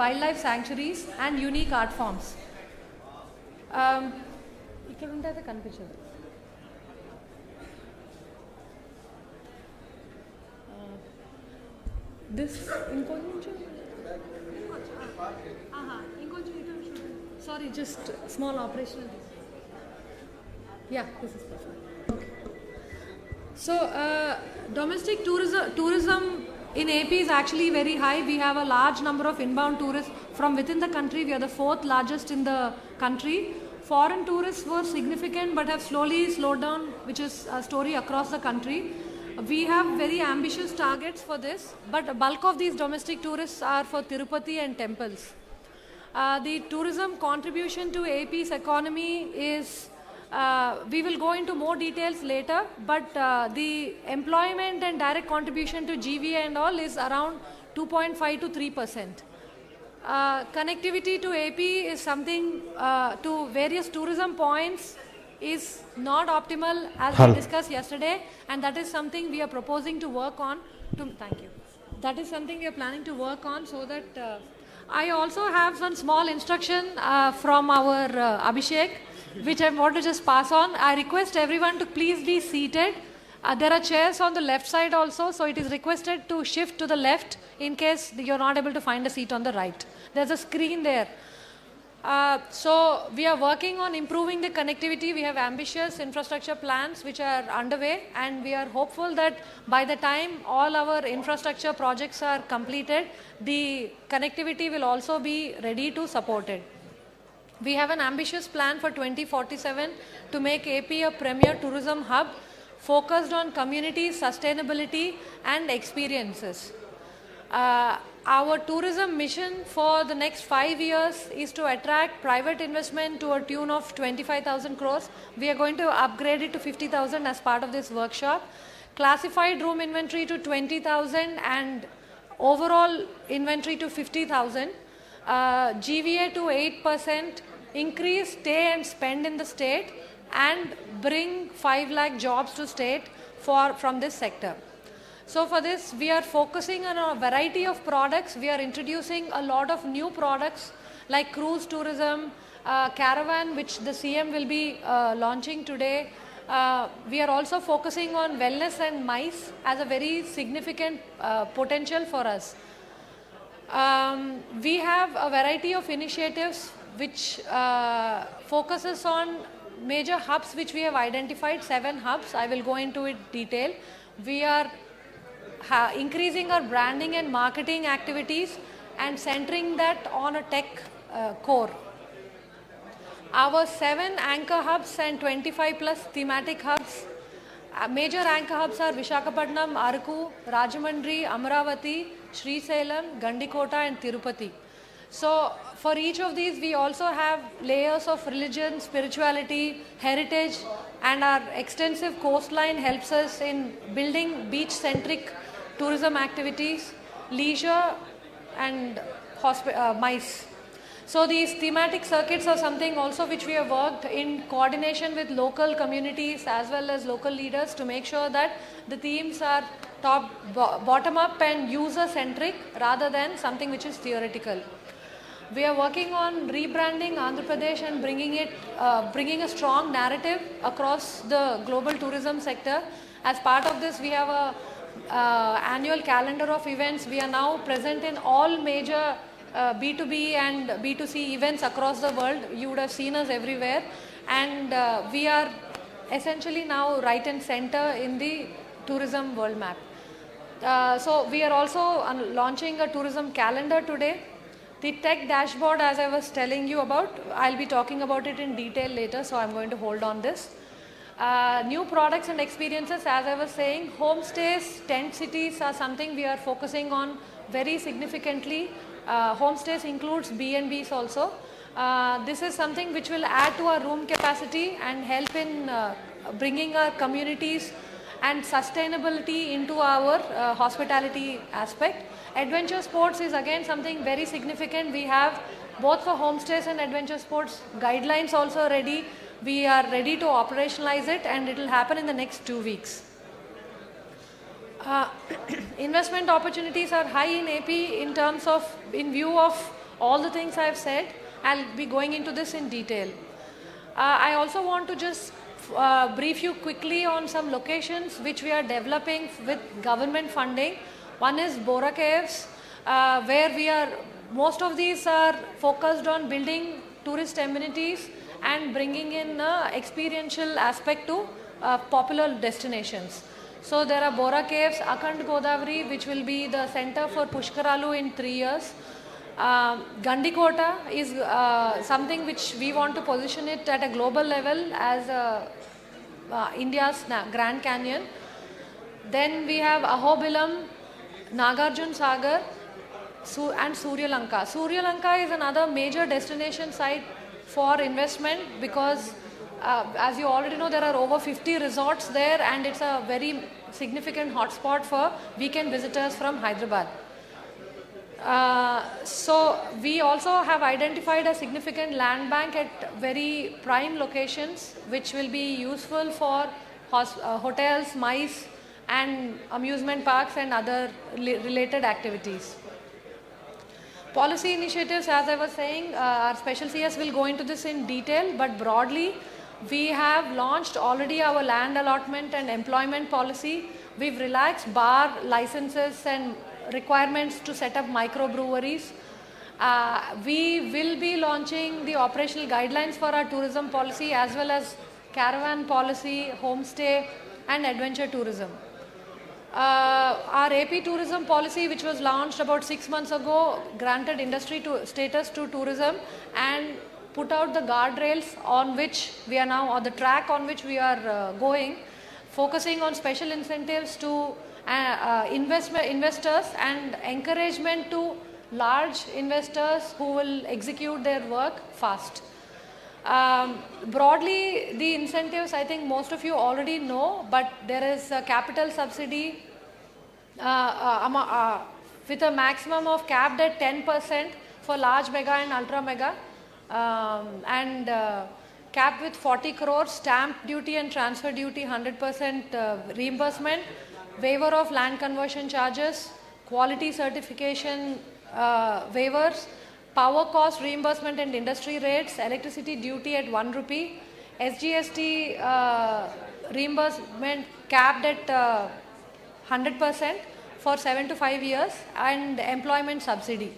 wildlife sanctuaries and unique art forms. ఇక్కడ ఉంటే అయితే కనిపించదు. దిస్ ఇంకొంచెం sorry, just small operational. Yeah, this is perfect. Okay. So domestic tourism in AP is actually very high. We have a large number of inbound tourists from within the country. We are the 4th largest in the country. Foreign tourists were significant but have slowly slowed down, which is a story across the country. We have very ambitious targets for this, but a bulk of these domestic tourists are for Tirupati and temples. The tourism contribution to AP's economy is, we will go into more details later, but the employment and direct contribution to GVA and all is around 2.5 to 3%. Connectivity to AP is something to various tourism points is not optimal, as we discussed yesterday, and that is something we are proposing to work on. Thank you. That is something we are planning to work on, so that I also have some small instruction from our Abhishek, which I want to just pass on. I request everyone to please be seated. There are chairs on the left side also, so it is requested to shift to the left in case you're not able to find a seat on the right. There's a screen there. So we are working on improving the connectivity. We have ambitious infrastructure plans which are underway, and we are hopeful that by the time all our infrastructure projects are completed, the connectivity will also be ready to support it. We have an ambitious plan for 2047 to make AP a premier tourism hub focused on community sustainability and experiences. Our tourism mission for the next 5 years is to attract private investment to a tune of 25,000 crores. We are going to upgrade it to 50,000 as part of this workshop. Classified room inventory to 20,000 and overall inventory to 50,000. GVA to 8%, increase stay and spend in the state, and bring 5 lakh jobs to state from this sector. So for this, we are focusing on a variety of products. We are introducing a lot of new products like cruise tourism, caravan, which the CM will be launching today. We are also focusing on wellness and MICE as a very significant potential for us. We have a variety of initiatives which focuses on major hubs which we have identified, 7 hubs. I will go into it detail. We are increasing our branding and marketing activities and centering that on a tech core. Our 7 anchor hubs and 25 plus thematic hubs. Major anchor hubs are Visakhapatnam, Araku, Rajahmundry, Amaravati, Srisailam, Gandikota and Tirupati. So for each of these, we also have layers of religion, spirituality, heritage, and our extensive coastline helps us in building beach-centric tourism activities, leisure and MICE. So these thematic circuits are something also which we have worked in coordination with local communities as well as local leaders to make sure that the themes are bottom up and user-centric rather than something which is theoretical. We are working on rebranding Andhra Pradesh and bringing a strong narrative across the global tourism sector. As part of this, we have a annual calendar of events. We are now present in all major B2B and B2C events across the world. You would have seen us everywhere, and we are essentially now right and center in the tourism world map. So we are also launching a tourism calendar today. The tech dashboard, as I was telling you about, I'll be talking about it in detail later, so I'm going to hold on this. New products and experiences, as I was saying, homestays, tent cities are something we are focusing on very significantly. Homestays includes B&Bs also. This is something which will add to our room capacity and help in bringing our communities and sustainability into our hospitality aspect. Adventure sports is again something very significant. We have both for homestays and adventure sports guidelines also ready. We are ready to operationalize it, and it will happen in the next 2 weeks. Investment opportunities are high in AP in view of all the things I've said. I'll be going into this in detail. I also want to just brief you quickly on some locations which we are developing with government funding. One is Bora Caves, where most of these are focused on building tourist amenities and bringing in experiential aspect to popular destinations. So there are Bora Caves, Akhand Godavari, which will be the center for Pushkaralu in 3 years. Gandikota is something which we want to position it at a global level as India's Grand Canyon. Then we have Ahobilam, Nagarjun Sagar, and Surya Lanka. Surya Lanka is another major destination site for investment because as you already know, there are over 50 resorts there, and it's a very significant hotspot for weekend visitors from Hyderabad. So we also have identified a significant land bank at very prime locations which will be useful for hotels, MICE and amusement parks and other related activities. Policy initiatives, as I was saying, our special CS will go into this in detail, but broadly we have launched already our land allotment and employment policy. We've relaxed bar licenses and requirements to set up microbreweries. We will be launching the operational guidelines for our tourism policy as well as caravan policy, homestay and adventure tourism. Our AP tourism policy, which was launched about 6 months ago, granted industry status to tourism and put out the guardrails on which we are now, or the track on which we are going, focusing on special incentives to investors and encouragement to large investors who will execute their work fast. Broadly, the incentives, I think most of you already know, but there is a capital subsidy with a maximum of capped at 10% for large mega and ultra mega, and capped with 40 crores, stamp duty and transfer duty 100% reimbursement, waiver of land conversion charges, quality certification waivers, power cost reimbursement and industry rates, electricity duty at 1 rupee, SGST reimbursement capped at 100% for 7 to 5 years, and employment subsidy.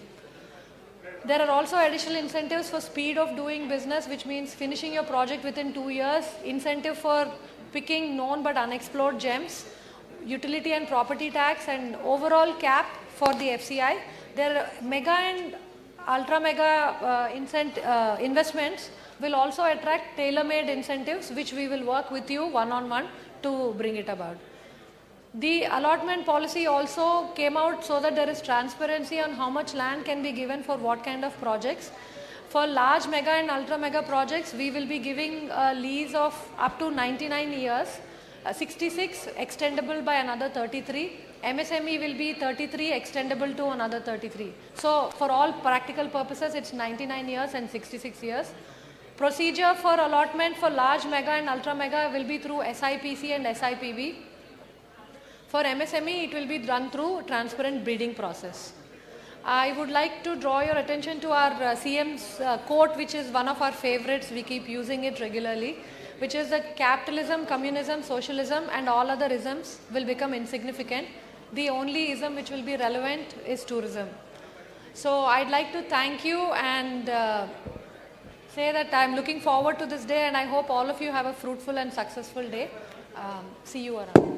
There are also additional incentives for speed of doing business, which means finishing your project within 2 years, incentive for picking known but unexplored gems, utility and property tax, and overall cap for the FCI. There are mega and ultra mega investments will also attract tailor-made incentives, which we will work with you one-on-one to bring it about. The allotment policy also came out so that there is transparency on how much land can be given for what kind of projects. For large mega and ultra mega projects, we will be giving a lease of up to 99 years, 66 extendable by another 33. MSME will be 33 extendable to another 33. So for all practical purposes, it's 99 years and 66 years. Procedure for allotment for large mega and ultra mega will be through SIPC and SIPB. For MSME, it will be done through transparent bidding process. I would like to draw your attention to our CM's quote, which is one of our favorites. We keep using it regularly, which is that capitalism, communism, socialism and all other isms will become insignificant. The only ism which will be relevant is tourism. So I'd like to thank you and say that I'm looking forward to this day, and I hope all of you have a fruitful and successful day. See you around.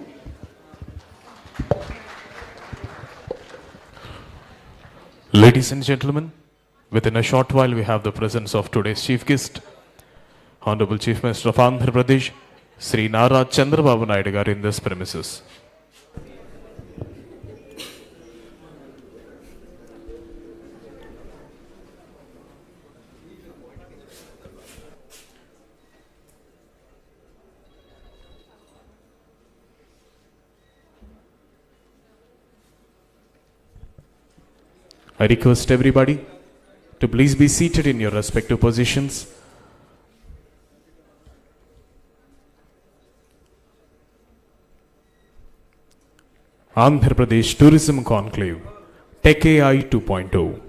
Ladies and gentlemen, within a short while we have the presence of today's chief guest, Honorable Chief Minister of Andhra Pradesh, Sri Nara Chandrababu Naidu garu in this premises. I request everybody to please be seated in your respective positions. Andhra Pradesh Tourism Conclave, Tech AI 2.0.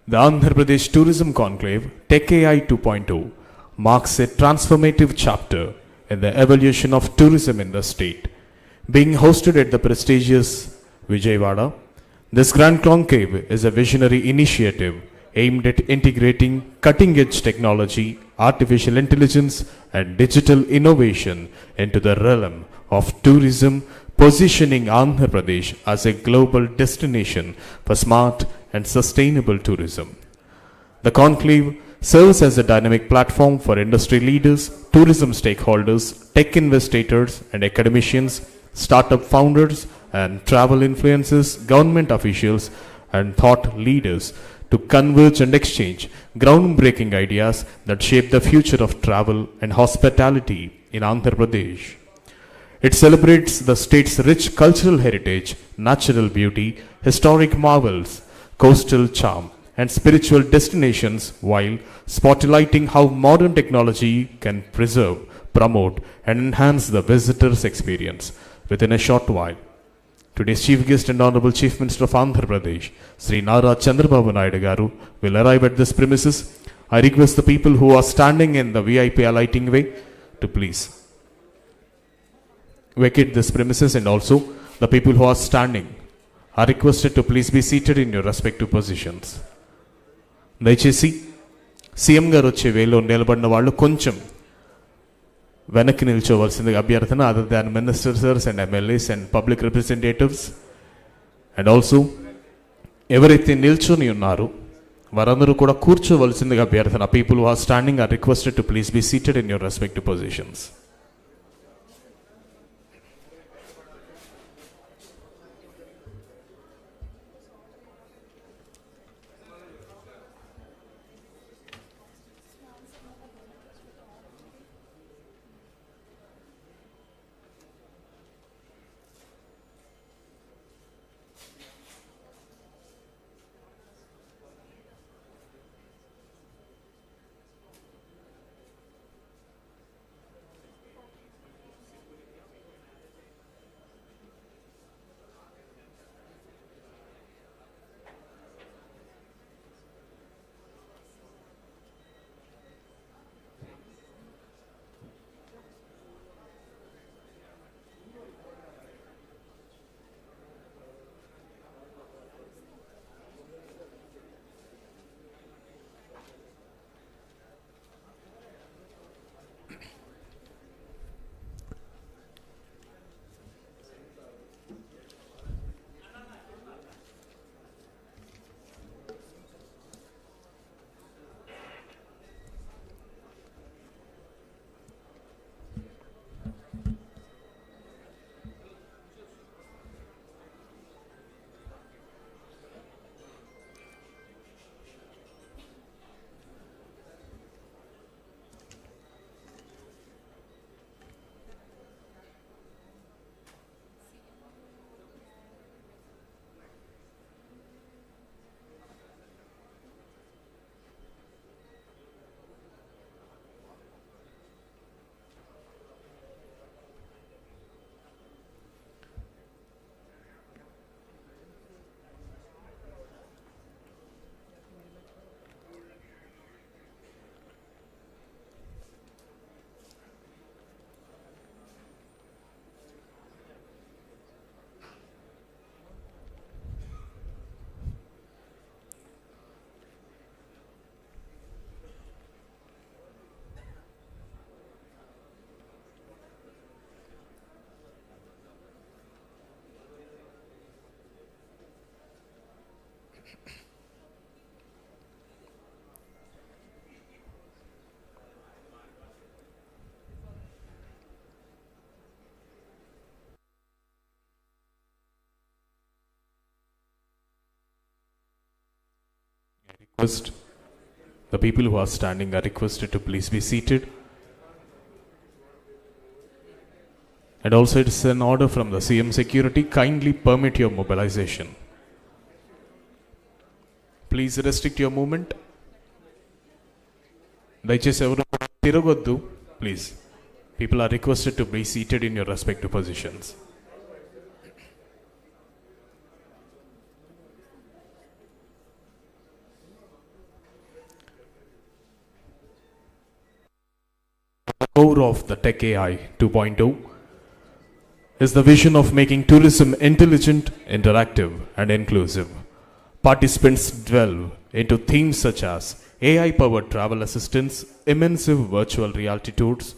The Andhra Pradesh Tourism Conclave Tech AI 2.0 marks a transformative chapter in the evolution of tourism in the state. Being hosted at the prestigious Vijayawada, this Grand Conclave is a visionary initiative aimed at integrating cutting-edge technology, artificial intelligence, and digital innovation into the realm of tourism, positioning Andhra Pradesh as a global destination for smart and sustainable tourism. The conclave serves as a dynamic platform for industry leaders, tourism stakeholders, tech investors and academicians, startup founders and travel influencers, government officials and thought leaders to converge and exchange groundbreaking ideas that shape the future of travel and hospitality in Andhra Pradesh. It celebrates the state's rich cultural heritage, natural beauty, historic marvels, coastal charm, and spiritual destinations while spotlighting how modern technology can preserve, promote, and enhance the visitor's experience within a short while. Today's Chief Guest and Honorable Chief Minister of Andhra Pradesh, Sri Nara Chandrababu Naidu Garu, will arrive at this premises. I request the people who are standing in the VIP alighting way to please vacate this premises, and also the people who are standing are requested to please be seated in your respective positions. దయచేసి CM గారు వచ్చే వేలో నిలబడిన వాళ్ళు కొంచెం వెనక్కి నిల్చోవలసిందిగా అభ్యర్థన, other than ministers and MLAs and public representatives. And also ఎవరైతే నిల్చొని ఉన్నారో వారందరూ కూడా కూర్చోవలసిందిగా అభ్యర్థన. People who are standing are requested to please be seated in your respective positions. The people who are standing are requested to please be seated. And also it's an order from the CM Security, kindly permit your mobilization. Please restrict your movement. దయచేసి ఎవరు తిరగొద్దు. Please. People are requested to be seated in your respective positions. core of the Tech AI 2.0 is the vision of making tourism intelligent, interactive, and inclusive. Participants delve into themes such as AI powered travel assistance, immersive virtual reality tours,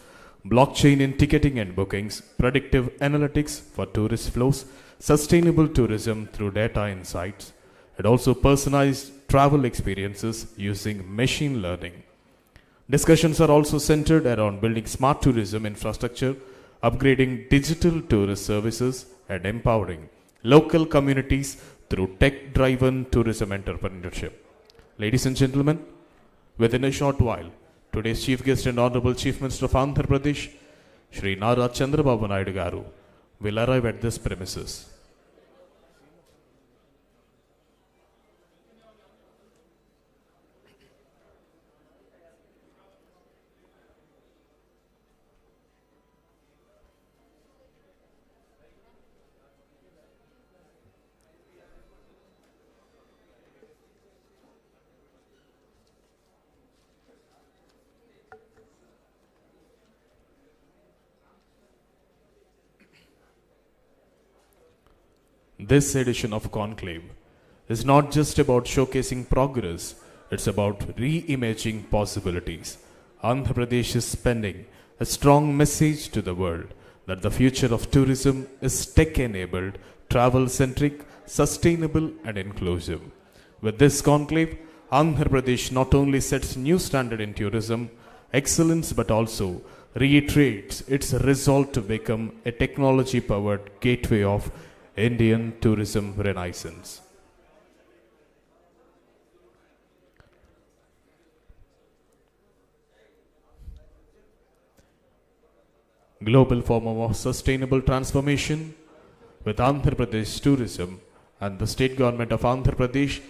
blockchain in ticketing and bookings, predictive analytics for tourist flows, sustainable tourism through data insights, and also personalized travel experiences using machine learning. Discussions are also centered around building smart tourism infrastructure, upgrading digital tourist services, and empowering local communities through tech driven tourism entrepreneurship. Ladies and gentlemen, within a short while, today's Chief Guest and Honorable Chief Minister of Andhra Pradesh, Shri Nara Chandrababu Naidu Garu, will arrive at this premises. This edition of Conclave is not just about showcasing progress, it's about reimagining possibilities. Andhra Pradesh is sending a strong message to the world that the future of tourism is tech enabled, travel centric, sustainable, and inclusive. With this conclave, Andhra Pradesh not only sets new standard in tourism excellence but also reiterates its resolve to become a technology powered gateway of Indian tourism renaissance. Global Forum of Sustainable Transformation with Andhra Pradesh Tourism and the State Government of Andhra Pradesh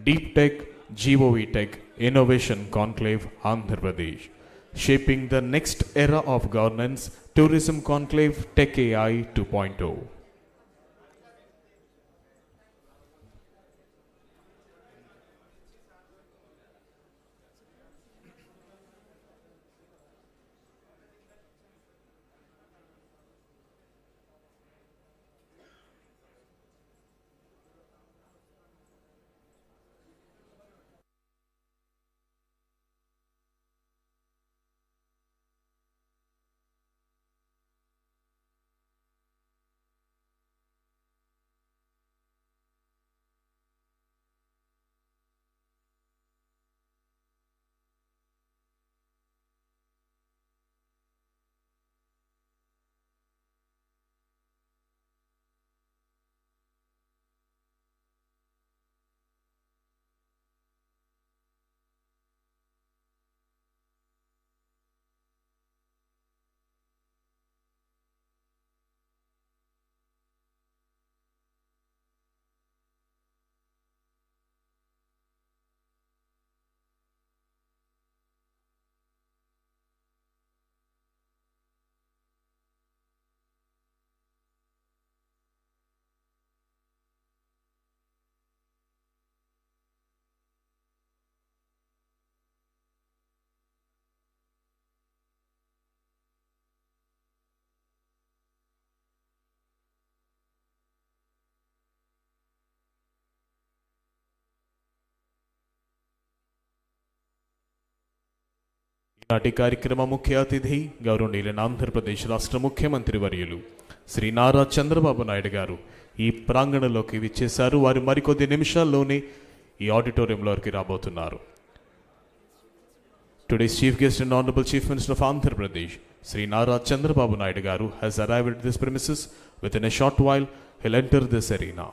Deep Tech GOV Tech Innovation Conclave Andhra Pradesh, shaping the next era of governance, Tourism Conclave Tech AI 2.0. నాటి కార్యక్రమ ముఖ్య అతిథి గౌరవనీయులైన ఆంధ్రప్రదేశ్ రాష్ట్ర ముఖ్యమంత్రి వర్యులు శ్రీ నారా చంద్రబాబు నాయుడు గారు ఈ ప్రాంగణంలోకి విచ్చేశారు. వారు మరికొద్ది నిమిషాల్లోనే ఈ ఆడిటోరియంలోకి రాబోతున్నారు. Today's chief guest and honorable chief minister of Andhra Pradesh, Sri Nara Chandrababu Naidu Garu, has arrived at this premises. Within a short while, he'll enter this arena.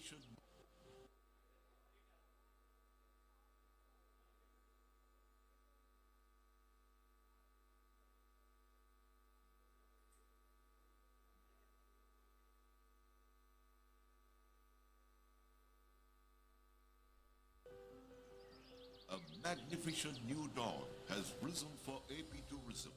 magnificent. A magnificent new dawn has risen for AP tourism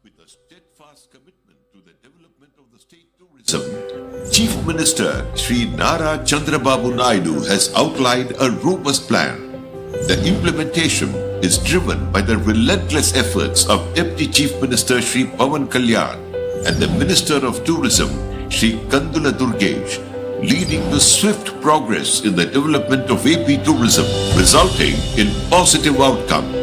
with a steadfast commitment to the development of the state tourism. Chief Minister Sri Nara Chandrababu Naidu has outlined a robust plan. The implementation is driven by the relentless efforts of Deputy Chief Minister Sri Pawan Kalyan and the Minister of Tourism Sri Kandula Durgesh, leading to swift progress in the development of AP tourism, resulting in positive outcome.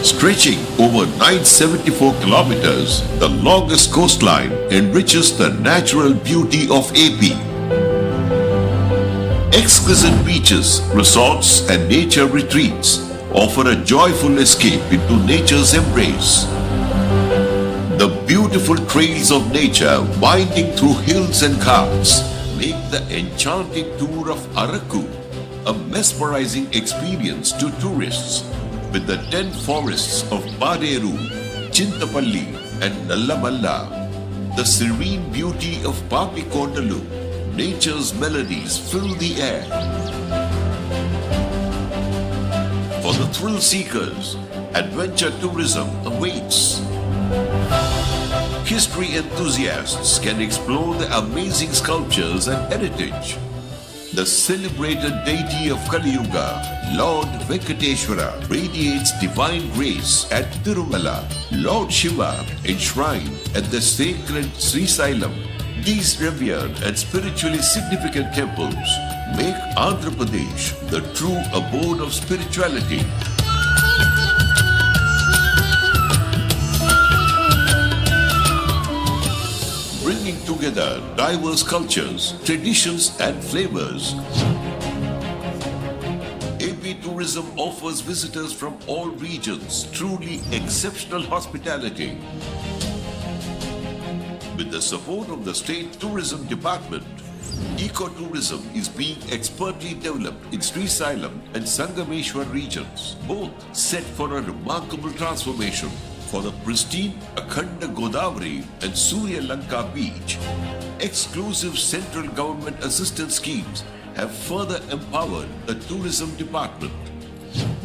Stretching over 974 kilometers, the longest coastline enriches the natural beauty of AP. Exquisite beaches, resorts and nature retreats offer a joyful escape into nature's embrace. The beautiful trails of nature winding through hills and ghats make the enchanting tour of Araku a mesmerizing experience to tourists. With the 10 forests of Paderu, Chintapalli and Nallamalla, the serene beauty of Papikondalu, nature's melodies fill the air. For the thrill seekers, adventure tourism awaits. History enthusiasts can explore the amazing sculptures and heritage. The celebrated deity of Kali Yuga, Lord Venkateshwara, radiates divine grace at Tirumala. Lord Shiva enshrined at the sacred Sri Sailam. These revered and spiritually significant temples make Andhra Pradesh the true abode of spirituality. Bringing together diverse cultures, traditions and flavors. AP Tourism offers visitors from all regions truly exceptional hospitality. With the support of the State Tourism Department, ecotourism is being expertly developed in Sri Sailam and Sangameshwar regions, both set for a remarkable transformation. For the pristine Akhanda Godavari and Surya Lanka Beach, exclusive central government assistance schemes have further empowered the tourism department.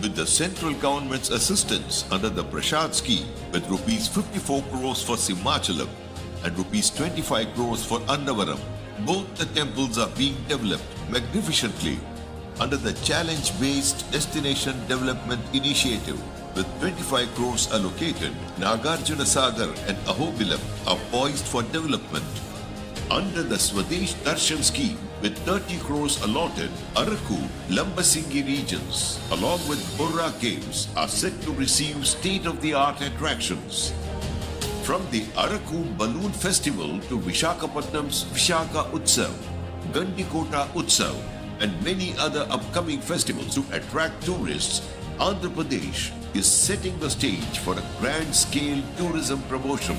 With the central government's assistance under the Prashad scheme with rupees 54 crores for Simachalam and rupees 25 crores for Annavaram, both the temples are being developed magnificently under the challenge-based Destination Development Initiative. With 25 crores allocated, Nagarjuna Sagar and Ahobilam are poised for development. Under the Swadesh Darshan scheme, with 30 crores allotted, Araku, Lambasingi regions, along with Burra Games, are set to receive state-of-the-art attractions. From the Araku Balloon Festival to Vishakhapatnam's Vishaka Utsav, Gandikota Utsav, and many other upcoming festivals to attract tourists, Andhra Pradesh is setting the stage for a grand-scale tourism promotion.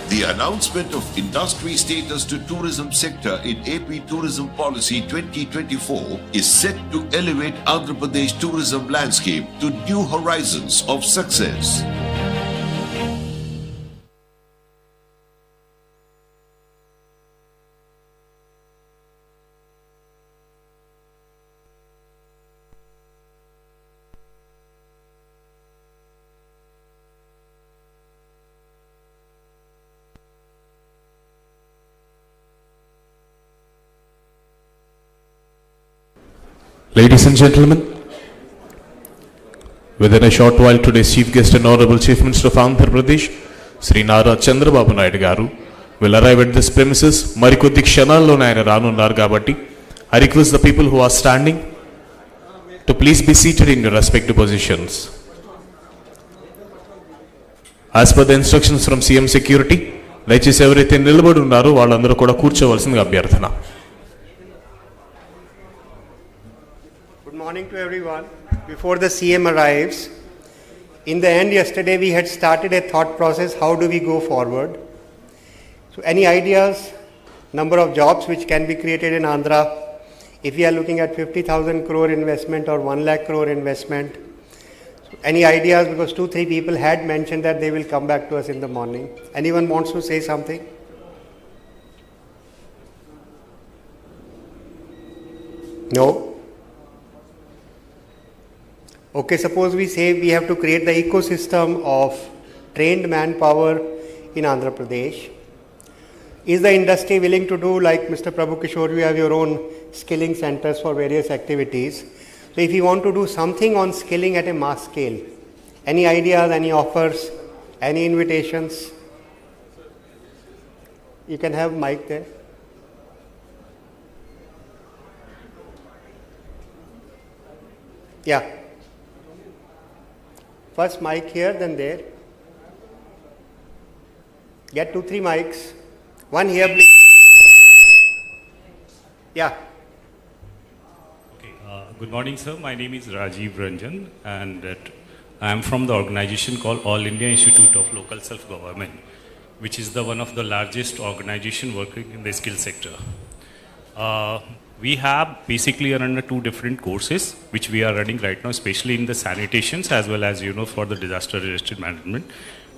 The announcement of industry status to tourism sector in AP Tourism Policy 2024 is set to elevate Andhra Pradesh tourism landscape to new horizons of success. Ladies and gentlemen, within a short while today's chief guest and honorable chief minister of Andhra Pradesh, Sri Nara Chandrababu Naidu garu will arrive at this premises. Marikoddi kshanallone ayana raanunnaru kabatti I request the people who are standing to please be seated in your respective positions. As per the instructions from CM security, దయచేసి ఎవరైతే నిలబడి ఉన్నారో వాళ్ళందరూ కూడా కూర్చోవలసిందిగా అభ్యర్థన. Good morning to everyone. Before the CM arrives, in the end yesterday we had started a thought process, how do we go forward? So any ideas, number of jobs which can be created in Andhra, if we are looking at 50,000 crore investment or 1 lakh crore investment? So any ideas, because 2-3 people had mentioned that they will come back to us in the morning. Anyone wants to say something? No? Okay, suppose we say we have to create the ecosystem of trained manpower in Andhra Pradesh. Is the industry willing to do, like Mr. Prabhu Kishore, you have your own skilling centers for various activities. So if you want to do something on skilling at a mass scale, any ideas, any offers, any invitations? You can have mic there. Yeah. First mic here, then there. Get 2-3 mics. One here, please. Yeah. Okay. Good morning, sir. My name is Rajiv Ranjan, and I am from the organization called All India Institute of Local Self-Government, which is one of the largest organization working in the skill sector. We have basically around 2 different courses which we are running right now, especially in the sanitations as well as for the disaster related management.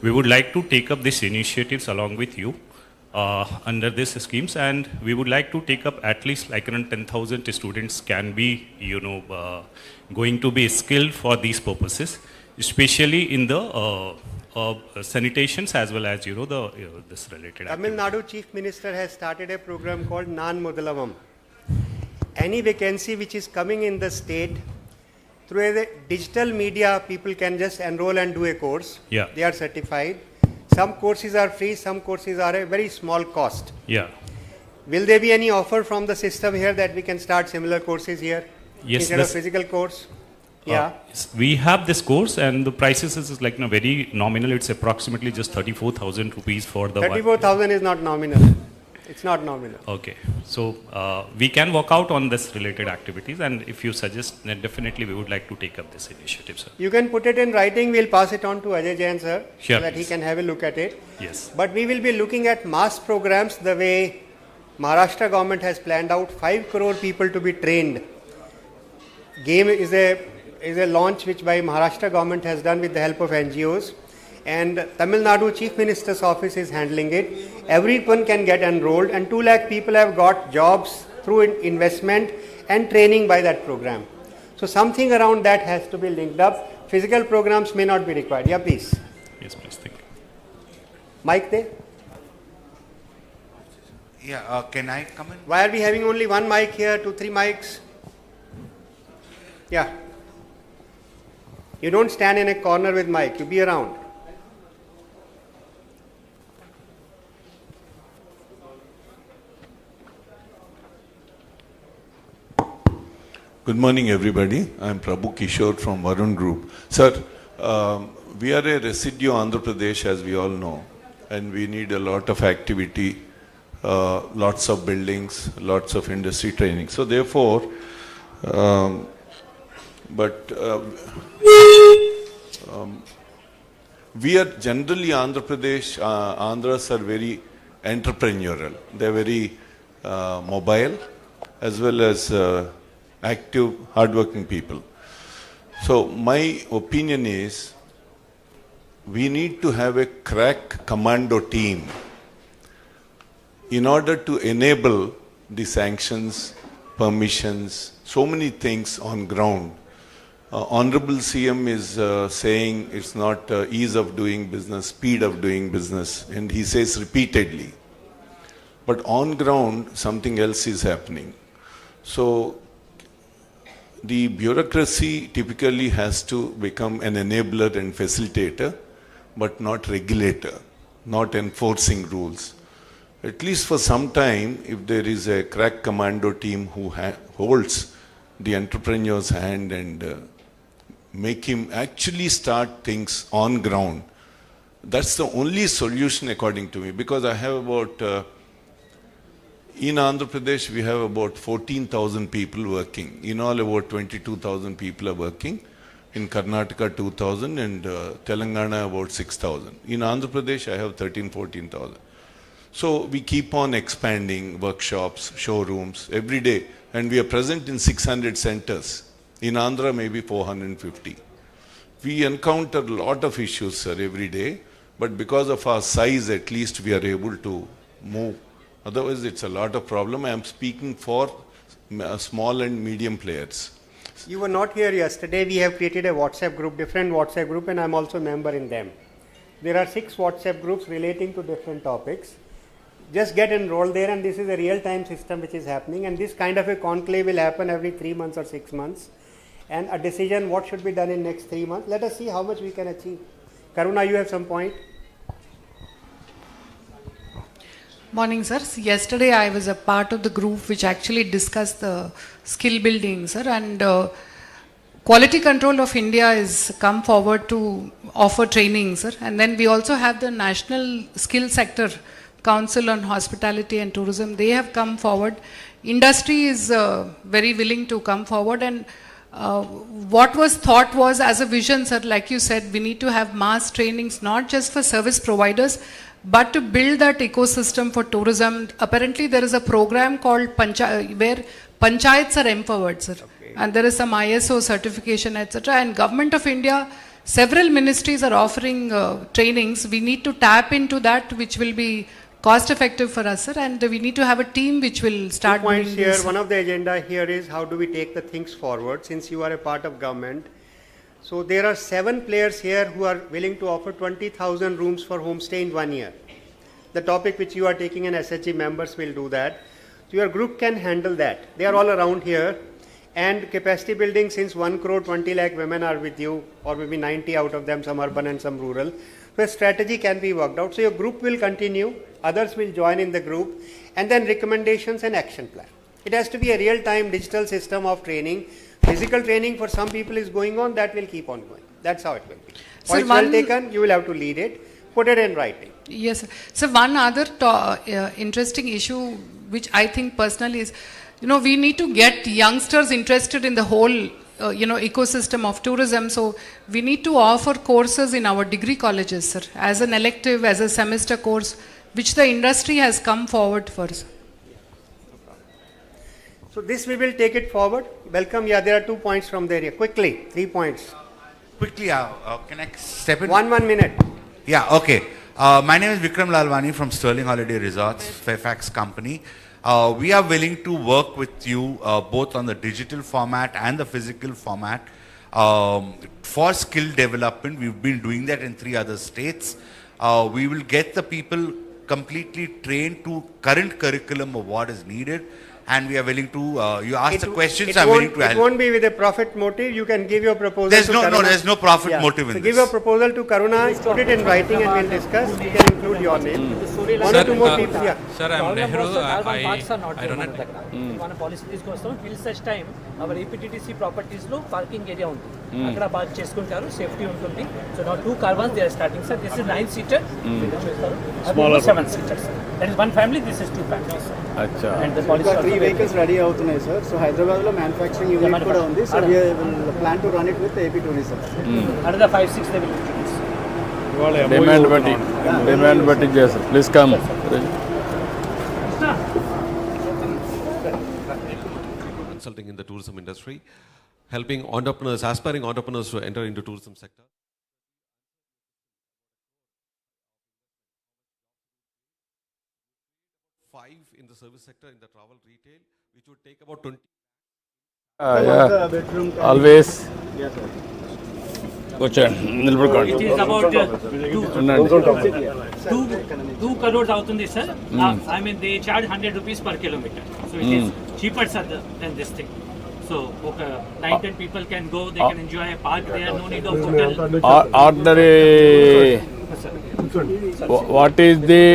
We would like to take up these initiatives along with you under these schemes, and we would like to take up at least like around 10,000 students can be going to be skilled for these purposes, especially in the sanitations as well as this related. Tamil Nadu Chief Minister has started a program called Nan Mudalavam. Any vacancy which is coming in the state, through the digital media, people can just enroll and do a course. Yeah. They are certified. Some courses are free, some courses are a very small cost. Yeah. Will there be any offer from the system here that we can start similar courses here? Yes, instead of physical course? Yeah. We have this course, and the prices is like very nominal. It's approximately just 34,000 rupees for the 34,000 is not nominal. It's not nominal. Okay. So we can work out on this related activities, and if you suggest, then definitely we would like to take up this initiative, sir. You can put it in writing. We'll pass it on to Ajay Jain, sir, Sure, so that he please. can have a look at it. Yes. But we will be looking at mass programs the way Maharashtra government has planned out 5 crore people to be trained. Game is a launch which by Maharashtra government has done with the help of NGOs, and Tamil Nadu Chief Minister's office is handling it. Everyone can get enrolled, and 2 lakh people have got jobs through investment and training by that program. So something around that has to be linked up. Physical programs may not be required. Yeah, please. Yes, please. Thank you. Mic there. Yeah, can I come in? Why are we having only one mic here, 2-3 mics? Yeah. You don't stand in a corner with mic. You be around. Good morning, everybody. I'm Prabhu Kishore from Varun Group. Sir, we are a residue Andhra Pradesh, as we all know, and we need a lot of activity, lots of buildings, lots of industry training. So therefore, we are generally Andhra Pradesh, Andhras are very entrepreneurial. They're very mobile as well as active, hardworking people. So my opinion is we need to have a crack commando team in order to enable the sanctions, permissions, so many things on ground. Honorable CM is saying it's not ease of doing business, speed of doing business, and he says repeatedly. But on ground, something else is happening. So the bureaucracy typically has to become an enabler and facilitator, but not regulator, not enforcing rules. At least for some time, if there is a crack commando team who holds the entrepreneur's hand and make him actually start things on ground, That's the only solution according to me, because I have about, in Andhra Pradesh we have about 14,000 people working. In all about 22,000 people are working. In Karnataka 2,000 and Telangana about 6,000. In Andhra Pradesh I have 14,000. So we keep on expanding workshops, showrooms every day, and we are present in 600 centers. In Andhra maybe 450. We encounter a lot of issues, sir, every day, but because of our size at least we are able to move. Otherwise it's a lot of problem. I am speaking for small and medium players. You were not here yesterday. We have created a WhatsApp group, different WhatsApp group, and I'm also a member in them. There are 6 WhatsApp groups relating to different topics. Just get enrolled there, and this is a real-time system which is happening, and this kind of a conclave will happen every 3 months or 6 months, and a decision what should be done in next 3 months. Let us see how much we can achieve. Karuna, you have some point? Morning, sir. Yesterday I was a part of the group which actually discussed the skill building, sir, and Quality Control of India has come forward to offer training, sir, and then we also have the National Skill Sector Council on Hospitality and Tourism. They have come forward. Industry is very willing to come forward, and what was thought was as a vision, sir, like you said, we need to have mass trainings not just for service providers, but to build that ecosystem for tourism. Apparently there is a program called where panchayats are empowered, sir. Okay. And there is some ISO certification, etc. And Government of India, several ministries are offering trainings. We need to tap into that, which will be cost effective for us, sir, and we need to have a team which will start 2 points here. this. One of the agenda here is how do we take the things forward, since you are a part of government. So there are 7 players here who are willing to offer 20,000 rooms for homestay in 1 year. The topic which you are taking, and SHG members will do that. So your group can handle that. They are all around here. And capacity building, since 1 crore 20 lakh women are with you, or maybe 90 out of them, some urban and some rural. So a strategy can be worked out. So your group will continue, others will join in the group, and then recommendations and action plan. It has to be a real-time digital system of training. Physical training for some people is going on, that will keep on going. That's how it will be. Points well taken, you will have to lead it, put it in writing. Yes, sir. So one other interesting issue which I think personally is, we need to get youngsters interested in the whole ecosystem of tourism. So we need to offer courses in our degree colleges, sir, as an elective, as a semester course, which the industry has come forward for. So this we will take it forward. Welcome. Yeah, there are 2 points from there. Quickly, 3 points. Quickly, can I step in? 1 minute. Yeah, okay. My name is Vikram Lalwani from Sterling Holiday Resorts, Fairfax company. We are willing to work with you both on the digital format and the physical format for skill development. We've been doing that in 3 other states. We will get the people completely trained to current curriculum of what is needed, and we are willing to, you ask the questions, I'm willing to help. It won't be with a profit motive. You can give your proposal there's to no, Karuna. No, there's no profit motive in so this. Give your proposal to Karuna, put it in writing and we'll discuss. You can include your name. 1 or 2 more people. Yeah. Sir, I'm Nehru. I don't know. One policy is going till such time our APTTC properties lo parking area undi. Akada park cheskuntaru, safety untundi. So now 2 caravans they are starting, sir. This is 9-seater. Smaller 7-seaters. That is 1 family. This is 2 families. Acha. And the policy 3 vehicles ready అవుతున్నాయి sir. So Hyderabad lo manufacturing unit kuda undi. So we will plan to run it with AP tourism. Another 5-6 they will introduce. Demand batti చేస్తారు. Please come. Consulting in the tourism industry, helping entrepreneurs, aspiring entrepreneurs to enter into tourism sector. Five in the service sector, in the travel retail, which would take about 20. Yeah. Always. Yes, sir. It is about 2 crores అవుతుంది sir. I mean they charge 100 rupees per kilometer. So it is cheaper sir than this thing. So 9-10 people can go, they can enjoy a park there, no need of hotel. Ordinary. What is the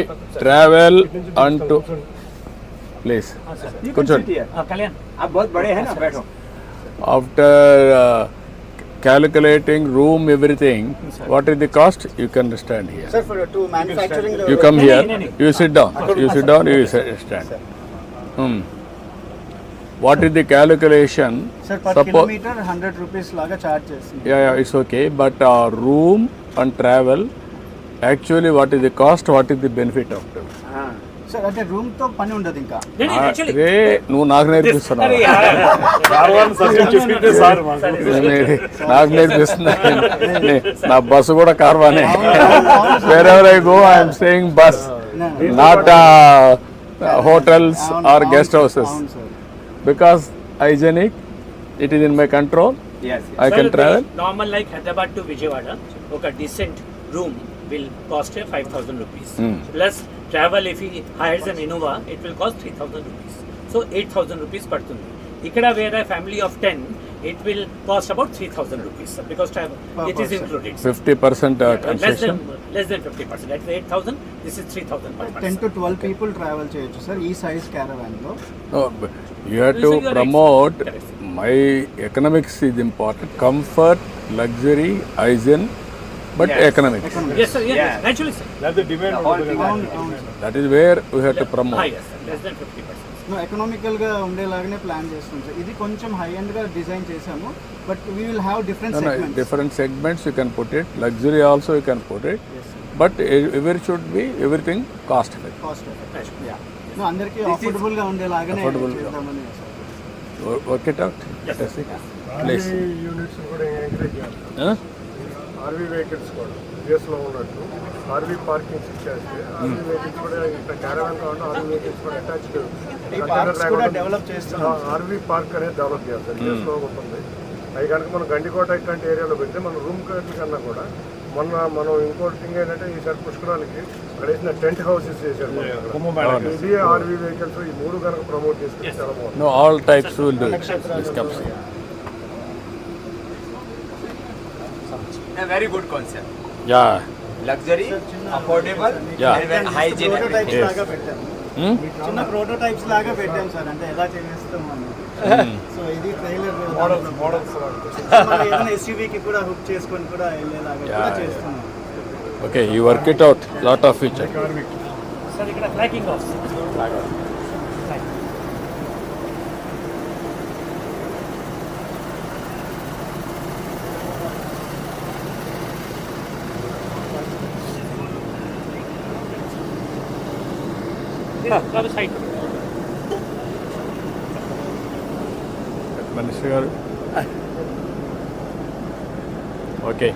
travel and to please కూర్చోండి. Kalyan, after calculating room, everything, what is the cost? You can stand here. Sir, for to manufacturing the... You come here, you sit down, you stand. What is the calculation? Sir, per kilometer 100 rupees laga charge చేస్తుంది. Yeah, it's okay. But room and travel, actually what is the cost, what is the benefit of it? Sir అంటే room తో పని ఉండదు ఇంకా. రే నువ్వు నాకు నేర్పిస్తున్నావు, నాకు నేర్పిస్తున్నా. నా బస్సు కూడా కార్వానే. wherever I go I am staying bus, not hotels or guest houses, because hygienic, it is in my control. Yes. I can travel. Normal like Hyderabad to Vijayawada, okay, decent room will cost 5,000 rupees. Plus travel, if he hires an Innova, it will cost 3,000 rupees. So 8,000 rupees పడుతుంది. ఇక్కడ where a family of 10, it will cost about 3,000 rupees because travel, it is included. 50% concession. Less than 50%. That's 8,000. This is 3,000 per person. 10 to 12 people travel చేయొచ్చు sir ఈ size caravan లో. No, you have to promote. My economics is important. Comfort, luxury, hygiene, but economics. Yes, sir. Yes, naturally, sir. That's the demand. That is where we have to promote. Yes, sir. Less than 50%. Economical గా ఉండేలాగానే plan చేస్తాం sir. ఇది కొంచెం high end గా design చేసాము, but we will have different segments. Different segments you can put it. Luxury also you can put it. Yes, sir. But every should be everything cost effective. Cost effective. Yeah. No అందరికీ affordable గా ఉండేలాగానే చేద్దామని sir. Work it out. Let us see. Please. Units కూడా encourage చేయాలి. RV vehicles కూడా యూఎస్లో ఉన్నట్టు RV parking ఇచ్చేస్తే ఆర్వీ వెహికల్స్ కూడా ఇక్కడ క్యారవాన్ కావాలి, ఆర్వీ వెహికల్స్ కూడా అటాచ్డ్ డెవలప్ చేస్తున్నాం. ఆర్వీ పార్క్ అనేది డెవలప్ చేయాలి సార్. యూఎస్లో ఉంటుంది. అవి కనుక మనం గండికోట ఇట్లాంటి ఏరియాలో పెడితే మన రూమ్ కన్నా కూడా మనం ఇంకోటి థింగ్ ఏంటంటే ఈసారి పుష్కరాలకి అక్కడ వేసిన టెంట్ హౌసెస్ చేశారు. ఇది ఆర్వీ వెహికల్స్ ఈ మూడు కనుక ప్రమోట్ చేసుకుంటే చాలా బాగుంటుంది. No, all types will do it. This comes. A very good concept. Yeah. Luxury, affordable, and hygienic. Prototypes లాగా పెట్టాం. చిన్న ప్రోటోటైప్స్ లాగా పెట్టాం సార్, అంటే ఎలా చేస్తాం అని. సో ఇది ట్రైలర్ మోడల్స్ ఏదైనా ఎస్యూవీకి కూడా హుక్ చేసుకొని కూడా వెళ్ళేలాగా కూడా చేస్తున్నాం. Okay, you work it out. Lot of feature. Sir ఇక్కడ flagging off. Other side. Minister garu. Okay.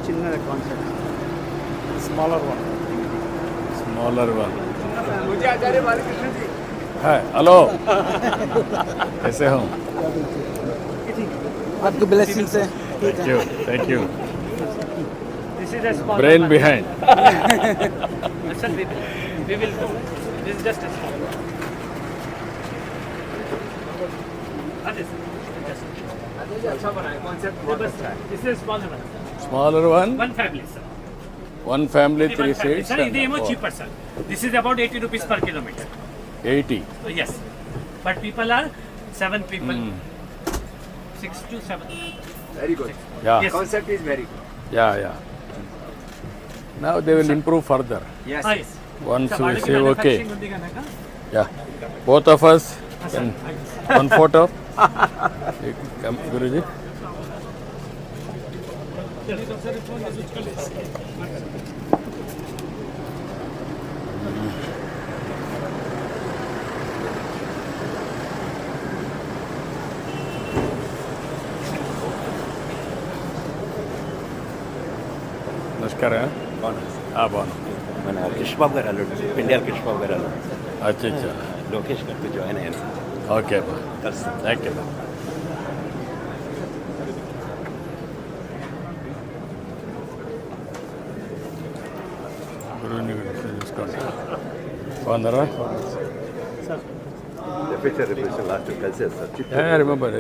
చిన్న కాన్సెప్ట్. Smaller one. मुझे आचार्य बालकृष्ण जी. Hi, hello. कैसे हो? आपकी ब्लेसिंग से. Thank you. This is a small Brain one. behind. Sir, we will go. This is just a small one. अच्छा बना है concept बहुत अच्छा है. This is a smaller one. Smaller one. One family, sir. One family, 3 seats. Sir, and this is four. cheaper, sir. This is about 80 rupees per kilometer. 80. So, yes. But people are 7 people. 6 to 7. Very good. Yeah. Yes. Concept is very good. Yeah. Now they will improve further. Yes. Yes. Once So, we already say okay. manufacturing ఉంది కనుక. Yeah. Both of us. One photo. Come, Guruji. నమస్కారం. బాగున్నాను. మన కృష్ణబాబు గారు అల్లుడు, పెండ్యాల కృష్ణబాబు గారు అల్లుడు. అచ్చా. లోకేష్ గారితో జాయిన్ అయ్యాను. ఓకే అమ్మా, కలుస్తాను. Thank you. గురువుని చూసుకోండి. బాగున్నారా? ఫ్యూచర్ రిప్రెషన్ లాస్ట్ కలిసేది sir. Remember.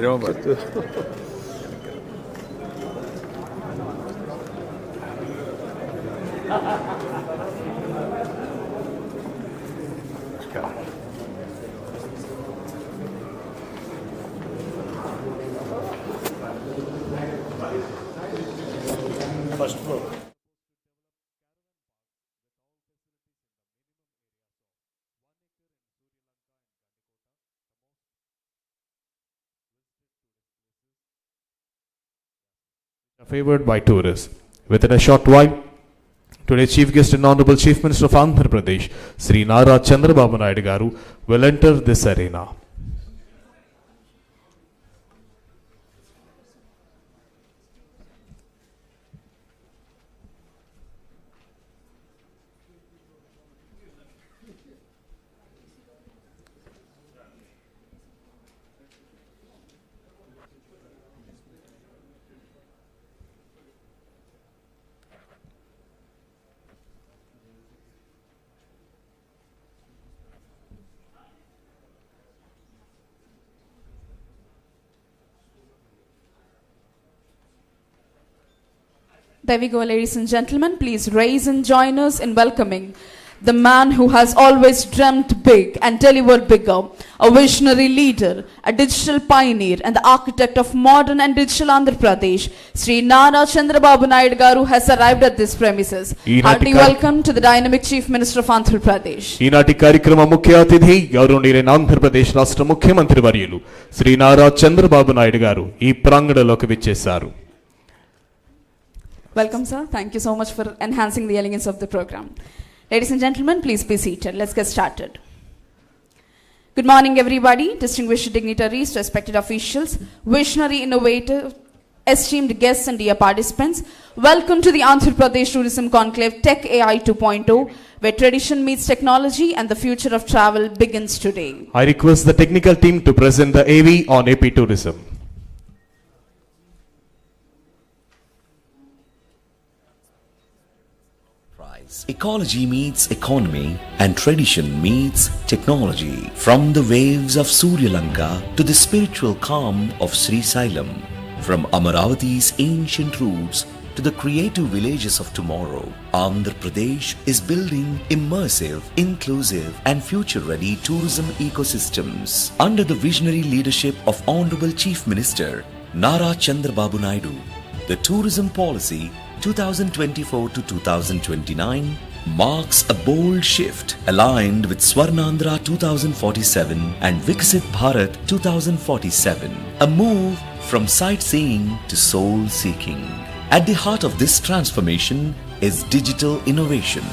Favored by tourists. Within a short while, today's chief guest and Honorable Chief Minister of Andhra Pradesh, Sri Nara Chandrababu Naidu garu, will enter this arena. There we go, ladies and gentlemen. Please raise and join us in welcoming the man who has always dreamt big and delivered bigger, a visionary leader, a digital pioneer, and the architect of modern and digital Andhra Pradesh, Sri Nara Chandrababu Naidu garu has arrived at this premises. Heartily welcome to the dynamic Chief Minister of Andhra Pradesh. ఈనాటి కార్యక్రమ ముఖ్య అతిథి గౌరవనీయులైన ఆంధ్రప్రదేశ్ రాష్ట్ర ముఖ్యమంత్రి వర్యులు శ్రీ నారా చంద్రబాబు నాయుడు గారు ఈ ప్రాంగణంలోకి విచ్చేశారు. Welcome, sir. Thank you so much for enhancing the elegance of the program. Ladies and gentlemen, please be seated. Let's get started. Good morning, everybody. Distinguished dignitaries, respected officials, visionary innovative, esteemed guests and dear participants. Welcome to the Andhra Pradesh Tourism Conclave Tech AI 2.0, where tradition meets technology and the future of travel begins today. I request the technical team to present the AV on AP Tourism. Ecology meets economy and tradition meets technology. From the waves of Surya Lanka to the spiritual calm of Sri Sailam, from Amaravati's ancient roots to the creative villages of tomorrow, Andhra Pradesh is building immersive, inclusive and future-ready tourism ecosystems. Under the visionary leadership of Honorable Chief Minister Nara Chandrababu Naidu, the tourism policy 2024 to 2029 marks a bold shift aligned with Swarnandhra 2047 and Viksit Bharat 2047, a move from sightseeing to soul-seeking. At the heart of this transformation is digital innovation.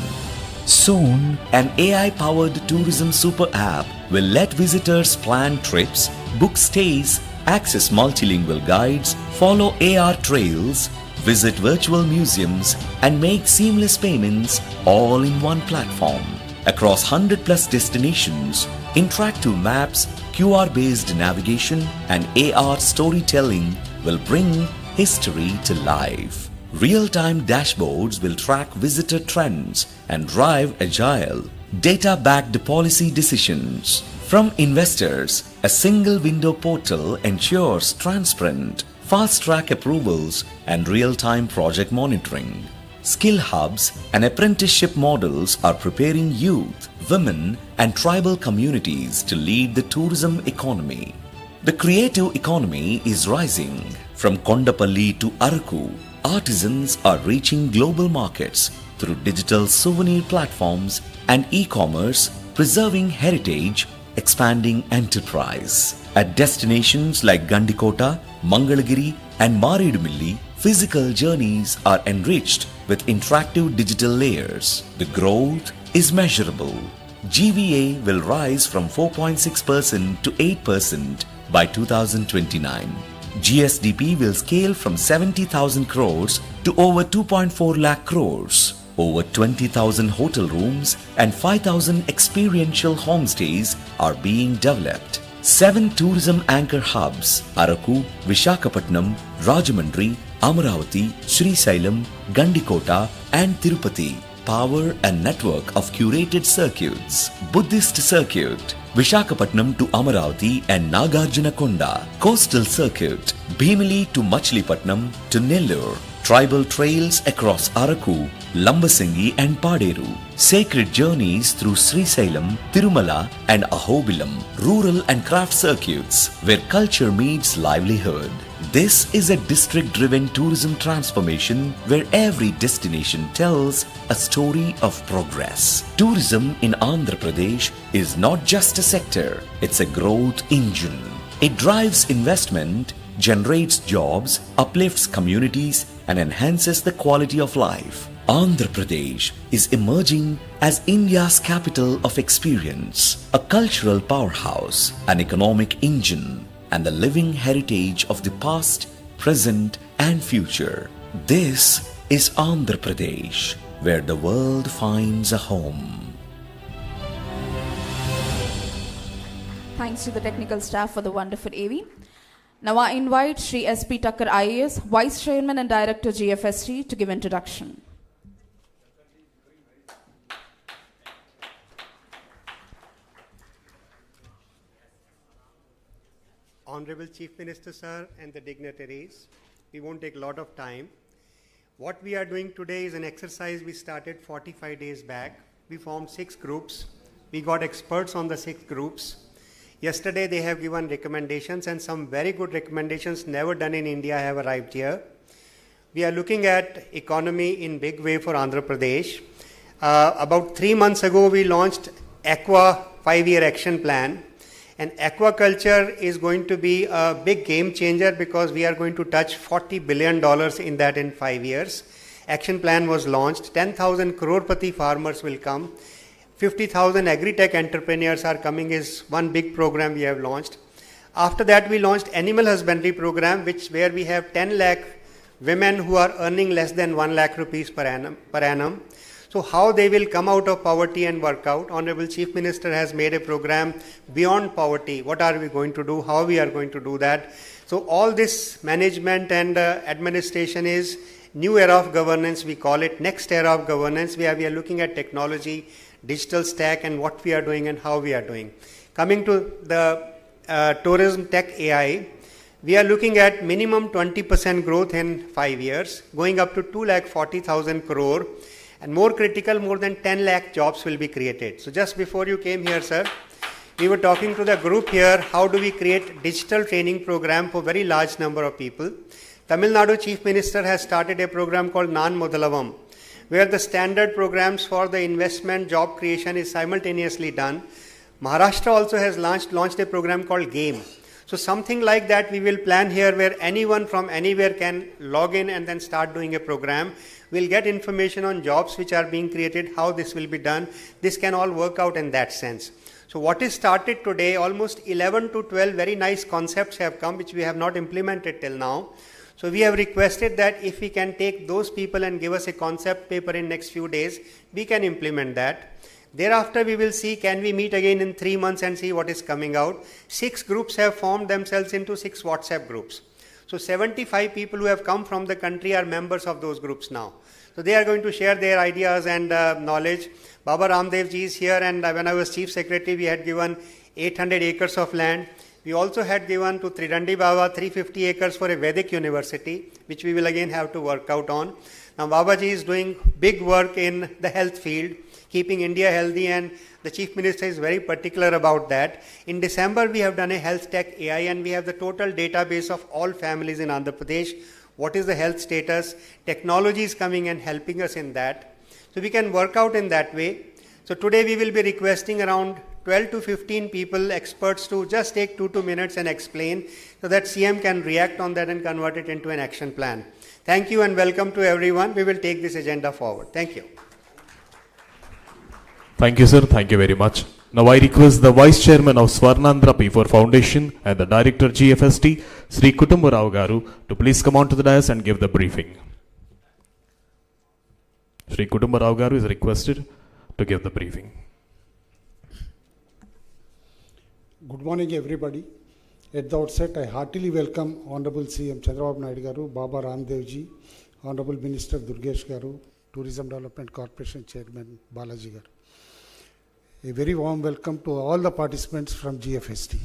Soon, an AI-powered tourism super app will let visitors plan trips, book stays, access multilingual guides, follow AR trails, visit virtual museums and make seamless payments all in one platform. Across 100+ destinations, interactive maps, QR-based navigation and AR storytelling will bring history to life. Real-time dashboards will track visitor trends and drive agile, data-backed policy decisions. From investors, a single window portal ensures transparent, fast-track approvals and real-time project monitoring. Skill hubs and apprenticeship models are preparing youth, women and tribal communities to lead the tourism economy. The creative economy is rising. From Kondapalli to Araku, artisans are reaching global markets through digital souvenir platforms and e-commerce, preserving heritage, expanding enterprise. At destinations like Gandikota, Mangalagiri and Maredumilli, physical journeys are enriched with interactive digital layers. The growth is measurable. GVA will rise from 4.6% to 8% by 2029. GSDP will scale from 70,000 crores to over 2.4 lakh crores. Over 20,000 hotel rooms and 5,000 experiential homestays are being developed. 7 tourism anchor hubs, Araku, Visakhapatnam, Rajahmundry, Amaravati, Sri Sailam, Gandikota and Tirupati power a network of curated circuits. Buddhist Circuit, Visakhapatnam to Amaravati and Nagarjunakonda. Coastal Circuit, Bhimili to Machilipatnam to Nellore. Tribal trails across Araku, Lambasingi and Paderu. Sacred journeys through Sri Sailam, Tirumala and Ahobilam. Rural and craft circuits where culture meets livelihood. This is a district-driven tourism transformation where every destination tells a story of progress. Tourism in Andhra Pradesh is not just a sector, it's a growth engine. It drives investment, generates jobs, uplifts communities, and enhances the quality of life. Andhra Pradesh is emerging as India's capital of experience, a cultural powerhouse, an economic engine, and the living heritage of the past, present, and future. This is Andhra Pradesh, where the world finds a home. Thanks to the technical staff for the wonderful AV. Now I invite Shri S.P. Thakkar IAS, Vice Chairman and Director GFST, to give introduction. Honorable Chief Minister, sir, and the dignitaries, we won't take a lot of time. What we are doing today is an exercise we started 45 days back. We formed 6 groups. We got experts on the 6 groups. Yesterday they have given recommendations, and some very good recommendations never done in India have arrived here. We are looking at economy in big way for Andhra Pradesh. About 3 months ago we launched Aqua 5-year action plan. And aquaculture is going to be a big game changer because we are going to touch $40 billion in that in 5 years. Action plan was launched. 10,000 crorepati farmers will come. 50,000 agri-tech entrepreneurs are coming is one big program we have launched. After that, we launched animal husbandry program, where we have 10 lakh women who are earning less than 1 lakh rupees per annum. So how they will come out of poverty and work out? Honorable Chief Minister has made a program beyond poverty. What are we going to do? How we are going to do that? So all this management and administration is new era of governance. We call it next era of governance, where we are looking at technology, digital stack, and what we are doing and how we are doing. Coming to the tourism tech AI, we are looking at minimum 20% growth in 5 years, going up to 2,40,000 crore. And more critical, more than 10 lakh jobs will be created. So just before you came here, sir, we were talking to the group here, how do we create digital training program for very large number of people. Tamil Nadu Chief Minister has started a program called Nan Mudalavam, where the standard programs for the investment, job creation is simultaneously done. Maharashtra also has launched a program called GAME. So something like that we will plan here, where anyone from anywhere can log in and then start doing a program. We'll get information on jobs which are being created, how this will be done. This can all work out in that sense. So what is started today, almost 11 to 12 very nice concepts have come, which we have not implemented till now. So we have requested that if we can take those people and give us a concept paper in next few days, we can implement that. Thereafter, we will see, can we meet again in 3 months and see what is coming out. 6 groups have formed themselves into 6 WhatsApp groups. So 75 people who have come from the country are members of those groups now. So they are going to share their ideas and knowledge. Baba Ramdev ji is here, and when I was Chief Secretary, we had given 800 acres of land. We also had given to Tridandi Baba 350 acres for a Vedic university, which we will again have to work out on. Now Babaji is doing big work in the health field, keeping India healthy, and the Chief Minister is very particular about that. In December, we have done a health tech AI, and we have the total database of all families in Andhra Pradesh. What is the health status? Technology is coming and helping us in that. So we can work out in that way. So today we will be requesting around 12 to 15 people, experts, to just take 2 minutes and explain, so that CM can react on that and convert it into an action plan. Thank you and welcome to everyone. We will take this agenda forward. Thank you. Thank you, sir. Thank you very much. Now I request the Vice Chairman of Swarnandhra P4 Foundation and the Director GFST, Sri Kutumbarao Garu, to please come on to the dais and give the briefing. Sri Kutumbarao Garu is requested to give the briefing. Good morning, everybody. At the outset, I heartily welcome Honorable CM Chandrababu Naidu Garu, Baba Ramdev ji, Honorable Minister Durgesh Garu, Tourism Development Corporation Chairman Balaji Garu. A very warm welcome to all the participants from GFST.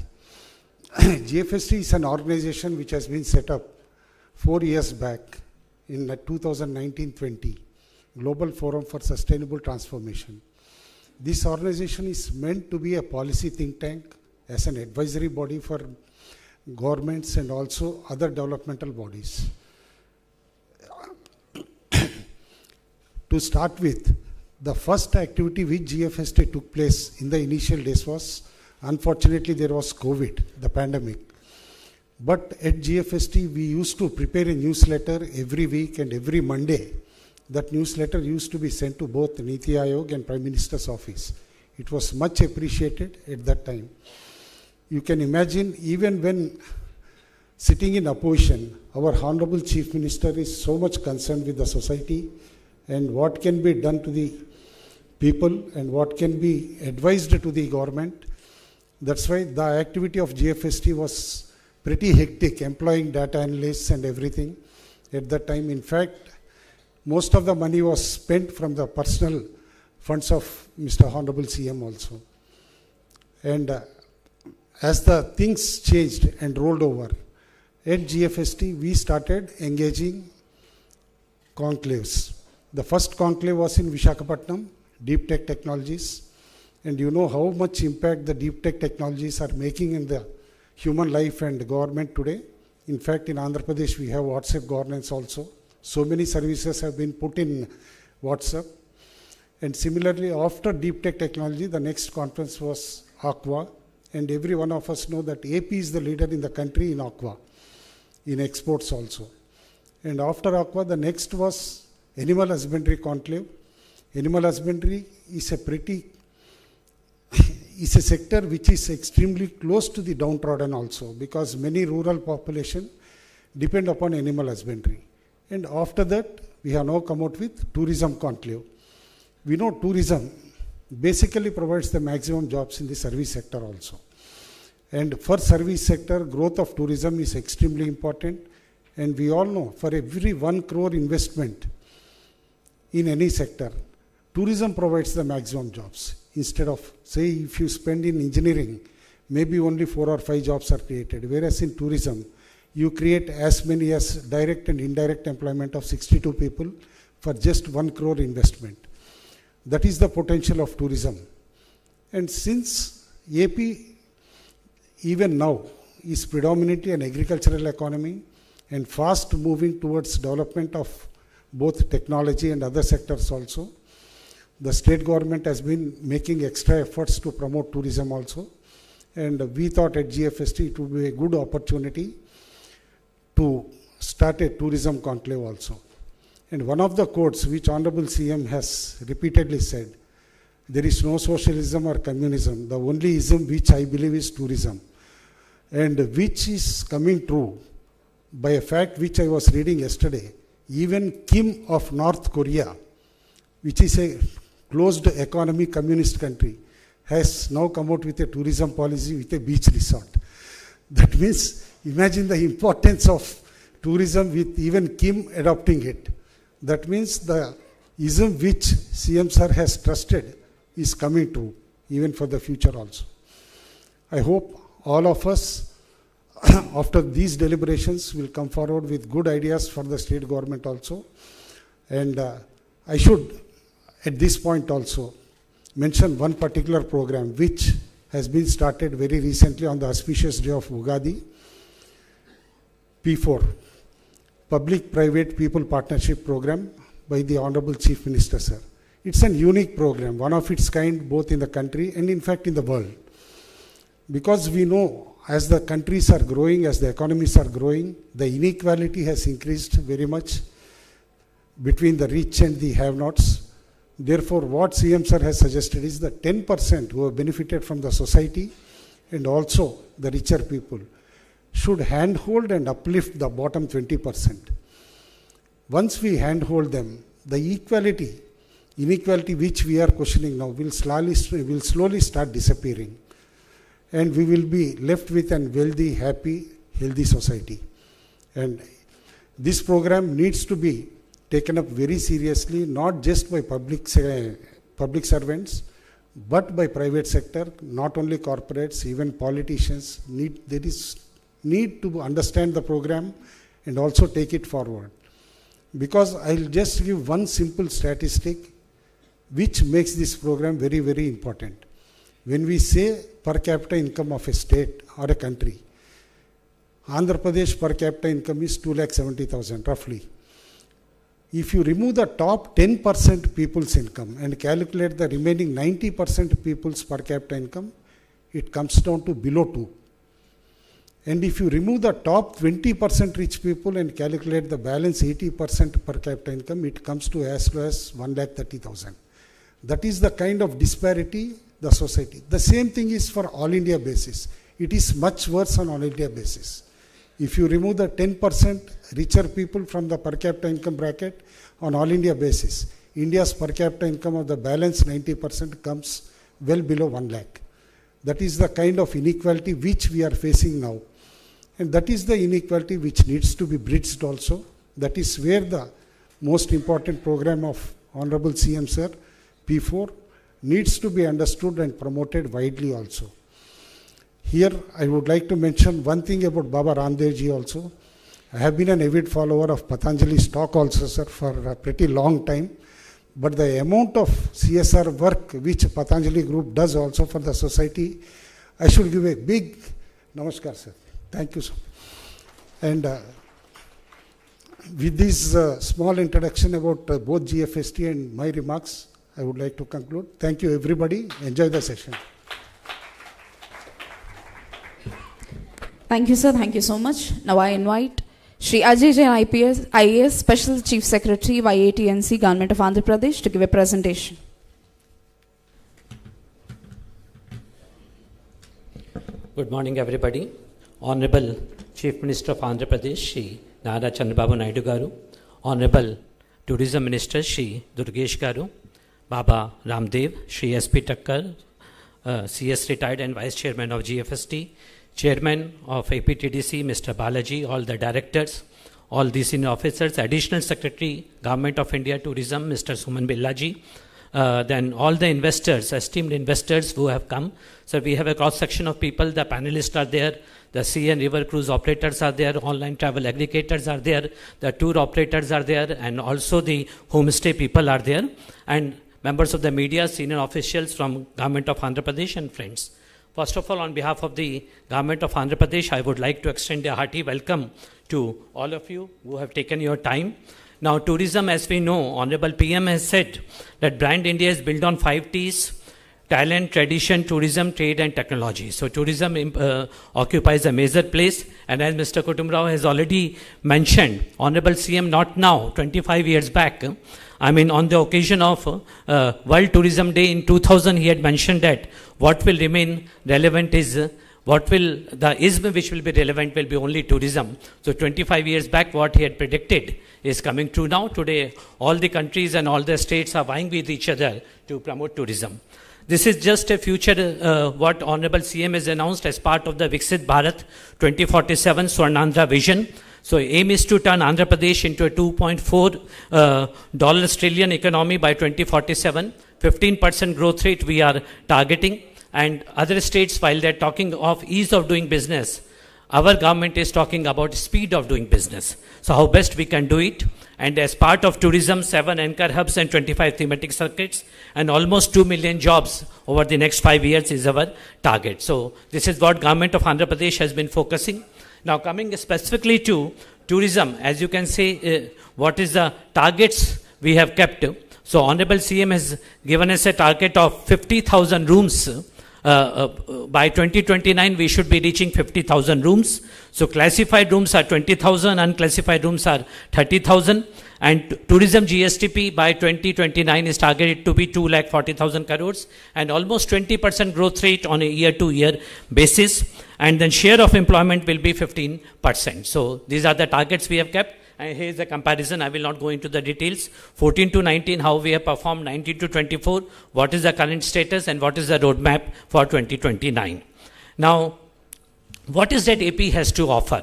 GFST is an organization which has been set up 4 years back in 2019-20, Global Forum for Sustainable Transformation. This organization is meant to be a policy think tank, as an advisory body for governments and also other developmental bodies. To start with, the first activity which GFST took place in the initial days was, unfortunately, there was COVID, the pandemic. But at GFST, we used to prepare a newsletter every week and every Monday. That newsletter used to be sent to both Niti Aayog and Prime Minister's office. It was much appreciated at that time. You can imagine, even when sitting in opposition, our Honorable Chief Minister is so much concerned with the society and what can be done to the people and what can be advised to the government. That's why the activity of GFST was pretty hectic, employing data analysts and everything at that time. In fact, most of the money was spent from the personal funds of Mr. Honorable CM also. And as the things changed and rolled over, at GFST, we started engaging conclaves. The first conclave was in Visakhapatnam, Deep Tech Technologies. And you know how much impact the deep tech technologies are making in the human life and government today. In fact, in Andhra Pradesh, we have WhatsApp governance also. So many services have been put in WhatsApp. And similarly, after deep tech technology, the next conference was Aqua. And every one of us know that AP is the leader in the country in Aqua, in exports also. And after Aqua, the next was Animal Husbandry Conclave. Animal husbandry is a sector which is extremely close to the downtrodden also, because many rural population depend upon animal husbandry. And after that, we have now come out with tourism conclave. We know tourism basically provides the maximum jobs in the service sector also. And for service sector, growth of tourism is extremely important. And we all know, for every 1 crore investment in any sector, tourism provides the maximum jobs. Instead of, say, if you spend in engineering, maybe only 4 or 5 jobs are created. Whereas in tourism, you create as many as direct and indirect employment of 62 people for just 1 crore investment. That is the potential of tourism. And since AP, even now, is predominantly an agricultural economy and fast moving towards development of both technology and other sectors also, the state government has been making extra efforts to promote tourism also. And we thought at GFST it would be a good opportunity to start a tourism conclave also. And one of the quotes which Honorable CM has repeatedly said, there is no socialism or communism. The only ism which I believe is tourism. And which is coming true by a fact which I was reading yesterday. Even Kim of North Korea, which is a closed economy communist country, has now come out with a tourism policy with a beach resort. That means, imagine the importance of tourism with even Kim adopting it. That means the ism which CM sir has trusted is coming true, even for the future also. I hope all of us, after these deliberations, will come forward with good ideas for the state government also. And I should, at this point also, mention one particular program which has been started very recently on the auspicious day of Ugadi. P4, Public-Private People Partnership Program by the Honorable Chief Minister, sir. It's a unique program, one of its kind both in the country and in fact in the world. Because we know as the countries are growing, as the economies are growing, the inequality has increased very much between the rich and the have-nots. Therefore, what CM sir has suggested is that 10% who have benefited from the society and also the richer people should handhold and uplift the bottom 20%. Once we handhold them, the inequality which we are questioning now will slowly start disappearing. And we will be left with a wealthy, happy, healthy society. And this program needs to be taken up very seriously, not just by public servants, but by private sector, not only corporates, even politicians. There is need to understand the program and also take it forward. Because I'll just give one simple statistic which makes this program very, very important. When we say per capita income of a state or a country, Andhra Pradesh per capita income is 2,70,000 roughly. If you remove the top 10% people's income and calculate the remaining 90% people's per capita income, it comes down to below 2. And if you remove the top 20% rich people and calculate the balance 80% per capita income, it comes to as low as 1,30,000. That is the kind of disparity the society. The same thing is for all India basis. It is much worse on all India basis. If you remove the 10% richer people from the per capita income bracket on all India basis, India's per capita income of the balance 90% comes well below 1 lakh. That is the kind of inequality which we are facing now. And that is the inequality which needs to be bridged also. That is where the most important program of Honorable CM Sir, P4, needs to be understood and promoted widely also. Here I would like to mention one thing about Baba Ramdev ji also. I have been an avid follower of Patanjali's talk also, sir, for a pretty long time. But the amount of CSR work which Patanjali group does also for the society, I should give a big namaskar, sir. Thank you, sir. And with this small introduction about both GFST and my remarks, I would like to conclude. Thank you, everybody. Enjoy the session. Thank you, sir. Thank you so much. Now I invite Shri Ajay Jain IAS, Special Chief Secretary, YATNC, Government of Andhra Pradesh, to give a presentation. Good morning, everybody. Honorable Chief Minister of Andhra Pradesh, Shri Nara Chandrababu Naidu Garu, Honorable Tourism Minister, Shri Durgesh Garu, Baba Ramdev, Shri SP Takkar, CS retired and Vice Chairman of GFST, Chairman of APTDC, Mr. Balaji, all the directors, all the senior officers, Additional Secretary, Government of India Tourism, Mr. Suman Billaji, then all the investors, esteemed investors who have come. So we have a cross-section of people, the panelists are there, the sea and river cruise operators are there, online travel aggregators are there, the tour operators are there, and also the homestay people are there, and members of the media, senior officials from Government of Andhra Pradesh, and friends. First of all, on behalf of the Government of Andhra Pradesh, I would like to extend a hearty welcome to all of you who have taken your time. Now, tourism, as we know, Honorable PM has said that Brand India is built on 5 T's: talent, tradition, tourism, trade, and technology. So tourism occupies a major place. And as Mr. Kutumrao has already mentioned, Honorable CM, not now, 25 years back, I mean, on the occasion of World Tourism Day in 2000, he had mentioned that what will remain relevant is the ism which will be relevant will be only tourism. So 25 years back, what he had predicted is coming true now. Today, all the countries and all the states are vying with each other to promote tourism. This is just a future, what Honorable CM has announced as part of the Viksit Bharat 2047 Swarnandhra vision. So aim is to turn Andhra Pradesh into a $2.4 trillion economy by 2047. 15% growth rate we are targeting. And other states, while they're talking of ease of doing business, our government is talking about speed of doing business. So how best we can do it. And as part of tourism, 7 anchor hubs and 25 thematic circuits, and almost 2 million jobs over the next 5 years is our target. So this is what Government of Andhra Pradesh has been focusing. Now coming specifically to tourism, as you can say, what is the targets we have kept. So Honorable CM has given us a target of 50,000 rooms. By 2029, we should be reaching 50,000 rooms. So classified rooms are 20,000, unclassified rooms are 30,000. And tourism GSTP by 2029 is targeted to be 2,40,000 crores and almost 20% growth rate on a year-to-year basis. And then share of employment will be 15%. So these are the targets we have kept. And here is the comparison. I will not go into the details. 14 to 19, how we have performed. 19 to 24, what is the current status and what is the roadmap for 2029. Now, what is that AP has to offer?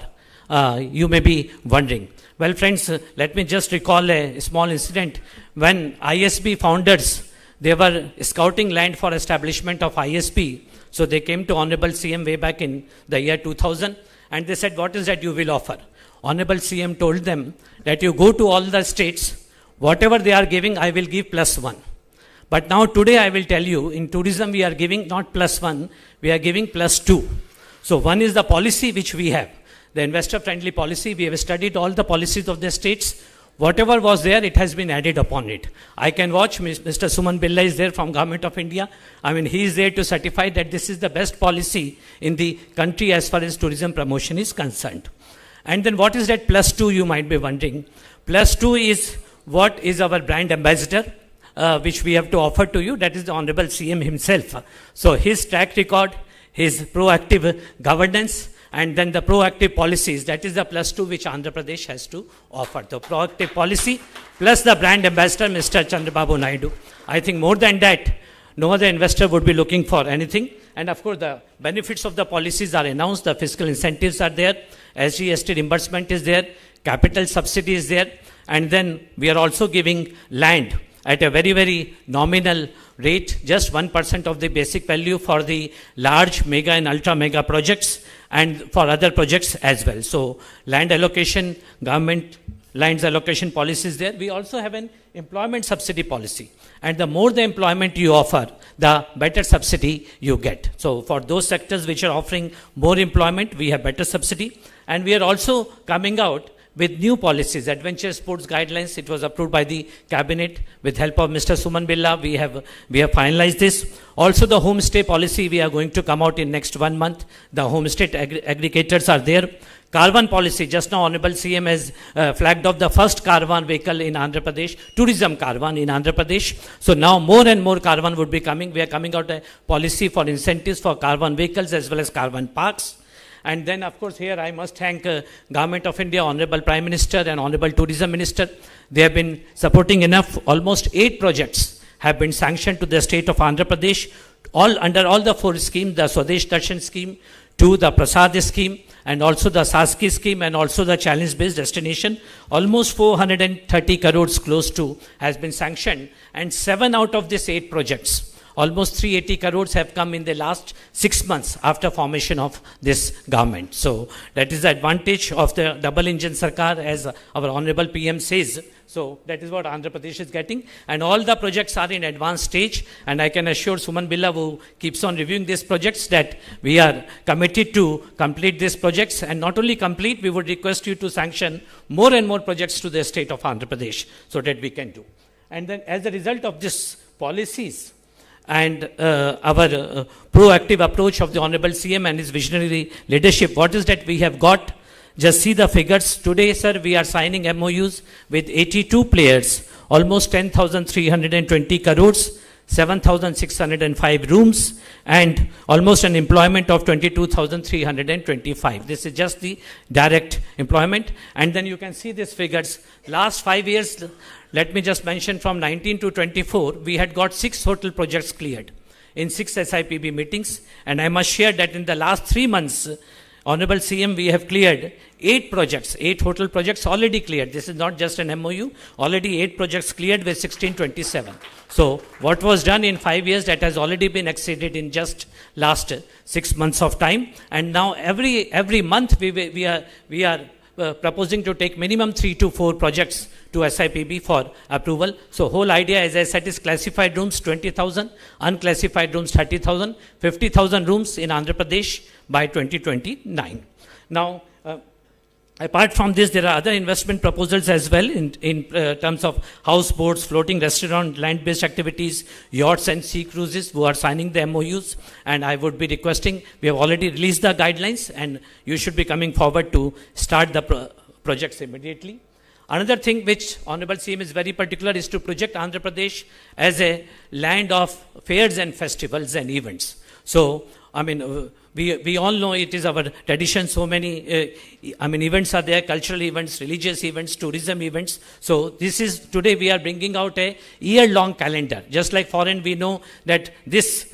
You may be wondering. Well, friends, let me just recall a small incident. When ISB founders, they were scouting land for establishment of ISB. So they came to Honorable CM way back in the year 2000 and they said, what is that you will offer? Honorable CM told them that you go to all the states, whatever they are giving, I will give +1. But now today I will tell you, in tourism we are giving not +1, we are giving +2. So one is the policy which we have, the investor-friendly policy. We have studied all the policies of the states. whatever was there, it has been added upon it. I can watch, Mr. Suman Billa is there from Government of India. I mean, he is there to certify that this is the best policy in the country as far as tourism promotion is concerned. And then what is that plus 2, you might be wondering. Plus 2 is what is our brand ambassador, which we have to offer to you. That is the Honorable CM himself. So his track record, his proactive governance, and then the proactive policies, that is the plus 2 which Andhra Pradesh has to offer. The proactive policy plus the brand ambassador, Mr. Chandrababu Naidu. I think more than that, no other investor would be looking for anything. And of course, the benefits of the policies are announced, the fiscal incentives are there, SGST reimbursement is there, capital subsidy is there, and then we are also giving land at a very, very nominal rate, just 1% of the basic value for the large, mega and ultra mega projects, and for other projects as well. So land allocation, government lands allocation policies there. We also have an employment subsidy policy. And the more the employment you offer, the better subsidy you get. So for those sectors which are offering more employment, we have better subsidy. And we are also coming out with new policies, adventure sports guidelines. It was approved by the cabinet with help of Mr. Suman Billa. We have finalized this. Also the homestay policy, we are going to come out in next 1 month. The homestay aggregators are there. Caravan policy, just now Honorable CM has flagged off the first caravan vehicle in Andhra Pradesh, tourism caravan in Andhra Pradesh. So now more and more caravan would be coming. We are coming out a policy for incentives for caravan vehicles as well as caravan parks. And then, of course, here I must thank Government of India, Honorable Prime Minister and Honorable Tourism Minister. They have been supporting enough. Almost 8 projects have been sanctioned to the state of Andhra Pradesh, all under all the 4 schemes, the Swadesh Darshan scheme, to the Prasad scheme, and also the Saski scheme, and also the challenge-based destination. Almost 430 crores close to has been sanctioned, and 7 out of these 8 projects, almost 380 crores have come in the last 6 months after formation of this government. So that is the advantage of the double engine Sarkar, as our Honorable PM says. So that is what Andhra Pradesh is getting. And all the projects are in advanced stage. And I can assure Suman Billa, who keeps on reviewing these projects, that we are committed to complete these projects. And not only complete, we would request you to sanction more and more projects to the state of Andhra Pradesh so that we can do. And then as a result of these policies, and our proactive approach of the Honorable CM and his visionary leadership, what is that we have got? Just see the figures. Today, sir, we are signing MOUs with 82 players, almost 10,320 crores, 7,605 rooms, and almost an employment of 22,325. This is just the direct employment. And then you can see these figures. Last 5 years, let me just mention from 19 to 24, we had got 6 hotel projects cleared in 6 SIPB meetings. And I must share that in the last 3 months, Honorable CM, we have cleared 8 projects, 8 hotel projects already cleared. This is not just an MOU, already 8 projects cleared with 1627. So what was done in 5 years, that has already been exceeded in just last 6 months of time. And now every month we are proposing to take minimum 3 to 4 projects to SIPB for approval. So whole idea, as I said, is classified rooms 20,000, unclassified rooms 30,000, 50,000 rooms in Andhra Pradesh by 2029. Now, apart from this, there are other investment proposals as well in terms of houseboats, floating restaurant, land-based activities, yachts and sea cruises, who are signing the MOUs. And I would be requesting, we have already released the guidelines, and you should be coming forward to start the projects immediately. Another thing which Honorable CM is very particular is to project Andhra Pradesh as a land of fairs and festivals and events. So, I mean, we all know it is our tradition. So many, events are there, cultural events, religious events, tourism events. So this is, today we are bringing out a year-long calendar. Just like foreign, we know that this,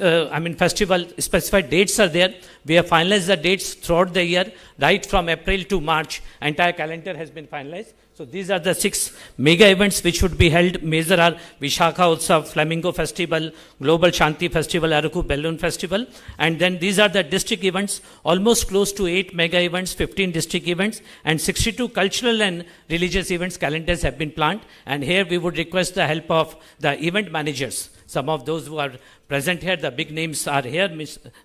festival specified dates are there. We have finalized the dates throughout the year, right from April to March. Entire calendar has been finalized. So these are the 6 mega events which would be held. Major are Vishakha Utsav, Flamingo Festival, Global Shanti Festival, Araku Balloon Festival. And then these are the district events, almost close to 8 mega events, 15 district events, and 62 cultural and religious events calendars have been planned. And here we would request the help of the event managers. Some of those who are present here, the big names are here.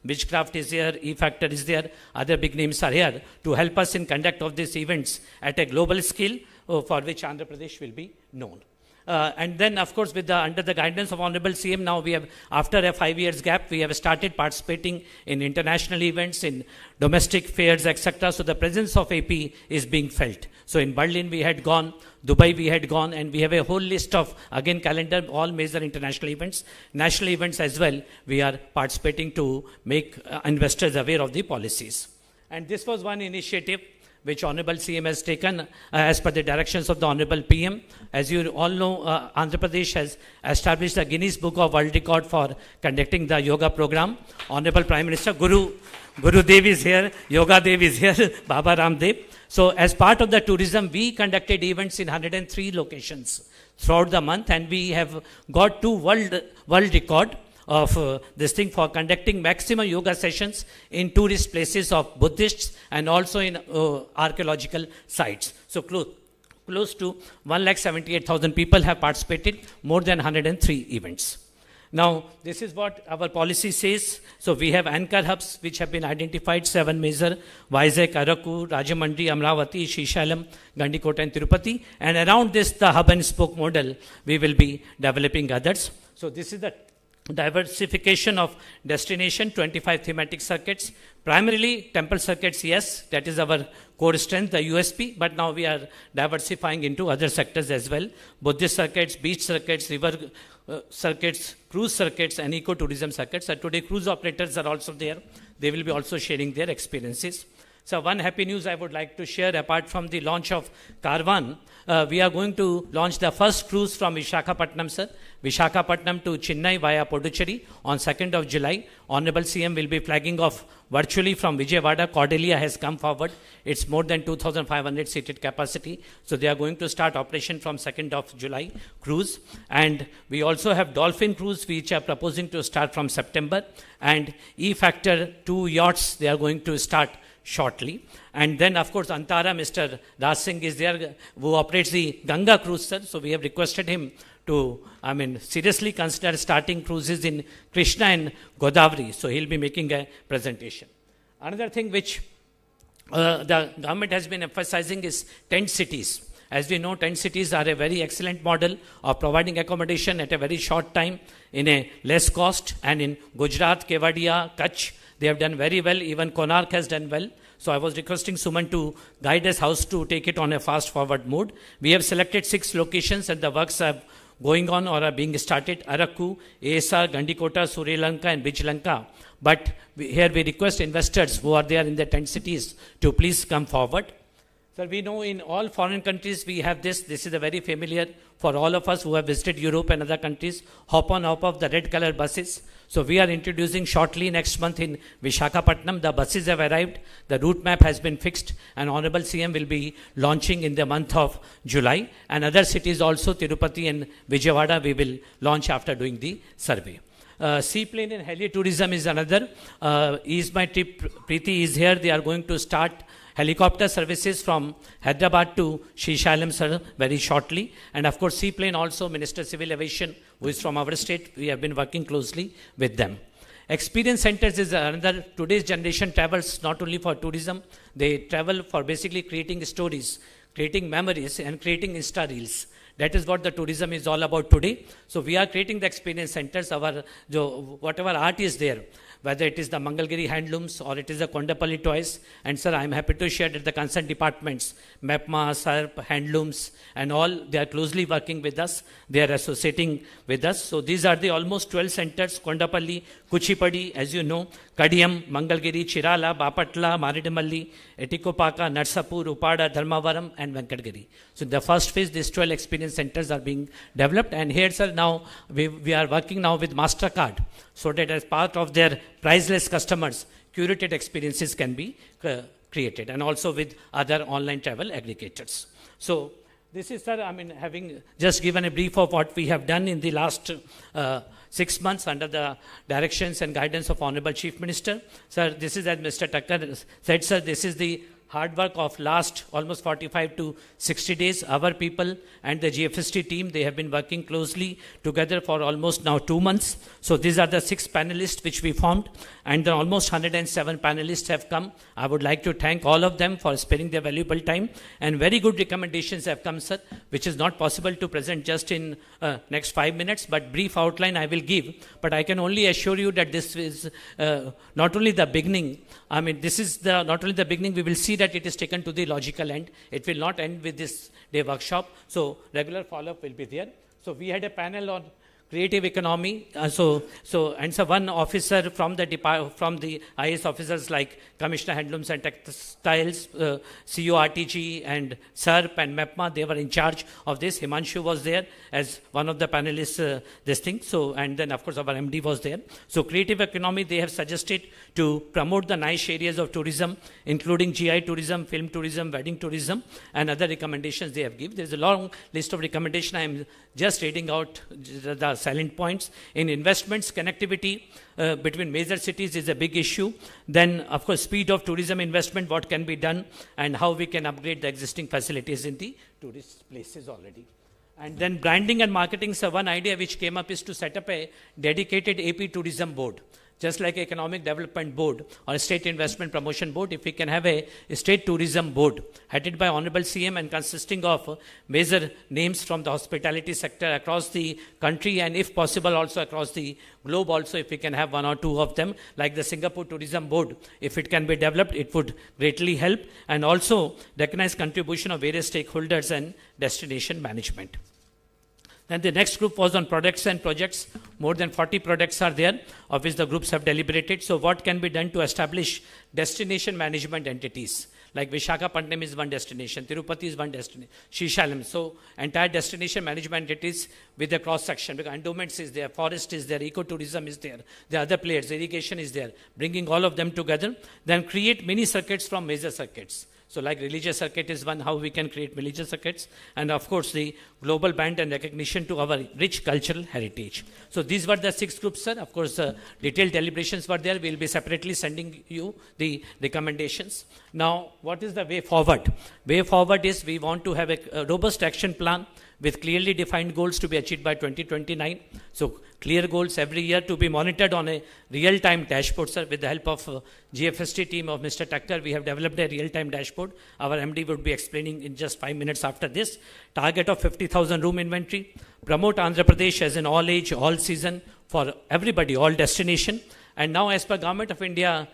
Witchcraft is here, E-Factor is there, other big names are here to help us in conduct of these events at a global scale. for which Andhra Pradesh will be known. And then, of course, under the guidance of Honorable CM, now we have, after a 5 years gap, we have started participating in international events, in domestic fairs, etc. So the presence of AP is being felt. So in Berlin we had gone, Dubai we had gone, and we have a whole list of, again, calendar, all major international events, national events as well. We are participating to make investors aware of the policies. And this was one initiative which Honorable CM has taken as per the directions of the Honorable PM. As you all know, Andhra Pradesh has established the Guinness Book of World Record for conducting the yoga program. Honorable Prime Minister Guru Dev is here, Yoga Dev is here, Baba Ramdev. So as part of the tourism, we conducted events in 103 locations throughout the month, and we have got 2 world record of this thing for conducting maximum yoga sessions in tourist places of Buddhists and also in archaeological sites. So close to 178,000 people have participated, more than 103 events. Now, this is what our policy says. So we have anchor hubs which have been identified, 7 major: Vizag, Araku, Rajahmundry, Amaravati, Srisailam, Gandikota and Tirupati. And around this, the hub and spoke model, we will be developing others. So this is the diversification of destination, 25 thematic circuits, primarily temple circuits, yes, that is our core strength, the USP, but now we are diversifying into other sectors as well. Buddhist circuits, beach circuits, river circuits, cruise circuits, and ecotourism circuits. And today cruise operators are also there. They will be also sharing their experiences. So one happy news I would like to share, apart from the launch of Carvan, we are going to launch the first cruise from Visakhapatnam, sir. Visakhapatnam to Chennai via Puducherry on 2nd of July. Honorable CM will be flagging off virtually from Vijayawada. Cordelia has come forward. It's more than 2,500 seated capacity. So they are going to start operation from 2nd of July cruise. And we also have Dolphin cruise, which are proposing to start from September. And E-Factor 2 yachts, they are going to start shortly. And then, of course, Antara, Mr. Raj Singh is there, who operates the Ganga cruise, sir. So we have requested him to, seriously consider starting cruises in Krishna and Godavari. So he'll be making a presentation. Another thing which the government has been emphasizing is tent cities. As we know, tent cities are a very excellent model of providing accommodation at a very short time in a less cost. And in Gujarat, Kevadia, Kutch, they have done very well. Even Konark has done well. So I was requesting Suman to guide us how to take it on a fast forward mode. We have selected 6 locations and the works are going on or are being started: Araku, Esa, Gandikota, Sri Lanka and Vij Lanka. But here we request investors who are there in the tent cities to please come forward. Sir, we know in all foreign countries we have this. This is a very familiar for all of us who have visited Europe and other countries. Hop on, hop off the red color buses. So we are introducing shortly next month in Visakhapatnam. The buses have arrived. The route map has been fixed. And Honorable CM will be launching in the month of July. And other cities also, Tirupati and Vijayawada, we will launch after doing the survey. Seaplane and heli tourism is another. Is my trip, Preeti is here. They are going to start helicopter services from Hyderabad to Srisailam, sir, very shortly. And of course, seaplane also, Minister Civil Aviation, who is from our state, we have been working closely with them. Experience centers is another. Today's generation travels not only for tourism, they travel for basically creating stories, creating memories, and creating Insta reels. That is what the tourism is all about today. So we are creating the experience centers. Whatever art is there, whether it is the Mangalgiri handlooms or it is the Kondapalli toys. And sir, I am happy to share that the concerned departments, MEPMA, SARP, handlooms and all, they are closely working with us. They are associating with us. So these are the almost 12 centers: Kondapalli, Kuchipadi, as you know, Kadiyam, Mangalgiri, Chirala, Bapatla, Maridamalli, Etikopaka, Narsapur, Upada, Dharmavaram and Venkatgiri. So the first phase, these 12 experience centers are being developed. And here, sir, now we are working now with MasterCard, so that as part of their priceless customers, curated experiences can be created, and also with other online travel aggregators. So this is, sir, having just given a brief of what we have done in the last 6 months under the directions and guidance of Honorable Chief Minister. Sir, this is, as Mr. Takkar said, sir, this is the hard work of last almost 45 to 60 days. Our people and the GFST team, they have been working closely together for almost now 2 months. So these are the 6 panelists which we formed, and then almost 107 panelists have come. I would like to thank all of them for sparing their valuable time, and very good recommendations have come, sir, which is not possible to present just in next 5 minutes, but brief outline I will give. But I can only assure you that this is not only the beginning. I mean, this is not only the beginning, we will see that it is taken to the logical end. It will not end with this day workshop. So regular follow-up will be there. So we had a panel on creative economy. So one officer from the IAS officers like Commissioner Handlooms and Textiles, CEO RTG and SERP and MEPMA, they were in charge of this. Himanshu was there as one of the panelists, this thing. So, and then of course our MD was there. So creative economy, they have suggested to promote the niche areas of tourism, including GI tourism, film tourism, wedding tourism, and other recommendations they have given. There's a long list of recommendations. I am just reading out the silent points. In investments, connectivity between major cities is a big issue. Then, of course, speed of tourism investment, what can be done, and how we can upgrade the existing facilities in the tourist places already. And then branding and marketing. So one idea which came up is to set up a dedicated AP tourism board. Just like Economic Development Board or State Investment Promotion Board, if we can have a state tourism board headed by Honorable CM and consisting of major names from the hospitality sector across the country, and if possible also across the globe also, if we can have 1 or 2 of them, like the Singapore Tourism Board, if it can be developed, it would greatly help, and also recognize contribution of various stakeholders and destination management. Then the next group was on products and projects. More than 40 products are there, of which the groups have deliberated. So what can be done to establish destination management entities? Like Visakhapatnam is one destination, Tirupati is one destination, Srisailam. So entire destination management entities with the cross-section, because endowments is there, forest is there, ecotourism is there, the other players, irrigation is there, bringing all of them together. Then create mini circuits from major circuits. So like religious circuit is one, how we can create religious circuits, and of course the global band and recognition to our rich cultural heritage. So these were the 6 groups, sir. Of course, detailed deliberations were there. We'll be separately sending you the recommendations. Now, what is the way forward? Way forward is we want to have a robust action plan with clearly defined goals to be achieved by 2029. So clear goals every year to be monitored on a real-time dashboard, sir. With the help of GFST team of Mr. Tucker, we have developed a real-time dashboard. Our MD would be explaining in just 5 minutes after this. Target of 50,000 room inventory. Promote Andhra Pradesh as an all-age, all-season for everybody, all destination. And now, as per Government of India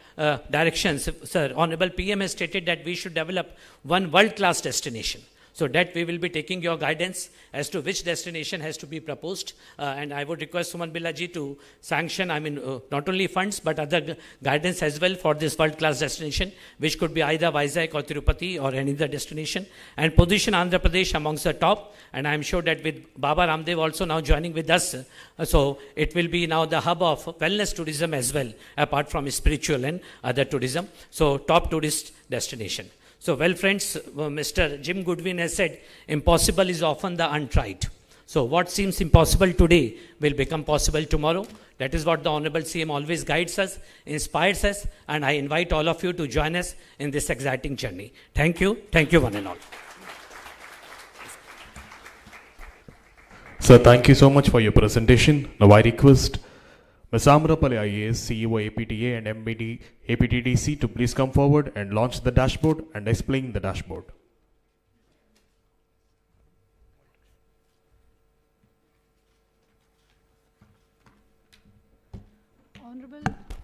directions, sir, Honorable PM has stated that we should develop one world-class destination. So that we will be taking your guidance as to which destination has to be proposed. And I would request Suman Billaji to sanction, not only funds, but other guidance as well for this world-class destination, which could be either Vizag or Tirupati or any other destination. And position Andhra Pradesh amongst the top. And I'm sure that with Baba Ramdev also now joining with us, so it will be now the hub of wellness tourism as well, apart from spiritual and other tourism. So top tourist destination. So, well, friends, Mr. Jim Goodwin has said, impossible is often the untried. So, what seems impossible today will become possible tomorrow. That is what the Honorable CM always guides us, inspires us, and I invite all of you to join us in this exciting journey. Thank you, one and all. Sir, thank you so much for your presentation. Now, I request Ms. Amrapalli IAS, CEO APTA and MBD APTDC to please come forward and launch the dashboard and explain the dashboard.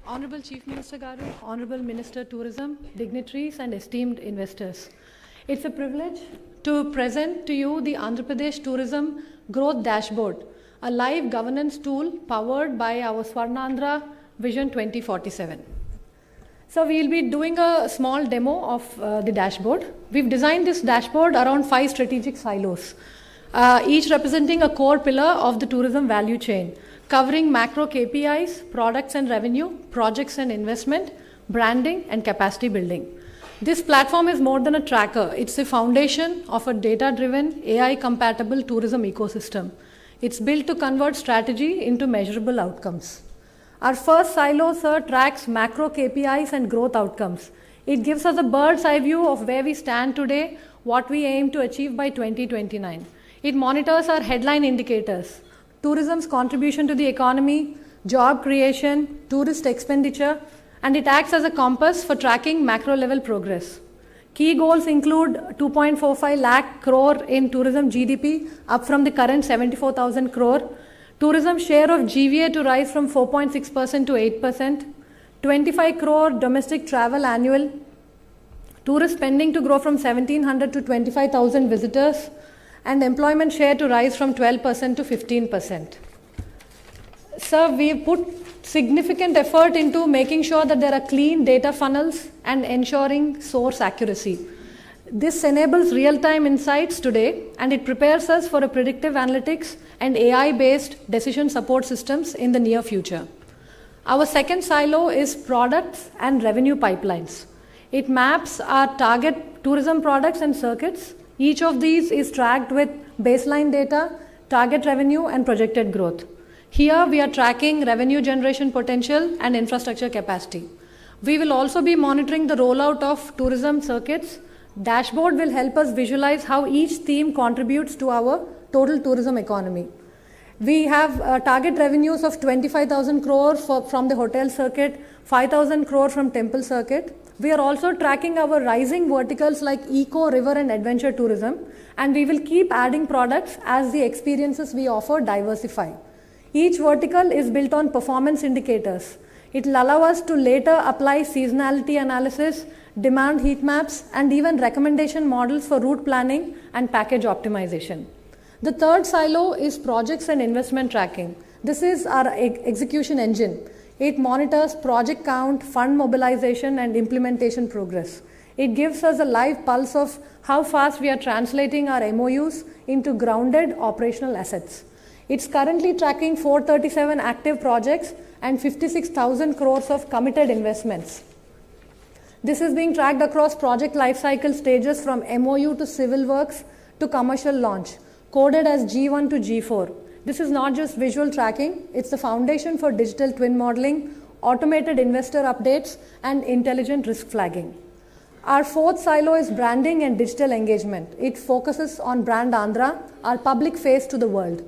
Honorable Chief Minister Garu, Honorable Minister Tourism, dignitaries and esteemed investors. It's a privilege to present to you the Andhra Pradesh Tourism Growth Dashboard, a live governance tool powered by our Swarnandhra Vision 2047. So we'll be doing a small demo of the dashboard. We've designed this dashboard around 5 strategic silos, each representing a core pillar of the tourism value chain, covering macro KPIs, products and revenue, projects and investment, branding and capacity building. This platform is more than a tracker. It's the foundation of a data-driven, AI-compatible tourism ecosystem. It's built to convert strategy into measurable outcomes. Our first silo, sir, tracks macro KPIs and growth outcomes. It gives us a bird's eye view of where we stand today, what we aim to achieve by 2029. It monitors our headline indicators: tourism's contribution to the economy, job creation, tourist expenditure, and it acts as a compass for tracking macro level progress. Key goals include 2.45 lakh crore in tourism GDP, up from the current 74,000 crore. Tourism share of GVA to rise from 4.6% to 8%. 25 crore domestic travel annual. Tourist spending to grow from 1,700 to 25,000 visitors. And employment share to rise from 12% to 15%. Sir, we put significant effort into making sure that there are clean data funnels and ensuring source accuracy. This enables real-time insights today, and it prepares us for a predictive analytics and AI-based decision support systems in the near future. Our second silo is products and revenue pipelines. It maps our target tourism products and circuits. Each of these is tracked with baseline data, target revenue, and projected growth. Here we are tracking revenue generation potential and infrastructure capacity. We will also be monitoring the rollout of tourism circuits. Dashboard will help us visualize how each theme contributes to our total tourism economy. We have target revenues of 25,000 crore from the hotel circuit, 5,000 crore from temple circuit. We are also tracking our rising verticals like eco, river and adventure tourism, and we will keep adding products as the experiences we offer diversify. Each vertical is built on performance indicators. It will allow us to later apply seasonality analysis, demand heat maps, and even recommendation models for route planning and package optimization. The third silo is projects and investment tracking. This is our execution engine. It monitors project count, fund mobilization, and implementation progress. It gives us a live pulse of how fast we are translating our MOUs into grounded operational assets. It's currently tracking 437 active projects and 56,000 crores of committed investments. This is being tracked across project lifecycle stages from MOU to civil works to commercial launch, coded as G1 to G4. This is not just visual tracking, it's the foundation for digital twin modeling, automated investor updates, and intelligent risk flagging. Our fourth silo is branding and digital engagement. It focuses on Brand Andhra, our public face to the world.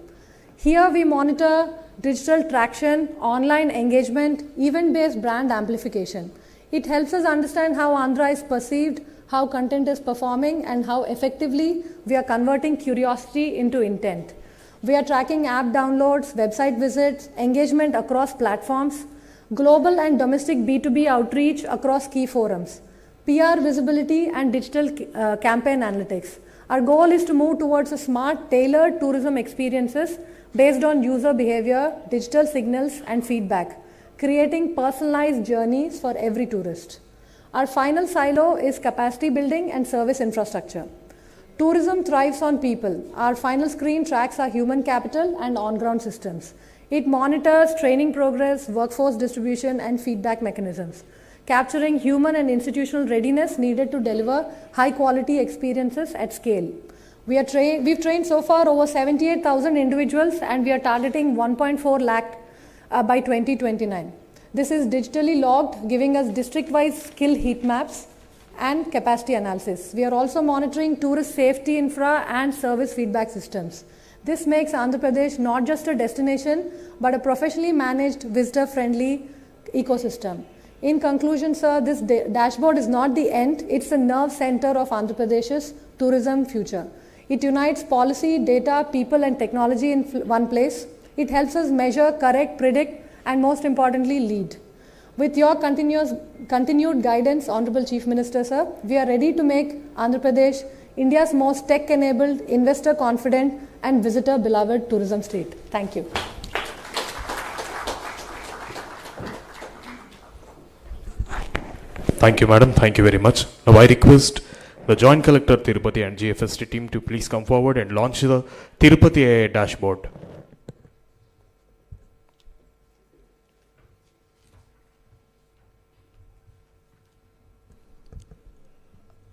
Here we monitor digital traction, online engagement, event-based brand amplification. It helps us understand how Andhra is perceived, how content is performing, and how effectively we are converting curiosity into intent. We are tracking app downloads, website visits, engagement across platforms, global and domestic B2B outreach across key forums, PR visibility, and digital campaign analytics. Our goal is to move towards a smart, tailored tourism experiences based on user behavior, digital signals, and feedback, creating personalized journeys for every tourist. Our final silo is capacity building and service infrastructure. Tourism thrives on people. Our final screen tracks our human capital and on-ground systems. It monitors training progress, workforce distribution, and feedback mechanisms, capturing human and institutional readiness needed to deliver high-quality experiences at scale. We've trained so far over 78,000 individuals, and we are targeting 1.4 lakh by 2029. This is digitally logged, giving us district-wise skill heat maps and capacity analysis. We are also monitoring tourist safety infra and service feedback systems. This makes Andhra Pradesh not just a destination, but a professionally managed, visitor-friendly ecosystem. In conclusion, sir, this dashboard is not the end, it's the nerve center of Andhra Pradesh's tourism future. It unites policy, data, people, and technology in one place. It helps us measure, correct, predict, and most importantly, lead. With your continued guidance, Honorable Chief Minister, sir, we are ready to make Andhra Pradesh India's most tech-enabled, investor-confident, and visitor-beloved tourism state. Thank you. Thank you, madam. Thank you very much. Now I request the Joint Collector Tirupati and GFST team to please come forward and launch the Tirupati AI dashboard.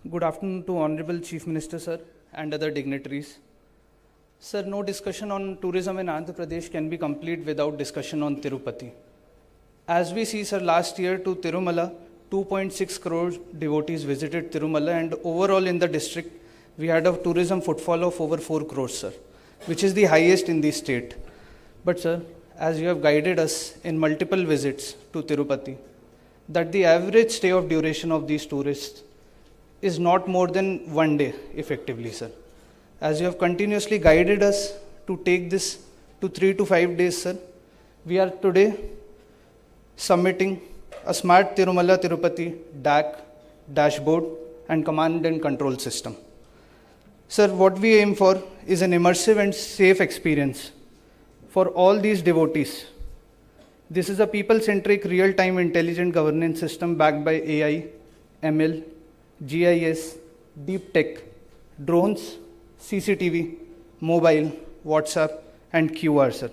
Good afternoon to Honorable Chief Minister, sir, and other dignitaries. Sir, no discussion on tourism in Andhra Pradesh can be complete without discussion on Tirupati. As we see, sir, last year to Tirumala, 2.6 crore devotees visited Tirumala, and overall in the district, we had a tourism footfall of over 4 crores, sir, which is the highest in the state. But, sir, as you have guided us in multiple visits to Tirupati, that the average stay of duration of these tourists is not more than 1 day, effectively, sir. As you have continuously guided us to take this to 3 to 5 days, sir, we are today submitting a smart Tirumala Tirupati DAC, dashboard, and command and control system. Sir, what we aim for is an immersive and safe experience for all these devotees. This is a people-centric, real-time intelligent governance system backed by AI, ML, GIS, deep tech, drones, CCTV, mobile, WhatsApp, and QR, sir.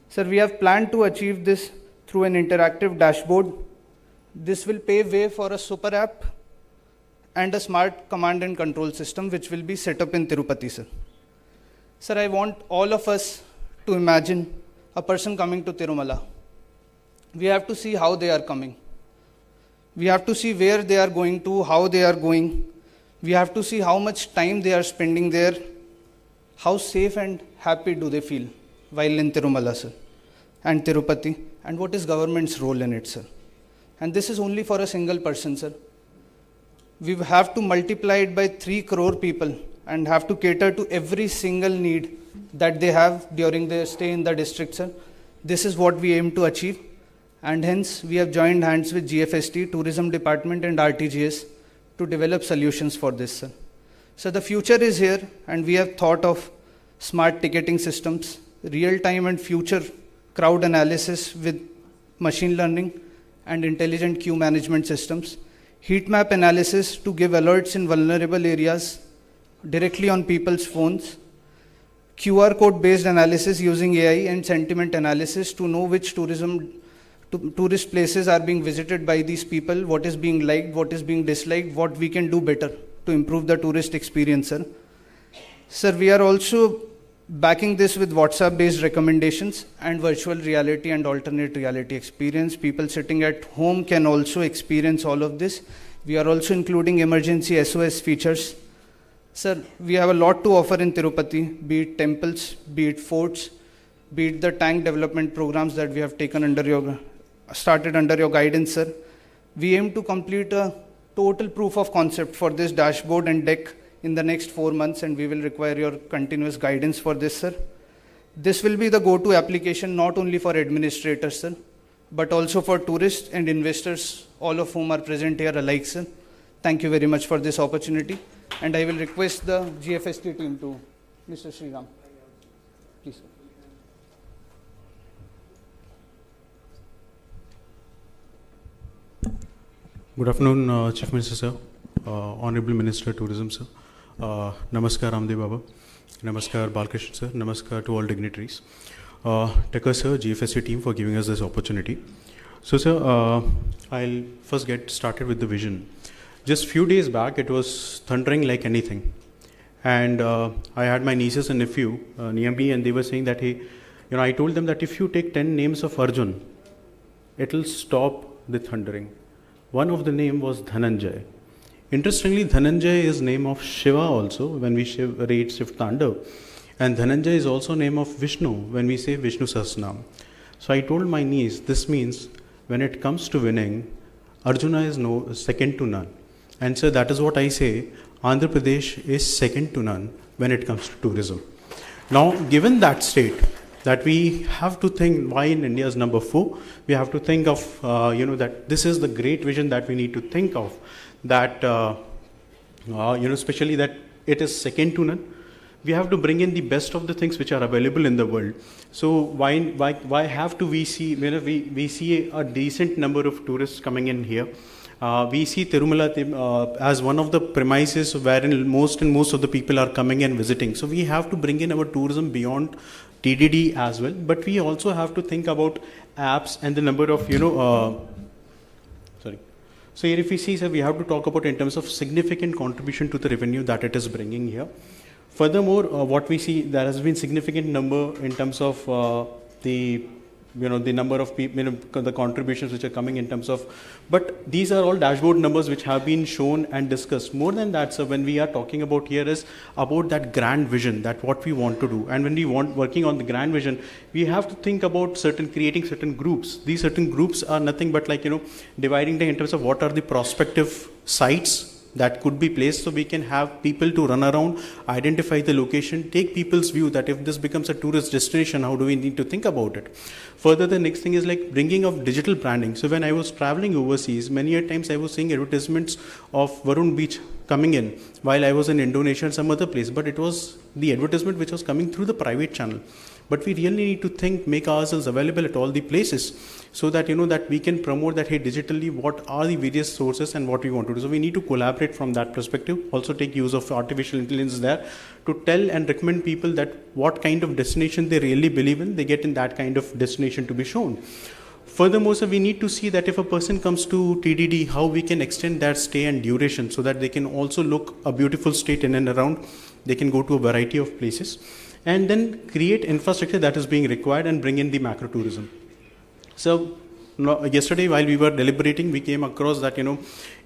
Sir, we have planned to achieve this through an interactive dashboard. This will pave way for a super app and a smart command and control system which will be set up in Tirupati, sir. Sir, I want all of us to imagine a person coming to Tirumala. We have to see how they are coming. We have to see where they are going to, how they are going. We have to see how much time they are spending there. How safe and happy do they feel while in Tirumala, sir, and Tirupati, and what is government's role in it, sir. And this is only for a single person, sir. We have to multiply it by 3 crore people and have to cater to every single need that they have during their stay in the district, sir. This is what we aim to achieve, and hence we have joined hands with GFST, Tourism Department, and RTGS to develop solutions for this, sir. So the future is here, and we have thought of smart ticketing systems, real-time and future crowd analysis with machine learning and intelligent queue management systems, heat map analysis to give alerts in vulnerable areas directly on people's phones, QR code based analysis using AI and sentiment analysis to know which tourist places are being visited by these people, what is being liked, what is being disliked, what we can do better to improve the tourist experience, sir. Sir, we are also backing this with WhatsApp-based recommendations and virtual reality and alternate reality experience. People sitting at home can also experience all of this. We are also including emergency SOS features. Sir, we have a lot to offer in Tirupati, be it temples, be it forts, be it the tank development programs that we have started under your guidance, sir. We aim to complete a total proof of concept for this dashboard and deck in the next 4 months, and we will require your continuous guidance for this, sir. This will be the go-to application not only for administrators, sir, but also for tourists and investors, all of whom are present here alike, sir. Thank you very much for this opportunity, and I will request the GFST team to Mr. Sriram. Please, sir. Good afternoon, Chief Minister, sir, Honorable Minister of Tourism, sir. Namaskar, Ramdev Baba. Namaskar, Balkrishna, sir. Namaskar to all dignitaries. Thank you, sir, GFST team for giving us this opportunity. So, sir, I'll first get started with the vision. Just few days back, it was thundering like anything. And I had my nieces and nephew near me, and they were saying that, hey, I told them that if you take 10 names of Arjun, it'll stop the thundering. One of the name was Dhananjay. Interestingly, Dhananjay is name of Shiva also when we read Shiv Tandav. And Dhananjay is also name of Vishnu when we say Vishnu Sahasranam. So I told my niece, this means when it comes to winning, Arjuna is second to none. And so that is what I say, Andhra Pradesh is second to none when it comes to tourism. Now, given that state, that we have to think why in India is number 4, we have to think of, that this is the great vision that we need to think of, that, especially that it is second to none. We have to bring in the best of the things which are available in the world. So why have to we see, we see a decent number of tourists coming in here. We see Tirumala as one of the premises wherein most of the people are coming and visiting. So we have to bring in our tourism beyond TDD as well, but we also have to think about apps and the number of, So here if we see, sir, we have to talk about in terms of significant contribution to the revenue that it is bringing here. Furthermore, what we see, there has been significant number in terms of the the number of people, the contributions which are coming in terms of, but these are all dashboard numbers which have been shown and discussed. More than that, so when we are talking about here is about that grand vision, that what we want to do. And when we want working on the grand vision, we have to think about creating certain groups. These certain groups are nothing but dividing them in terms of what are the prospective sites that could be placed, so we can have people to run around, identify the location, take people's view that if this becomes a tourist destination, how do we need to think about it. Further, the next thing is bringing of digital branding. So when I was traveling overseas, many a times I was seeing advertisements of Varun Beach coming in while I was in Indonesia and some other place, but it was the advertisement which was coming through the private channel. But we really need to make ourselves available at all the places, so that that we can promote that, hey, digitally what are the various sources and what we want to do. So we need to collaborate from that perspective. Also take use of artificial intelligence there to tell and recommend people that what kind of destination they really believe in, they get in that kind of destination to be shown. Furthermore, so we need to see that if a person comes to TDD, how we can extend their stay and duration so that they can also look a beautiful state in and around. They can go to a variety of places and then create infrastructure that is being required and bring in the macro tourism. So yesterday while we were deliberating, we came across that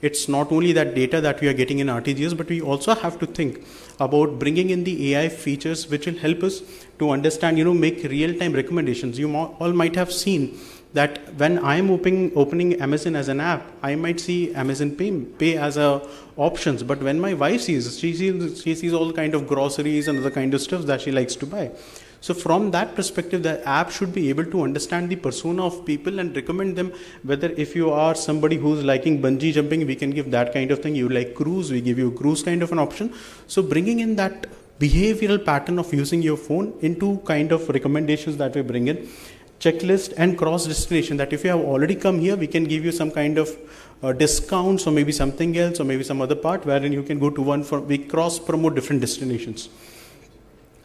it's not only that data that we are getting in RTGS, but we also have to think about bringing in the AI features which will help us to understand, make real-time recommendations. You all might have seen that when I am opening Amazon as an app, I might see Amazon Pay as a options, but when my wife she sees all kind of groceries and other kind of stuff that she likes to buy. So from that perspective, the app should be able to understand the persona of people and recommend them, whether if you are somebody who's liking bungee jumping, we can give that kind of thing. You like cruise, we give you a cruise kind of an option. So bringing in that behavioral pattern of using your phone into kind of recommendations that we bring in, checklist and cross destination, that if you have already come here, we can give you some kind of discounts or maybe something else or maybe some other part wherein you can go to we cross promote different destinations.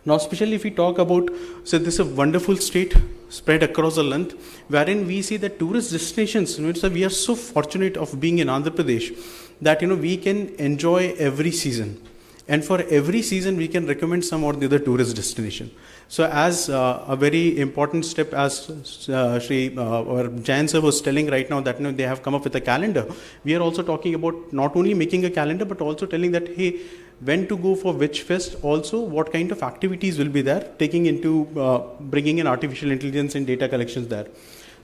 Now, especially if we talk about, so this is a wonderful state spread across the length, wherein we see that tourist destinations, so we are so fortunate of being in Andhra Pradesh that, we can enjoy every season. And for every season, we can recommend some or the other tourist destination. So as a very important step, as or Jayan sir was telling right now that they have come up with a calendar, we are also talking about not only making a calendar, but also telling that, hey, when to go for which fest, also what kind of activities will be there, taking into bringing in artificial intelligence and data collections there.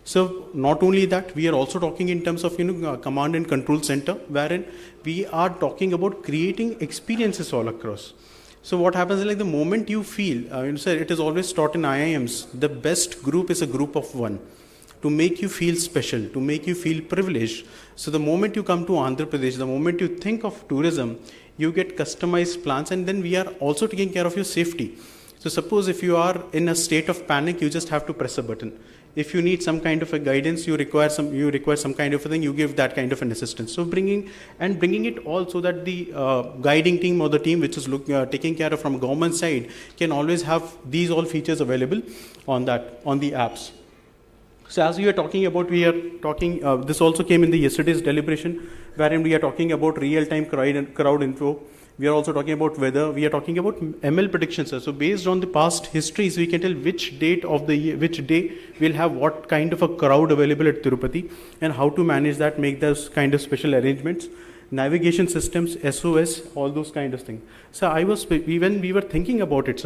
So not only that, we are also talking in terms of command and control center, wherein we are talking about creating experiences all across. So what happens is the moment you feel, it is always taught in IIMs, the best group is a group of one, to make you feel special, to make you feel privileged. So the moment you come to Andhra Pradesh, the moment you think of tourism, you get customized plans, and then we are also taking care of your safety. So suppose if you are in a state of panic, you just have to press a button. If you need some kind of a guidance, you require some kind of a thing, you give that kind of an assistance. So bringing it all so that the guiding team or the team which is taking care of from government side can always have these all features available on the apps. So as we are talking about, this also came in the yesterday's deliberation, wherein we are talking about real-time crowd info. We are also talking about weather. We are talking about ML predictions. So based on the past histories, we can tell which date of the year, which day we'll have what kind of a crowd available at Tirupati, and how to manage that, make those kind of special arrangements. Navigation systems, SOS, all those kind of things. So when we were thinking about it,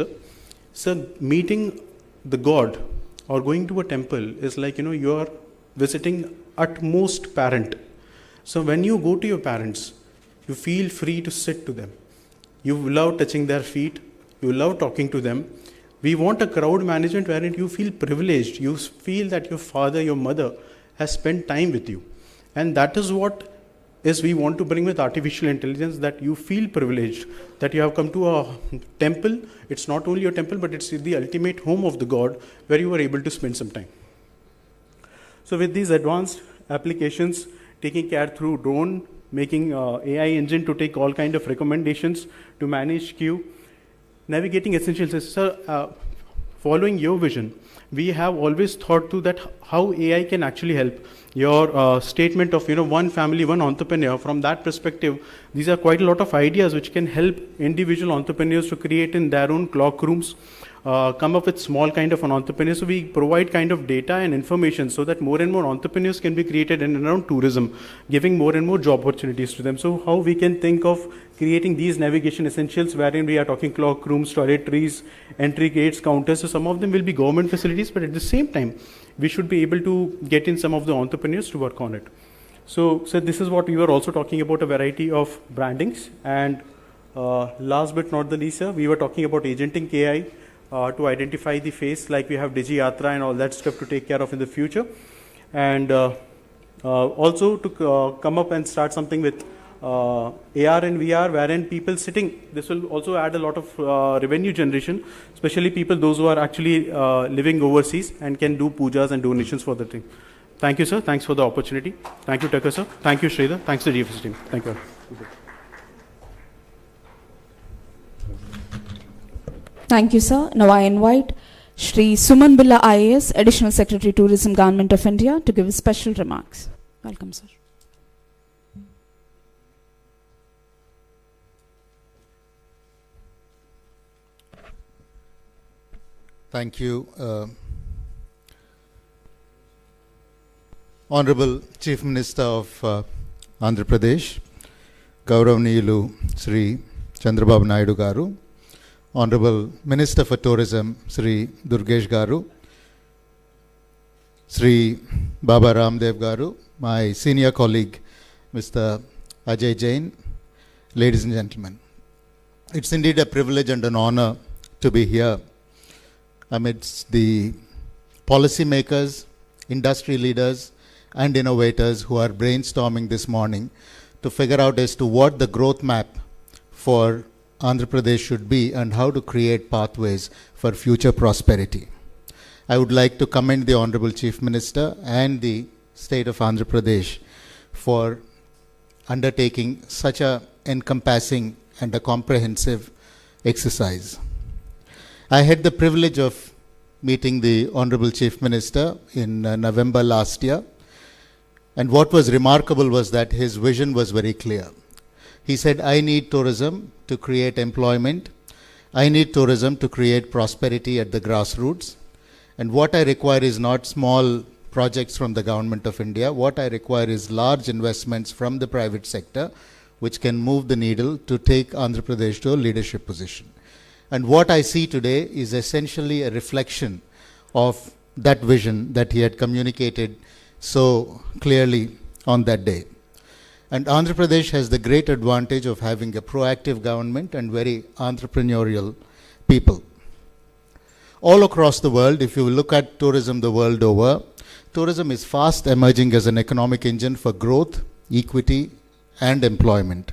sir, meeting the God or going to a temple is like, you are visiting utmost parent. So when you go to your parents, you feel free to sit to them. You love touching their feet. You love talking to them. We want a crowd management wherein you feel privileged. You feel that your father, your mother has spent time with you. And that is what we want to bring with artificial intelligence, that you feel privileged, that you have come to a temple. It's not only a temple, but it's the ultimate home of the God where you are able to spend some time. So with these advanced applications, taking care through drone, making AI engine to take all kind of recommendations to manage queue, navigating essentials. So following your vision, we have always thought through that how AI can actually help. Your statement of one family, one entrepreneur, from that perspective, these are quite a lot of ideas which can help individual entrepreneurs to create in their own clock rooms, come up with small kind of an entrepreneur. So we provide kind of data and information so that more and more entrepreneurs can be created in and around tourism, giving more and more job opportunities to them. So how we can think of creating these navigation essentials wherein we are talking clock rooms, toiletries, entry gates, counters. So some of them will be government facilities, but at the same time, we should be able to get in some of the entrepreneurs to work on it. So this is what we were also talking about, a variety of brandings. And last but not the least, sir, we were talking about agenting KI to identify the face, like we have Digi Yatra and all that stuff to take care of in the future. And also to come up and start something with AR and VR, wherein people sitting, this will also add a lot of revenue generation, especially people, those who are actually living overseas and can do pujas and donations for the thing. Thank you, sir. Thanks for the opportunity. Thank you, Tucker, sir. Thank you, Sridhar. Thanks to the GFST team. Thank you. Thank you, sir. Now I invite Shri Suman Billa IAS, Additional Secretary Tourism, Government of India, to give special remarks. Welcome, sir. Thank you. Honorable Chief Minister of Andhra Pradesh, Gauravniyulu Sri Chandrababu Naidu Garu, Honorable Minister for Tourism Sri Durgesh Garu, Sri Baba Ramdev Garu, my senior colleague Mr. Ajay Jain, ladies and gentlemen. It's indeed a privilege and an honor to be here amidst the policymakers, industry leaders, and innovators who are brainstorming this morning to figure out as to what the growth map for Andhra Pradesh should be and how to create pathways for future prosperity. I would like to commend the Honorable Chief Minister and the State of Andhra Pradesh for undertaking such a encompassing and a comprehensive exercise. I had the privilege of meeting the Honorable Chief Minister in November last year, and what was remarkable was that his vision was very clear. He said, I need tourism to create employment. I need tourism to create prosperity at the grassroots. And what I require is not small projects from the Government of India. What I require is large investments from the private sector, which can move the needle to take Andhra Pradesh to a leadership position. And what I see today is essentially a reflection of that vision that he had communicated so clearly on that day. And Andhra Pradesh has the great advantage of having a proactive government and very entrepreneurial people. All across the world, if you look at tourism the world over, tourism is fast emerging as an economic engine for growth, equity, and employment.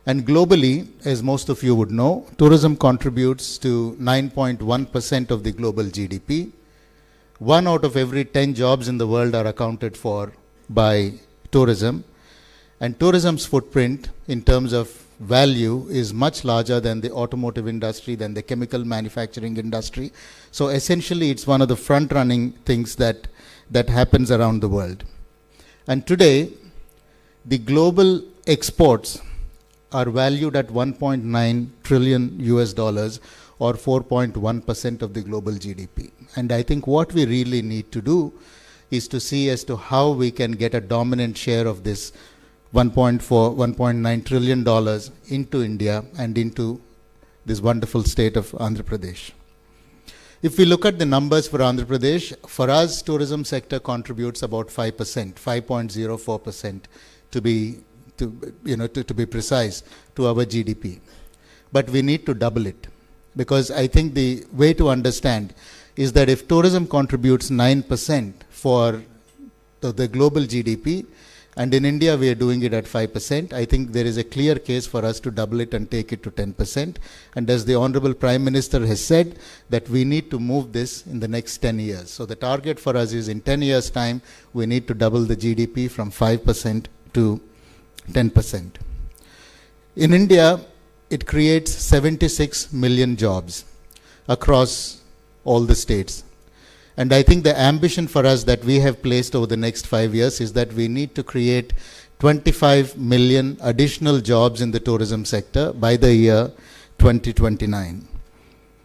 And globally, as most of you would know, tourism contributes to 9.1% of the global GDP. 1 out of every 10 jobs in the world are accounted for by tourism. And tourism's footprint in terms of value is much larger than the automotive industry, than the chemical manufacturing industry. So essentially, it's one of the front-running things that happens around the world. And today, the global exports are valued at 1.9 trillion US dollars, or 4.1% of the global GDP. And I think what we really need to do is to see as to how we can get a dominant share of this 1.9 trillion dollars into India and into this wonderful state of Andhra Pradesh. If we look at the numbers for Andhra Pradesh, for us, tourism sector contributes about 5%, 5.04% to be precise, to our GDP. But we need to double it, because I think the way to understand is that if tourism contributes 9% for the global GDP, and in India we are doing it at 5%, I think there is a clear case for us to double it and take it to 10%. And as the Honorable Prime Minister has said, that we need to move this in the next 10 years. So the target for us is in 10 years' time, we need to double the GDP from 5% to 10%. In India, it creates 76 million jobs across all the states. And I think the ambition for us that we have placed over the next 5 years is that we need to create 25 million additional jobs in the tourism sector by the year 2029.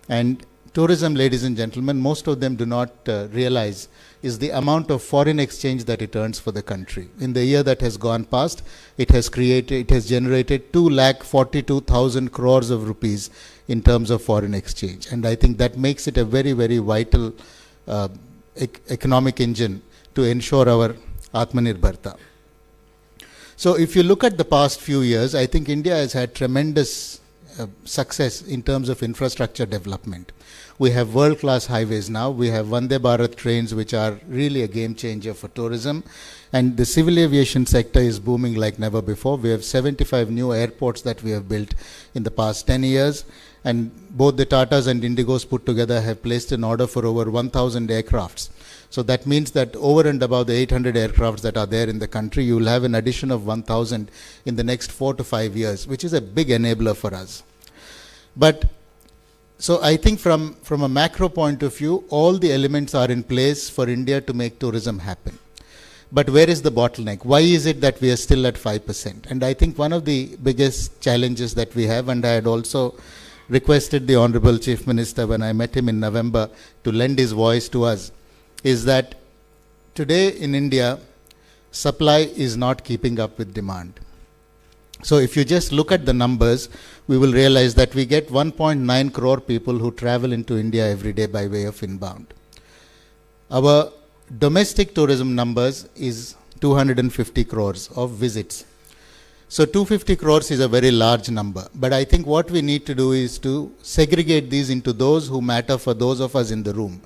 And tourism, ladies and gentlemen, most of them do not realize is the amount of foreign exchange that it earns for the country. In the year that has gone past, it has generated 2,42,000 crores of rupees in terms of foreign exchange. And I think that makes it a very, very vital economic engine to ensure our Atmanirbharta. So if you look at the past few years, I think India has had tremendous success in terms of infrastructure development. We have world-class highways now. We have Vande Bharat trains, which are really a game changer for tourism. And the civil aviation sector is booming like never before. We have 75 new airports that we have built in the past 10 years. And both the Tatas and Indigos put together have placed an order for over 1,000 aircrafts. So that means that over and above the 800 aircrafts that are there in the country, you will have an addition of 1,000 in the next 4 to 5 years, which is a big enabler for us. But so I think from a macro point of view, all the elements are in place for India to make tourism happen. But where is the bottleneck? Why is it that we are still at 5%? And I think one of the biggest challenges that we have, and I had also requested the Honorable Chief Minister when I met him in November to lend his voice to us, is that today in India, supply is not keeping up with demand. So if you just look at the numbers, we will realize that we get 1.9 crore people who travel into India every day by way of inbound. Our domestic tourism numbers is 250 crores of visits. So 250 crores is a very large number. But I think what we need to do is to segregate these into those who matter for those of us in the room.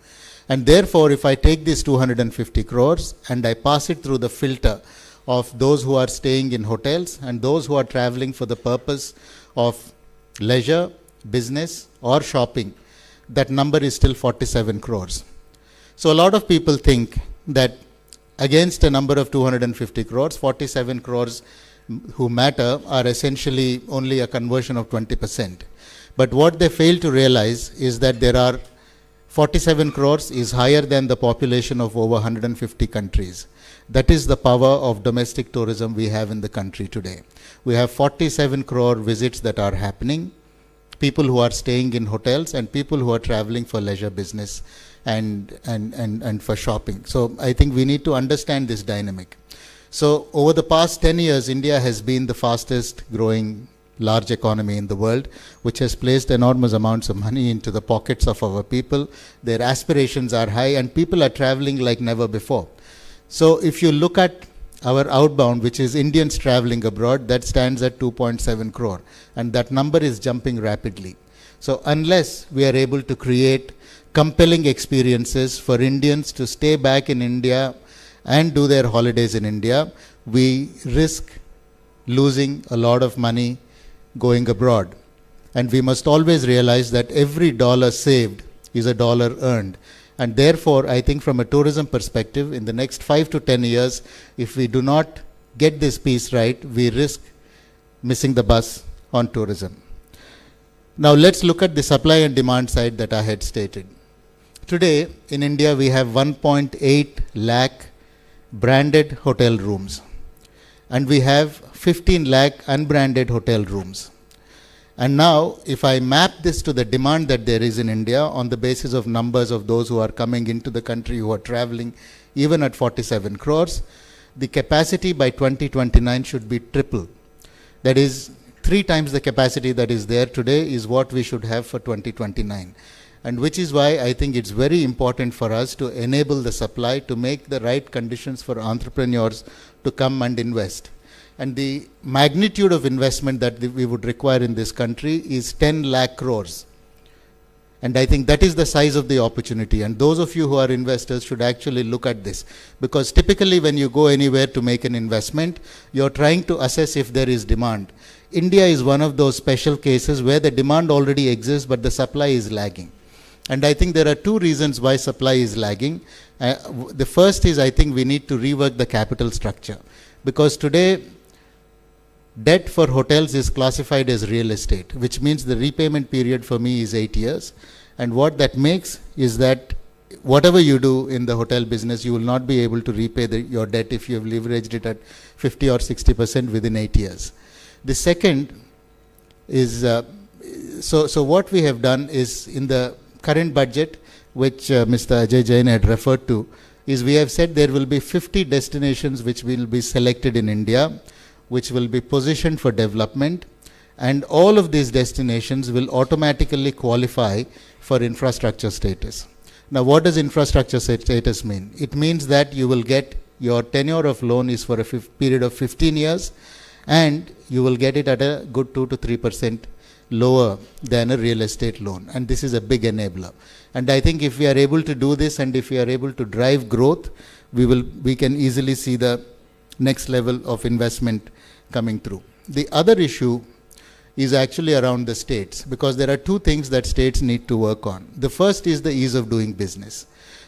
And therefore, if I take these 250 crores and I pass it through the filter of those who are staying in hotels and those who are traveling for the purpose of leisure, business or shopping, that number is still 47 crores. So a lot of people think that against a number of 250 crores, 47 crores who matter are essentially only a conversion of 20%. But what they fail to realize is that there are 47 crores is higher than the population of over 150 countries. That is the power of domestic tourism we have in the country today. We have 47 crore visits that are happening, people who are staying in hotels and people who are traveling for leisure, business and for shopping. So I think we need to understand this dynamic. So over the past 10 years, India has been the fastest growing large economy in the world, which has placed enormous amounts of money into the pockets of our people. Their aspirations are high and people are traveling like never before. So if you look at our outbound, which is Indians traveling abroad, that stands at 2.7 crore. And that number is jumping rapidly. So unless we are able to create compelling experiences for Indians to stay back in India and do their holidays in India, we risk losing a lot of money going abroad. And we must always realize that every dollar saved is a dollar earned. And therefore, I think from a tourism perspective, in the next 5 to 10 years, if we do not get this piece right, we risk missing the bus on tourism. Now let's look at the supply and demand side that I had stated. Today, in India, we have 1.8 lakh branded hotel rooms. And we have 15 lakh unbranded hotel rooms. And now, if I map this to the demand that there is in India on the basis of numbers of those who are coming into the country, who are traveling, even at 47 crores, the capacity by 2029 should be triple. That is, 3 times the capacity that is there today is what we should have for 2029. And which is why I think it's very important for us to enable the supply, to make the right conditions for entrepreneurs to come and invest. And the magnitude of investment that we would require in this country is 10 lakh crores. And I think that is the size of the opportunity. And those of you who are investors should actually look at this. Because typically when you go anywhere to make an investment, you're trying to assess if there is demand. India is one of those special cases where the demand already exists, but the supply is lagging. And I think there are 2 reasons why supply is lagging. The first is I think we need to rework the capital structure. Because today, debt for hotels is classified as real estate, which means the repayment period for me is 8 years. And what that makes is that whatever you do in the hotel business, you will not be able to repay your debt if you have leveraged it at 50 or 60% within 8 years. The second is, so what we have done is in the current budget, which Mr. Ajay Jain had referred to, is we have said there will be 50 destinations which will be selected in India, which will be positioned for development, and all of these destinations will automatically qualify for infrastructure status. Now, what does infrastructure status mean? It means that you will get your tenure of loan is for a period of 15 years, and you will get it at a good 2 to 3% lower than a real estate loan. And this is a big enabler. And I think if we are able to do this, and if we are able to drive growth, we can easily see the next level of investment coming through. The other issue is actually around the states, because there are two things that states need to work on. The first is the ease of doing business.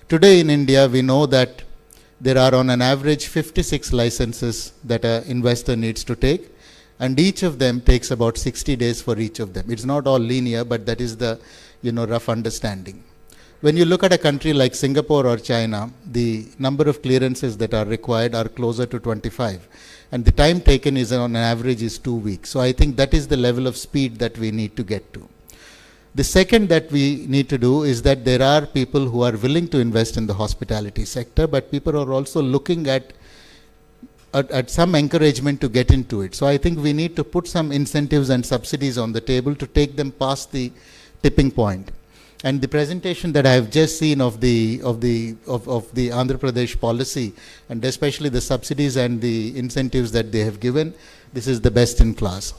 Today in India, we know that there are on an average 56 licenses that an investor needs to take, and each of them takes about 60 days for each of them. It's not all linear, but that is the rough understanding. When you look at a country like Singapore or China, the number of clearances that are required are closer to 25. And the time taken is on an average is 2 weeks. So I think that is the level of speed that we need to get to. The second that we need to do is that there are people who are willing to invest in the hospitality sector, but people are also looking at some encouragement to get into it. So I think we need to put some incentives and subsidies on the table to take them past the tipping point. And the presentation that I have just seen of the Andhra Pradesh policy, and especially the subsidies and the incentives that they have given, this is the best in class.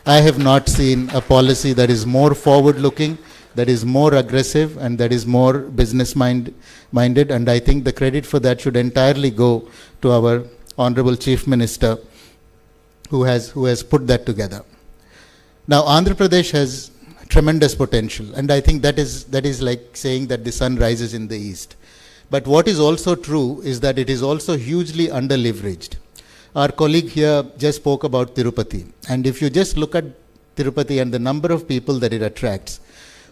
I have not seen a policy that is more forward-looking, that is more aggressive, and that is more business-minded. And I think the credit for that should entirely go to our Honorable Chief Minister, who has put that together. Now, Andhra Pradesh has tremendous potential, and I think that is like saying that the sun rises in the east. But what is also true is that it is also hugely under-leveraged. Our colleague here just spoke about Tirupati, and if you just look at Tirupati and the number of people that it attracts,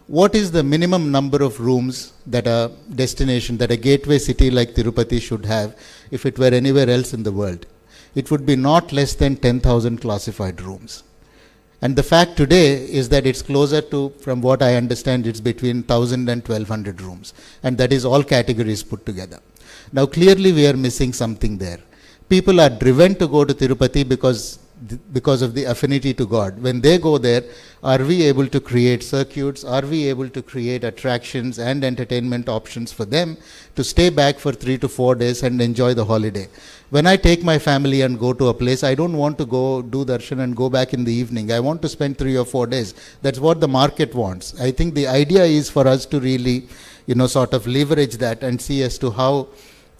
what is the minimum number of rooms that a destination, that a gateway city like Tirupati should have if it were anywhere else in the world? It would be not less than 10,000 classified rooms. And the fact today is that it's closer to, from what I understand, it's between 1,000 and 1,200 rooms. And that is all categories put together. Now, clearly we are missing something there. People are driven to go to Tirupati because of the affinity to God. When they go there, are we able to create circuits? Are we able to create attractions and entertainment options for them to stay back for 3 to 4 days and enjoy the holiday? When I take my family and go to a place, I don't want to go do darshan and go back in the evening. I want to spend 3 or 4 days. That's what the market wants. I think the idea is for us to really, sort of leverage that and see as to how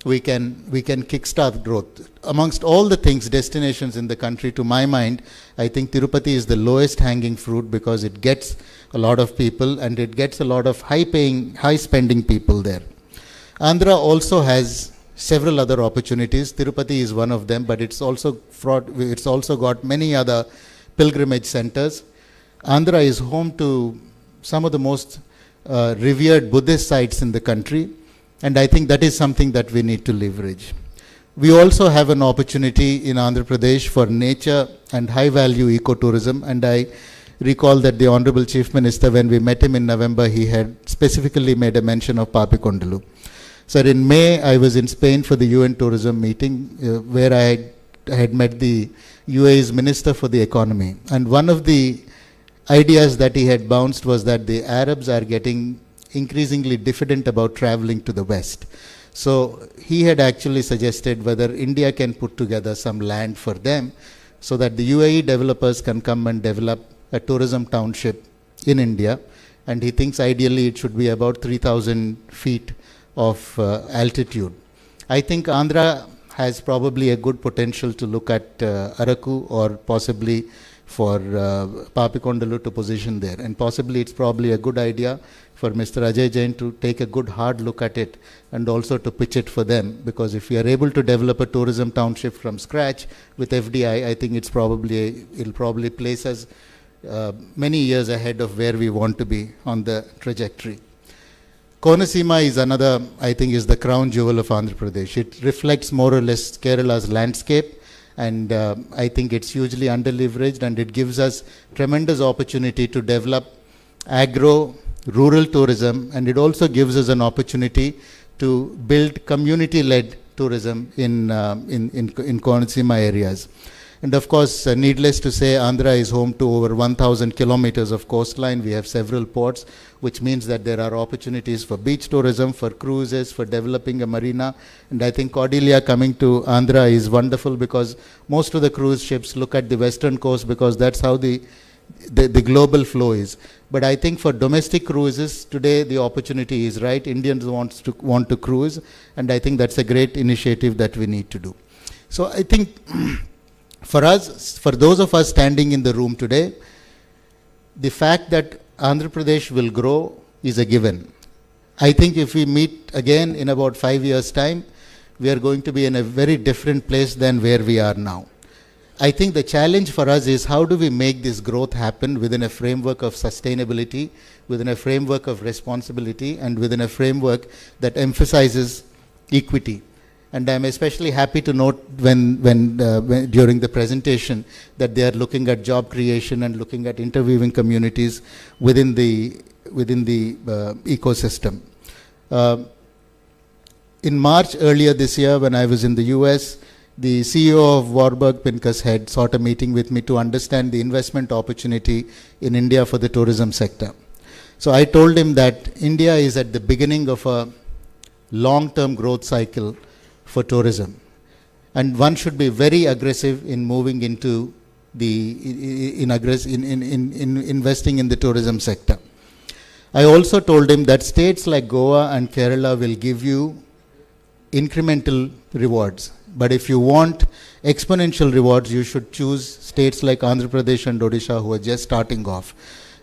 we can kickstart growth. Amongst all the things, destinations in the country, to my mind, I think Tirupati is the lowest hanging fruit because it gets a lot of people and it gets a lot of high spending people there. Andhra also has several other opportunities. Tirupati is one of them, but it's also got many other pilgrimage centers. Andhra is home to some of the most revered Buddhist sites in the country, and I think that is something that we need to leverage. We also have an opportunity in Andhra Pradesh for nature and high value ecotourism, and I recall that the Honorable Chief Minister, when we met him in November, he had specifically made a mention of Papikondalu. Sir, in May, I was in Spain for the UN tourism meeting where I had met the UAE's Minister for the Economy. And one of the ideas that he had bounced was that the Arabs are getting increasingly diffident about traveling to the West. So he had actually suggested whether India can put together some land for them so that the UAE developers can come and develop a tourism township in India. And he thinks ideally it should be about 3,000 feet of altitude. I think Andhra has probably a good potential to look at Araku or possibly for Papikondalu to position there. And possibly it's probably a good idea for Mr. Ajay Jain to take a good hard look at it and also to pitch it for them, because if we are able to develop a tourism township from scratch with FDI, I think it'll probably place us many years ahead of where we want to be on the trajectory. Konasima is another, I think, is the crown jewel of Andhra Pradesh. It reflects more or less Kerala's landscape, and I think it's hugely under-leveraged, and it gives us tremendous opportunity to develop agro, rural tourism, and it also gives us an opportunity to build community-led tourism in Konaseema areas. And of course, needless to say, Andhra is home to over 1,000 kilometers of coastline. We have several ports, which means that there are opportunities for beach tourism, for cruises, for developing a marina. And I think Cordelia coming to Andhra is wonderful, because most of the cruise ships look at the western coast, because that's how the global flow is. But I think for domestic cruises, today the opportunity is right. Indians want to cruise, and I think that's a great initiative that we need to do. So I think for us, for those of us standing in the room today, the fact that Andhra Pradesh will grow is a given. I think if we meet again in about 5 years' time, we are going to be in a very different place than where we are now. I think the challenge for us is, how do we make this growth happen within a framework of sustainability, within a framework of responsibility, and within a framework that emphasizes equity. And I'm especially happy to note when during the presentation that they are looking at job creation and looking at interweaving communities within the ecosystem. In March earlier this year, when I was in the US, the CEO of Warburg Pincus had sought a meeting with me to understand the investment opportunity in India for the tourism sector. So I told him that India is at the beginning of a long-term growth cycle for tourism, and one should be very aggressive in moving into investing in the tourism sector. I also told him that states like Goa and Kerala will give you incremental rewards, but if you want exponential rewards, you should choose states like Andhra Pradesh and Odisha, who are just starting off.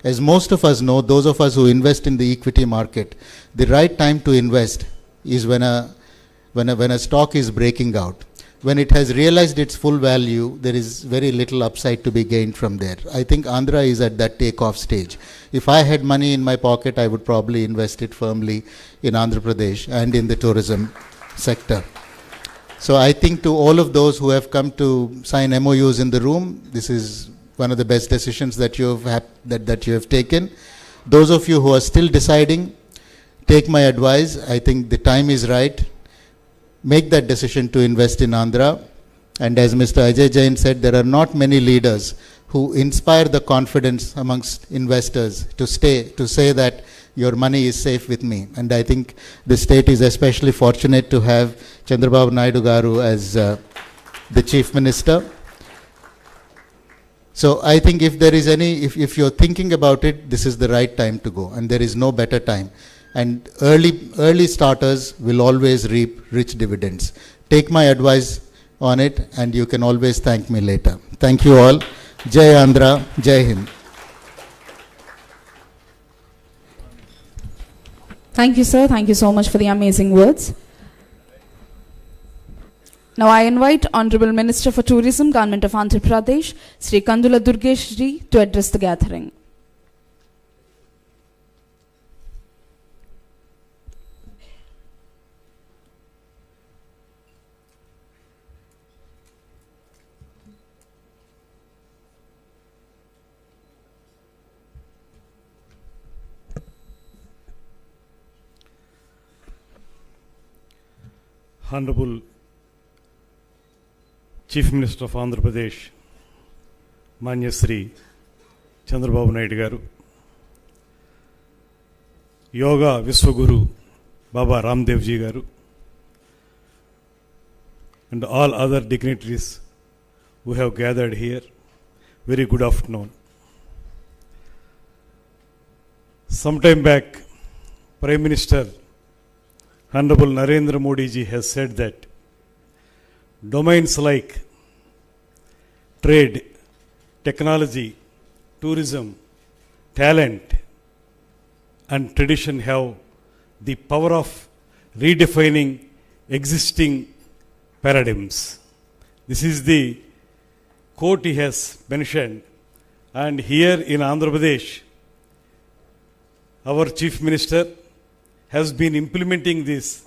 As most of us know, those of us who invest in the equity market, the right time to invest is when a stock is breaking out. When it has realized its full value, there is very little upside to be gained from there. I think Andhra is at that takeoff stage. If I had money in my pocket, I would probably invest it firmly in Andhra Pradesh and in the tourism sector. So I think to all of those who have come to sign MOUs in the room, this is one of the best decisions that you have taken. Those of you who are still deciding, take my advice. I think the time is right. Make that decision to invest in Andhra. And as Mr. Ajay Jain said, there are not many leaders who inspire the confidence amongst investors to say that your money is safe with me. And I think the state is especially fortunate to have Chandrababu Naidu Garu as the Chief Minister. So I think if there is if you're thinking about it, this is the right time to go, and there is no better time. And early starters will always reap rich dividends. Take my advice on it, and you can always thank me later. Thank you all. Jai Andhra, Jai Hind. Thank you, sir. Thank you so much for the amazing words. Now I invite Honorable Minister for Tourism, Government of Andhra Pradesh, Sri Kandula Durgesh Ji, to address the gathering. Honorable Chief Minister of Andhra Pradesh, Manya Sri Chandrababu Naidu Garu, Yoga Viswaguru Baba Ramdev Ji Garu, and all other dignitaries who have gathered here, very good afternoon. Sometime back, Prime Minister Honorable Narendra Modi ji has said that domains like trade, technology, tourism, talent, and tradition have the power of redefining existing paradigms. This is the quote he has mentioned, and here in Andhra Pradesh, our Chief Minister has been implementing this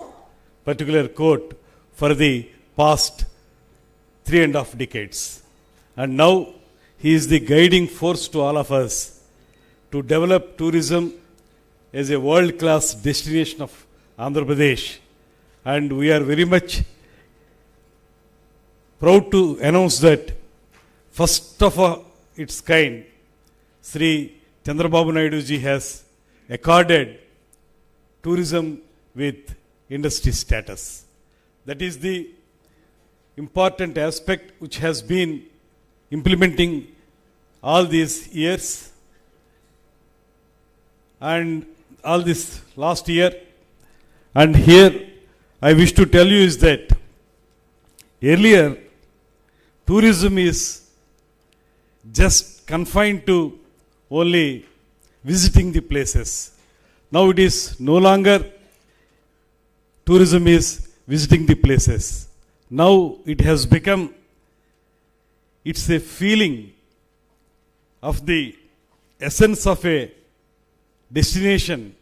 particular quote for the past 3.5 decades. And now he is the guiding force to all of us to develop tourism as a world-class destination of Andhra Pradesh, and we are very much proud to announce that first of its kind, Sri Chandrababu Naidu ji has accorded tourism with industry status. That is the important aspect which has been implementing all these years and all this last year. And here I wish to tell you is that earlier tourism is just confined to only visiting the places. Now it is no longer tourism is visiting the places. Now it has become, it's a feeling of the essence of a destination,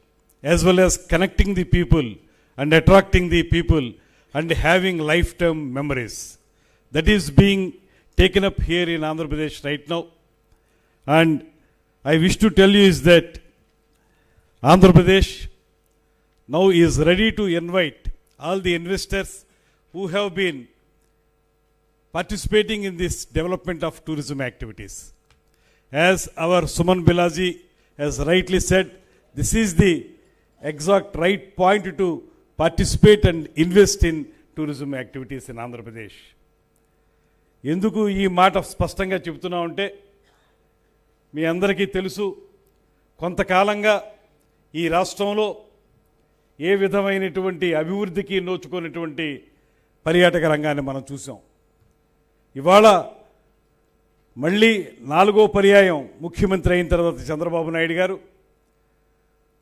as well as connecting the people and attracting the people and having lifetime memories. That is being taken up here in Andhra Pradesh right now. And I wish to tell you is that Andhra Pradesh now is ready to invite all the investors who have been participating in this development of tourism activities. As our Suman Bilaji has rightly said, this is the exact right point to participate and invest in tourism activities in Andhra Pradesh. ఎందుకు ఈ మాట స్పష్టంగా చెబుతున్నా ఉంటే మీ అందరికీ తెలుసు, కొంతకాలంగా ఈ రాష్ట్రంలో ఏ విధమైనటువంటి అభివృద్ధికి నోచుకున్నటువంటి పర్యాటక రంగాన్ని మనం చూసాం. ఇవాళ మళ్ళీ 4వ పర్యాయం ముఖ్యమంత్రి అయిన తర్వాత చంద్రబాబు నాయుడు గారు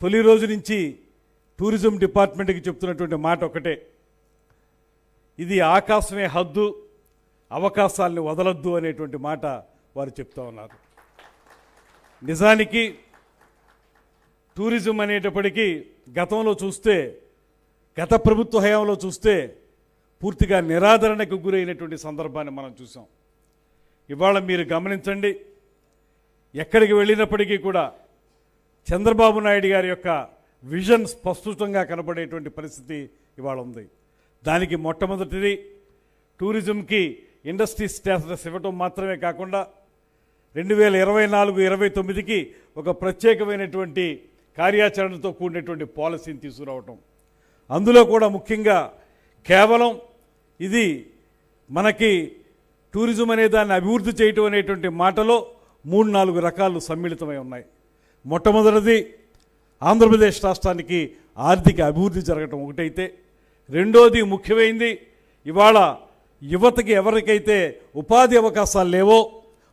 తొలి రోజు నుంచి టూరిజం డిపార్ట్మెంట్కి చెప్తున్నటువంటి మాట ఒకటే, ఇది ఆకాశమే హద్దు, అవకాశాలను వదలొద్దు అనేటువంటి మాట వారు చెప్తా ఉన్నారు. నిజానికి టూరిజం అనేటప్పటికీ గతంలో చూస్తే, గత ప్రభుత్వ హయాంలో చూస్తే పూర్తిగా నిరాదరణకు గురైనటువంటి సందర్భాన్ని మనం చూసాం. ఇవాళ మీరు గమనించండి, ఎక్కడికి వెళ్ళినప్పటికీ కూడా చంద్రబాబు నాయుడు గారి యొక్క విజన్ స్పష్టంగా కనబడేటువంటి పరిస్థితి ఇవాళ ఉంది. దానికి మొట్టమొదటిది టూరిజంకి ఇండస్ట్రీ స్టేటస్ ఇవ్వటం మాత్రమే కాకుండా 2024-29కి ఒక ప్రత్యేకమైనటువంటి కార్యాచరణతో కూడినటువంటి పాలసీని తీసుకురావటం. అందులో కూడా ముఖ్యంగా కేవలం ఇది మనకి టూరిజం అనే దాన్ని అభివృద్ధి చేయటం అనేటువంటి మాటలో 3-4 రకాలు సమ్మిళితమై ఉన్నాయి. మొట్టమొదటిది ఆంధ్రప్రదేశ్ రాష్ట్రానికి ఆర్థిక అభివృద్ధి జరగటం ఒకటైతే, రెండోది ముఖ్యమైనది ఇవాళ యువతకి ఎవరికైతే ఉపాధి అవకాశాలు లేవో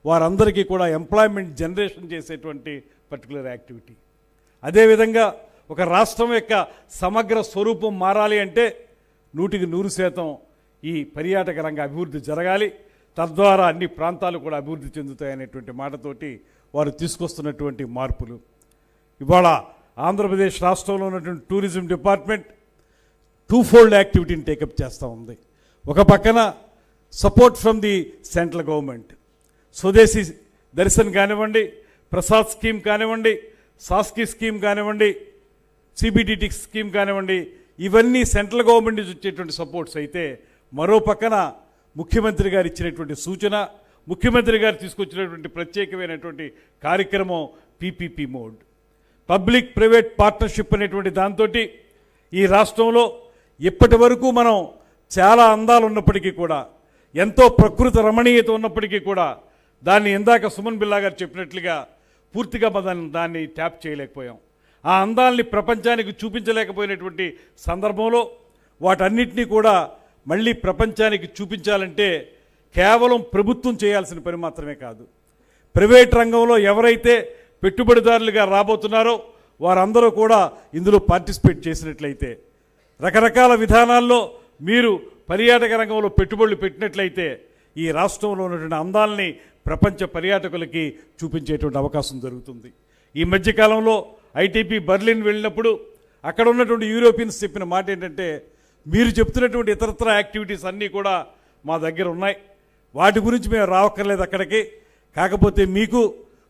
వారందరికీ కూడా ఎంప్లాయ్మెంట్ జనరేషన్ చేసేటువంటి పర్టికులర్ యాక్టివిటీ. అదేవిధంగా ఒక రాష్ట్రం యొక్క సమగ్ర స్వరూపం మారాలి అంటే 100% ఈ పర్యాటక రంగ అభివృద్ధి జరగాలి, తద్వారా అన్ని ప్రాంతాలు కూడా అభివృద్ధి చెందుతాయనేటువంటి మాటతోటి వారు తీసుకొస్తున్నటువంటి మార్పులు. ఇవాళ ఆంధ్రప్రదేశ్ రాష్ట్రంలో ఉన్నటువంటి టూరిజం డిపార్ట్మెంట్ 2-fold యాక్టివిటీని టేకప్ చేస్తూ ఉంది. ఒక పక్కన support from the central government, స్వదేశీ దర్శన్ కానివ్వండి, ప్రసాద్ స్కీమ్ కానివ్వండి, సాస్కీ స్కీమ్ కానివ్వండి, సిబిడిటి స్కీమ్ కానివ్వండి, ఇవన్నీ సెంట్రల్ గవర్నమెంట్ నుంచి వచ్చేటువంటి సపోర్ట్స్ అయితే, మరో పక్కన ముఖ్యమంత్రి గారు ఇచ్చినటువంటి సూచన, ముఖ్యమంత్రి గారు తీసుకొచ్చినటువంటి ప్రత్యేకమైనటువంటి కార్యక్రమం PPP mode, public private partnership అనేటువంటి దాంతో ఈ రాష్ట్రంలో ఇప్పటి వరకు మనం చాలా అందాలు ఉన్నప్పటికీ కూడా, ఎంతో ప్రకృతి రమణీయత ఉన్నప్పటికీ కూడా దాన్ని ఇందాక సుమన్ బిల్లా గారు చెప్పినట్లుగా పూర్తిగా దాన్ని ట్యాప్ చేయలేకపోయాం. ఆ అందాల్ని ప్రపంచానికి చూపించలేకపోయినటువంటి సందర్భంలో వాటన్నిటినీ కూడా మళ్ళీ ప్రపంచానికి చూపించాలంటే కేవలం ప్రభుత్వం చేయాల్సిన పని మాత్రమే కాదు, ప్రైవేట్ రంగంలో ఎవరైతే పెట్టుబడిదారులుగా రాబోతున్నారో వారందరూ కూడా ఇందులో పార్టిసిపేట్ చేసినట్లయితే, రకరకాల విధానాల్లో మీరు పర్యాటక రంగంలో పెట్టుబడులు పెట్టినట్లయితే ఈ రాష్ట్రంలో ఉన్నటువంటి అందాలని ప్రపంచ పర్యాటకులకి చూపించేటువంటి అవకాశం జరుగుతుంది. ఈ మధ్యకాలంలో ఐటీపీ బర్లిన్ వెళ్ళినప్పుడు అక్కడ ఉన్నటువంటి యూరోపియన్స్ చెప్పిన మాట ఏంటంటే, మీరు చెప్తున్నటువంటి ఇతరత్ర యాక్టివిటీస్ అన్నీ కూడా మా దగ్గర ఉన్నాయి, వాటి గురించి మేము రావక్కర్లేదు అక్కడికి, కాకపోతే మీకు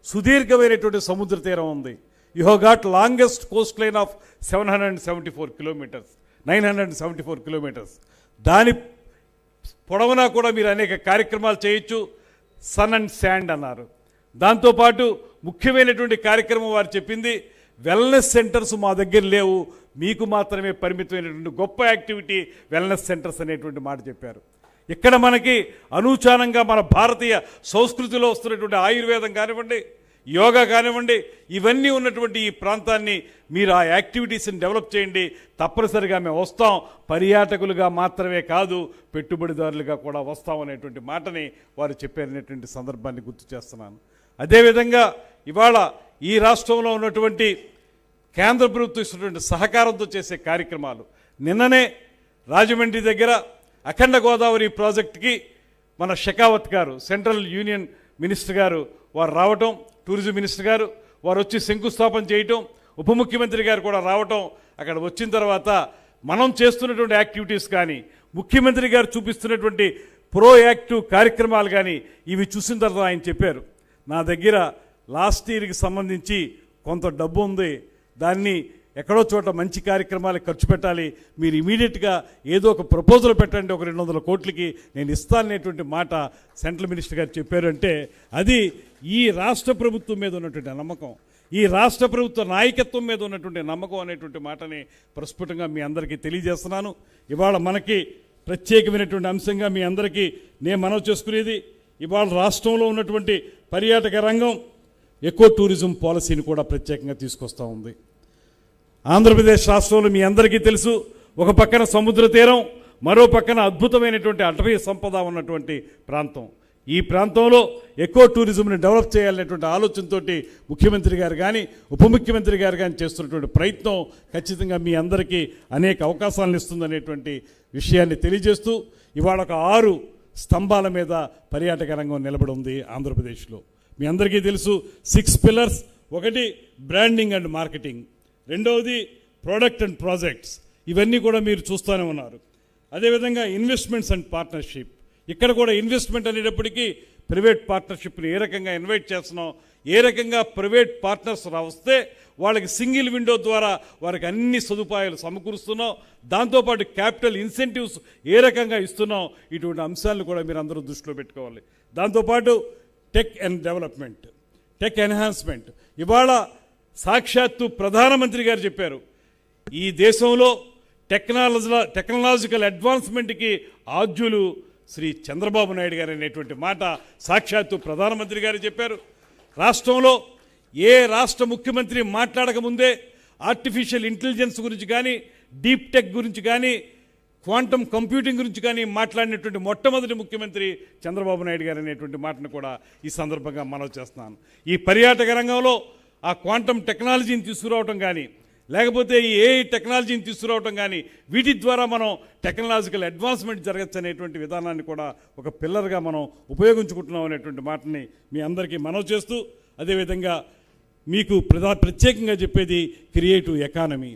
సుదీర్ఘమైనటువంటి సముద్ర తీరం ఉంది, you have got longest Coast line of 774 kilometres, 974 kilometres. దాని పొడవునా కూడా మీరు అనేక కార్యక్రమాలు చేయొచ్చు. సన్ అండ్ శాండ్ అన్నారు. దాంతోపాటు ముఖ్యమైనటువంటి కార్యక్రమం వారు చెప్పింది, వెల్నెస్ సెంటర్స్ మా దగ్గర లేవు, మీకు మాత్రమే పరిమితమైనటువంటి గొప్ప యాక్టివిటీ వెల్నెస్ సెంటర్స్ అనేటువంటి మాట చెప్పారు. ఇక్కడ మనకి అనూచానంగా మన భారతీయ సంస్కృతిలో వస్తున్నటువంటి ఆయుర్వేదం కానివ్వండి, యోగా కానివ్వండి, ఇవన్నీ ఉన్నటువంటి ఈ ప్రాంతాన్ని మీరు ఆ యాక్టివిటీస్ని డెవలప్ చేయండి, తప్పనిసరిగా మేము వస్తాం, పర్యాటకులుగా మాత్రమే కాదు పెట్టుబడిదారులుగా కూడా వస్తాం అనేటువంటి మాటని వారు చెప్పారనేటువంటి సందర్భాన్ని గుర్తు చేస్తున్నాను. అదేవిధంగా ఇవాళ ఈ రాష్ట్రంలో ఉన్నటువంటి కేంద్ర ప్రభుత్వం ఇస్తున్నటువంటి సహకారంతో చేసే కార్యక్రమాలు, నిన్ననే రాజమండ్రి దగ్గర అఖండ గోదావరి ప్రాజెక్టుకి మన షెకావత్ గారు, సెంట్రల్ యూనియన్ మినిస్టర్ గారు వారు రావటం, టూరిజం మినిస్టర్ గారు వారు వచ్చి శంకుస్థాపన చేయటం, ఉప ముఖ్యమంత్రి గారు కూడా రావటం, అక్కడ వచ్చిన తర్వాత మనం చేస్తున్నటువంటి యాక్టివిటీస్ కానీ, ముఖ్యమంత్రి గారు చూపిస్తున్నటువంటి ప్రోయాక్టివ్ కార్యక్రమాలు కానీ ఇవి చూసిన తర్వాత ఆయన చెప్పారు, నా దగ్గర లాస్ట్ ఇయర్కి సంబంధించి కొంత డబ్బు ఉంది, దాన్ని ఎక్కడో చోట మంచి కార్యక్రమాలకు ఖర్చు పెట్టాలి, మీరు ఇమీడియట్గా ఏదో ఒక ప్రపోజల్ పెట్టండి, ఒక 200 కోట్లకి నేను ఇస్తాననేటువంటి మాట సెంట్రల్ మినిస్టర్ గారు చెప్పారు. అంటే అది ఈ రాష్ట్ర ప్రభుత్వం మీద ఉన్నటువంటి నమ్మకం, ఈ రాష్ట్ర ప్రభుత్వ నాయకత్వం మీద ఉన్నటువంటి నమ్మకం అనేటువంటి మాటని ప్రస్ఫుటంగా మీ అందరికీ తెలియజేస్తున్నాను. ఇవాళ మనకి ప్రత్యేకమైనటువంటి అంశంగా మీ అందరికీ నేను మనవి చేసుకునేది, ఇవాళ రాష్ట్రంలో ఉన్నటువంటి పర్యాటక రంగం ఎకో టూరిజం పాలసీని కూడా ప్రత్యేకంగా తీసుకొస్తూ ఉంది. ఆంధ్రప్రదేశ్ రాష్ట్రంలో మీ అందరికీ తెలుసు, ఒక పక్కన సముద్ర తీరం, మరో పక్కన అద్భుతమైనటువంటి అటవీ సంపద ఉన్నటువంటి ప్రాంతం. ఈ ప్రాంతంలో ఎకో టూరిజంని డెవలప్ చేయాలనేటువంటి ఆలోచనతో ముఖ్యమంత్రి గారు కానీ ఉప ముఖ్యమంత్రి గారు కానీ చేస్తున్నటువంటి ప్రయత్నం ఖచ్చితంగా మీ అందరికీ అనేక అవకాశాలను ఇస్తుందనేటువంటి విషయాన్ని తెలియజేస్తూ, ఇవాళ ఒక 6 స్తంభాల మీద పర్యాటక రంగం నిలబడి ఉంది ఆంధ్రప్రదేశ్లో. మీ అందరికీ తెలుసు 6 పిల్లర్స్. ఒకటి బ్రాండింగ్ అండ్ మార్కెటింగ్, రెండవది ప్రోడక్ట్ అండ్ ప్రాజెక్ట్స్, ఇవన్నీ కూడా మీరు చూస్తూనే ఉన్నారు. అదేవిధంగా ఇన్వెస్ట్మెంట్స్ అండ్ పార్ట్నర్షిప్, ఇక్కడ కూడా ఇన్వెస్ట్మెంట్ అనేటప్పటికీ ప్రైవేట్ పార్ట్నర్షిప్ని ఏ రకంగా ఇన్వైట్ చేస్తున్నాం, ఏ రకంగా ప్రైవేట్ పార్ట్నర్స్ వస్తే వాళ్ళకి సింగిల్ విండో ద్వారా వారికి అన్ని సదుపాయాలు సమకూరుస్తున్నాం, దాంతోపాటు క్యాపిటల్ ఇన్సెంటివ్స్ ఏ రకంగా ఇస్తున్నాం, ఇటువంటి అంశాలను కూడా మీరు అందరూ దృష్టిలో పెట్టుకోవాలి. దాంతోపాటు tech and development, tech enhancement. ఇవాళ సాక్షాత్తు ప్రధానమంత్రి గారు చెప్పారు, ఈ దేశంలో టెక్నాలజికల్ అడ్వాన్స్మెంట్కి ఆద్యులు శ్రీ చంద్రబాబు నాయుడు గారు అనేటువంటి మాట సాక్షాత్తు ప్రధానమంత్రి గారు చెప్పారు. రాష్ట్రంలో ఏ రాష్ట్ర ముఖ్యమంత్రి మాట్లాడకముందే ఆర్టిఫిషియల్ ఇంటెలిజెన్స్ గురించి కానీ, డీప్ టెక్ గురించి కానీ, క్వాంటమ్ కంప్యూటింగ్ గురించి కానీ మాట్లాడినటువంటి మొట్టమొదటి ముఖ్యమంత్రి చంద్రబాబు నాయుడు గారు అనేటువంటి మాటను కూడా ఈ సందర్భంగా మనవి చేస్తున్నాను. ఈ పర్యాటక రంగంలో ఆ క్వాంటమ్ టెక్నాలజీని తీసుకురావటం కానీ, లేకపోతే ఈ ఏఐ టెక్నాలజీని తీసుకురావటం కానీ, వీటి ద్వారా మనం టెక్నాలజికల్ అడ్వాన్స్మెంట్ జరగచ్చు అనేటువంటి విధానాన్ని కూడా ఒక పిల్లర్గా మనం ఉపయోగించుకుంటున్నాం అనేటువంటి మాటని మీ అందరికీ మనవి చేస్తూ, అదేవిధంగా మీకు ప్రత్యేకంగా చెప్పేది క్రియేటివ్ ఎకానమీ.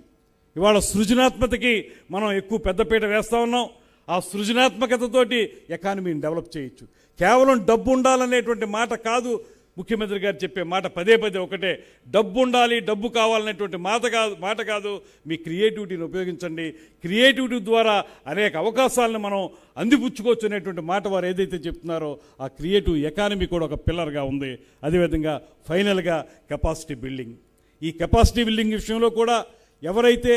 ఇవాళ సృజనాత్మకతకి మనం ఎక్కువ పెద్దపీట వేస్తూ ఉన్నాం. ఆ సృజనాత్మకతతోటి ఎకానమీని డెవలప్ చేయొచ్చు. కేవలం డబ్బు ఉండాలనేటువంటి మాట కాదు ముఖ్యమంత్రి గారు చెప్పే మాట, పదే ఒకటే, డబ్బు ఉండాలి, డబ్బు కావాలనేటువంటి మాట కాదు, మీ క్రియేటివిటీని ఉపయోగించండి, క్రియేటివిటీ ద్వారా అనేక అవకాశాలను మనం అందిపుచ్చుకోవచ్చు అనేటువంటి మాట వారు ఏదైతే చెప్తున్నారో ఆ క్రియేటివ్ ఎకానమీ కూడా ఒక పిల్లర్గా ఉంది. అదేవిధంగా ఫైనల్గా కెపాసిటీ బిల్డింగ్. ఈ కెపాసిటీ బిల్డింగ్ విషయంలో కూడా ఎవరైతే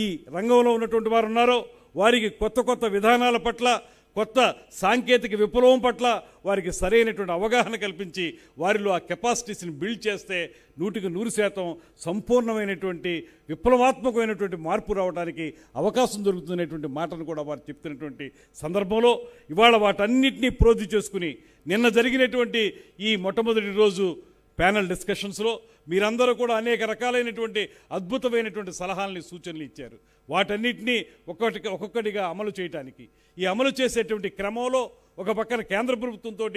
ఈ రంగంలో ఉన్నటువంటి వారు ఉన్నారో వారికి కొత్త విధానాల పట్ల, కొత్త సాంకేతిక విప్లవం పట్ల వారికి సరైనటువంటి అవగాహన కల్పించి వారిలో ఆ కెపాసిటీస్ని బిల్డ్ చేస్తే 100% సంపూర్ణమైనటువంటి విప్లవాత్మకమైనటువంటి మార్పు రావడానికి అవకాశం దొరుకుతున్నటువంటి మాటను కూడా వారు చెప్తున్నటువంటి సందర్భంలో ఇవాళ వాటన్నిటినీ ప్రోధి చేసుకుని నిన్న జరిగినటువంటి ఈ మొట్టమొదటి రోజు ప్యానల్ డిస్కషన్స్లో మీరందరూ కూడా అనేక రకాలైనటువంటి అద్భుతమైనటువంటి సలహాలని, సూచనలు ఇచ్చారు. వాటన్నిటినీ ఒక్కొక్కటిగా అమలు చేయడానికి, ఈ అమలు చేసేటువంటి క్రమంలో ఒక పక్కన కేంద్ర ప్రభుత్వంతో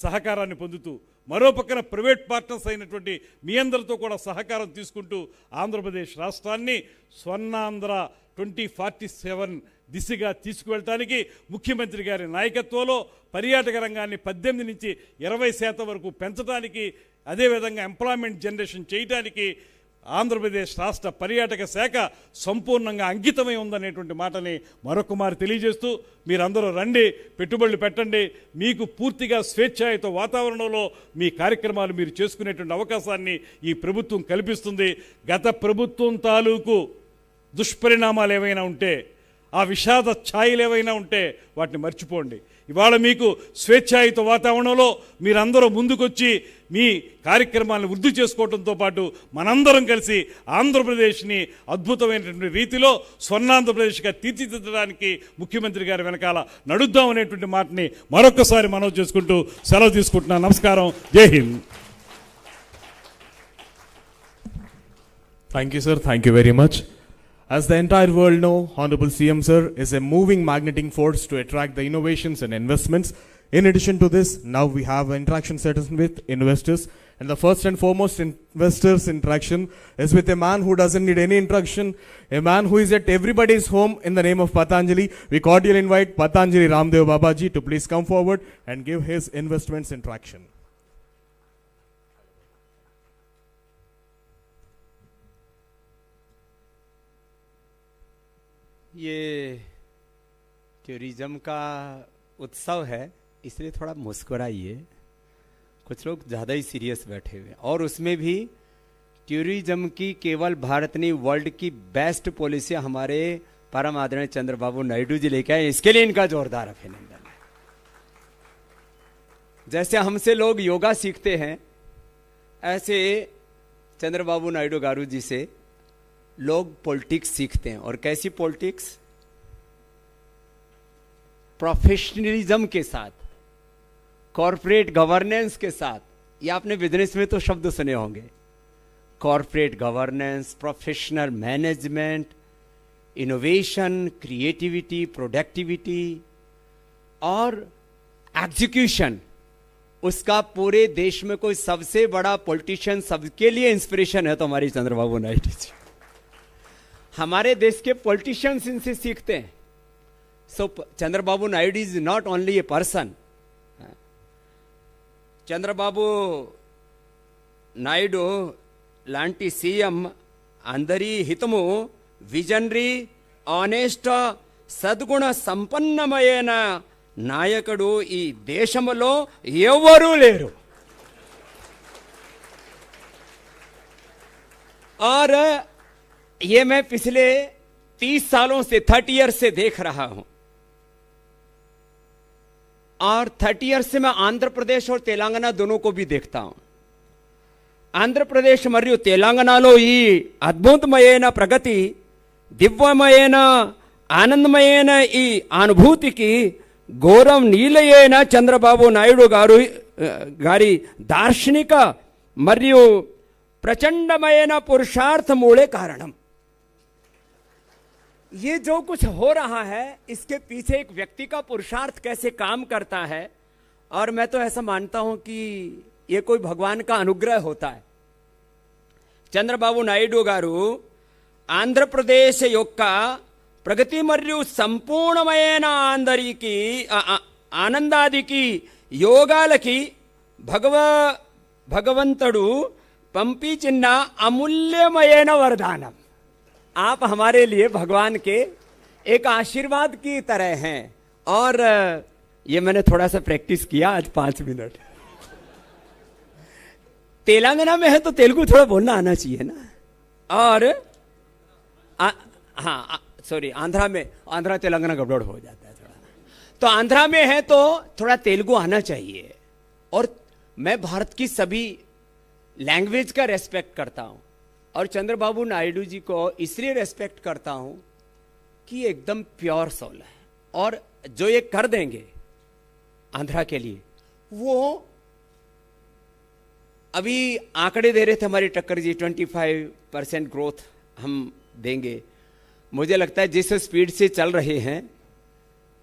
సహకారాన్ని పొందుతూ, మరో పక్కన ప్రైవేట్ పార్ట్నర్స్ అయినటువంటి మీ అందరితో కూడా సహకారం తీసుకుంటూ ఆంధ్రప్రదేశ్ రాష్ట్రాన్ని స్వర్ణాంధ్ర 2047 దిశగా తీసుకువెళ్ళటానికి ముఖ్యమంత్రి గారి నాయకత్వంలో పర్యాటక రంగాన్ని 18 నుంచి 20% వరకు పెంచడానికి, అదేవిధంగా ఎంప్లాయ్మెంట్ జనరేషన్ చేయడానికి ఆంధ్రప్రదేశ్ రాష్ట్ర పర్యాటక శాఖ సంపూర్ణంగా అంకితమై ఉందనేటువంటి మాటని మరొక మారు తెలియజేస్తూ మీరందరూ రండి, పెట్టుబడులు పెట్టండి. మీకు పూర్తిగా స్వేచ్ఛాయుత వాతావరణంలో మీ కార్యక్రమాలు మీరు చేసుకునేటువంటి అవకాశాన్ని ఈ ప్రభుత్వం కల్పిస్తుంది. గత ప్రభుత్వం తాలూకు దుష్పరిణామాలు ఏవైనా ఉంటే, ఆ విషాద ఛాయలు ఏవైనా ఉంటే వాటిని మర్చిపోండి. ఇవాళ మీకు స్వేచ్ఛాయుత వాతావరణంలో మీరందరూ ముందుకొచ్చి మీ కార్యక్రమాలను వృద్ధి చేసుకోవడంతో పాటు మనందరం కలిసి ఆంధ్రప్రదేశ్ని అద్భుతమైనటువంటి రీతిలో స్వర్ణాంధ్రప్రదేశ్గా తీర్చిదిద్దడానికి ముఖ్యమంత్రి గారి వెనకాల నడుద్దాం అనేటువంటి మాటని మరొకసారి మనవి చేసుకుంటూ సెలవు తీసుకుంటున్నాను. నమస్కారం. జై Hind. Thank you, sir. Thank you very much. As the entire world know, Honorable CM Sir is a moving magnetic force to attract the innovations and investments. In addition to this, now we have an interaction session with investors. And the first and foremost investors interaction is with a man who doesn't need any introduction, a man who is at everybody's home in the name of Patanjali. We cordially invite Patanjali Ramdev Babaji to please come forward and give his investments interaction. ये tourism का उत्सव है, इसलिए थोड़ा मुस्कुराइए. कुछ लोग ज़्यादा ही serious बैठे हुए हैं, और उसमें भी टूरिज्म की केवल भारत नहीं, वर्ल्ड की बेस्ट पॉलिसी हमारे परम आदरणीय चंद्रबाबू नायडू जी लेके आए. इसके लिए इनका जोरदार अभिनंदन. जैसे हमसे लोग योगा सीखते हैं, ऐसे चंद्रबाबू नायडू गारू जी से लोग पॉलिटिक्स सीखते हैं. और कैसी पॉलिटिक्स? प्रोफेशनलिज्म के साथ, कॉरपोरेट गवर्नेंस के साथ. ये आपने बिजनेस में तो शब्द सुने होंगे, corporate governance, professional management, innovation, creativity, productivity और एग्जीक्यूशन. उसका पूरे देश में कोई सबसे बड़ा पॉलिटिशियन, सबके लिए इंस्पिरेशन है तो हमारी चंद्रबाबू नायडू जी. हमारे देश के पॉलिटिशियंस इनसे सीखते हैं. So Chandrababu Naidu is not only a person. Chandrababu Naidu लांटी सीएम अंदरी हितमु विजनरी ఆనెస్ట్ సద్గుణ సంపన్నమైన నాయకుడు ఈ దేశంలో ఎవరూ లేరు. और ये मैं पिछले 30 सालों से 30 ईयर्स से देख रहा हूं. और 30 ईयर्स से मैं आंध्र प्रदेश और तेलंगाना दोनों को भी देखता हूं. आंध्र प्रदेश మరియు తెలంగాణలో ఈ అద్భుతమైన ప్రగతి, దివ్యమైన ఆనందమైన ఈ అనుభూతికి గౌరవనీయులైన చంద్రబాబు నాయుడు గారి దార్శనిక మరియు ప్రచండమైన పురుషార్థమూలే కారణం. ये जो कुछ हो रहा है, इसके पीछे एक व्यक्ति का पुरुषार्थ कैसे काम करता है. और मैं तो ऐसा मानता हूं कि ये कोई भगवान का अनुग्रह होता है. చంద్రబాబు నాయుడు గారు ఆంధ్రప్రదేశ్ యొక్క ప్రగతి మరియు సంపూర్ణమైన అందరికి ఆనందాదికి యోగాలకి భగవంతుడు పంపించిన అమూల్యమైన వరదానం. आप हमारे लिए भगवान के एक आशीर्वाद की तरह हैं. और ये मैंने थोड़ा सा प्रैक्टिस किया आज 5 मिनट. तेलंगाना में है तो तेलुगु थोड़ा बोलना आना चाहिए ना. और हाँ सॉरी, आंध्रा तेलंगाना गड़बड़ हो जाता है थोड़ा. तो आंध्रा में है तो थोड़ा तेलुगु आना चाहिए. और मैं भारत की सभी लैंग्वेज का रेस्पेक्ट करता हूँ. और चंद्रबाबू नायडू जी को इसलिए रेस्पेक्ट करता हूं कि एकदम प्योर सोल है. और जो ये कर देंगे आंध्रा के लिए, वो अभी आंकड़े दे रहे थे हमारी टक्कर जी 25% ग्रोथ हम देंगे. मुझे लगता है जिस स्पीड से चल रहे हैं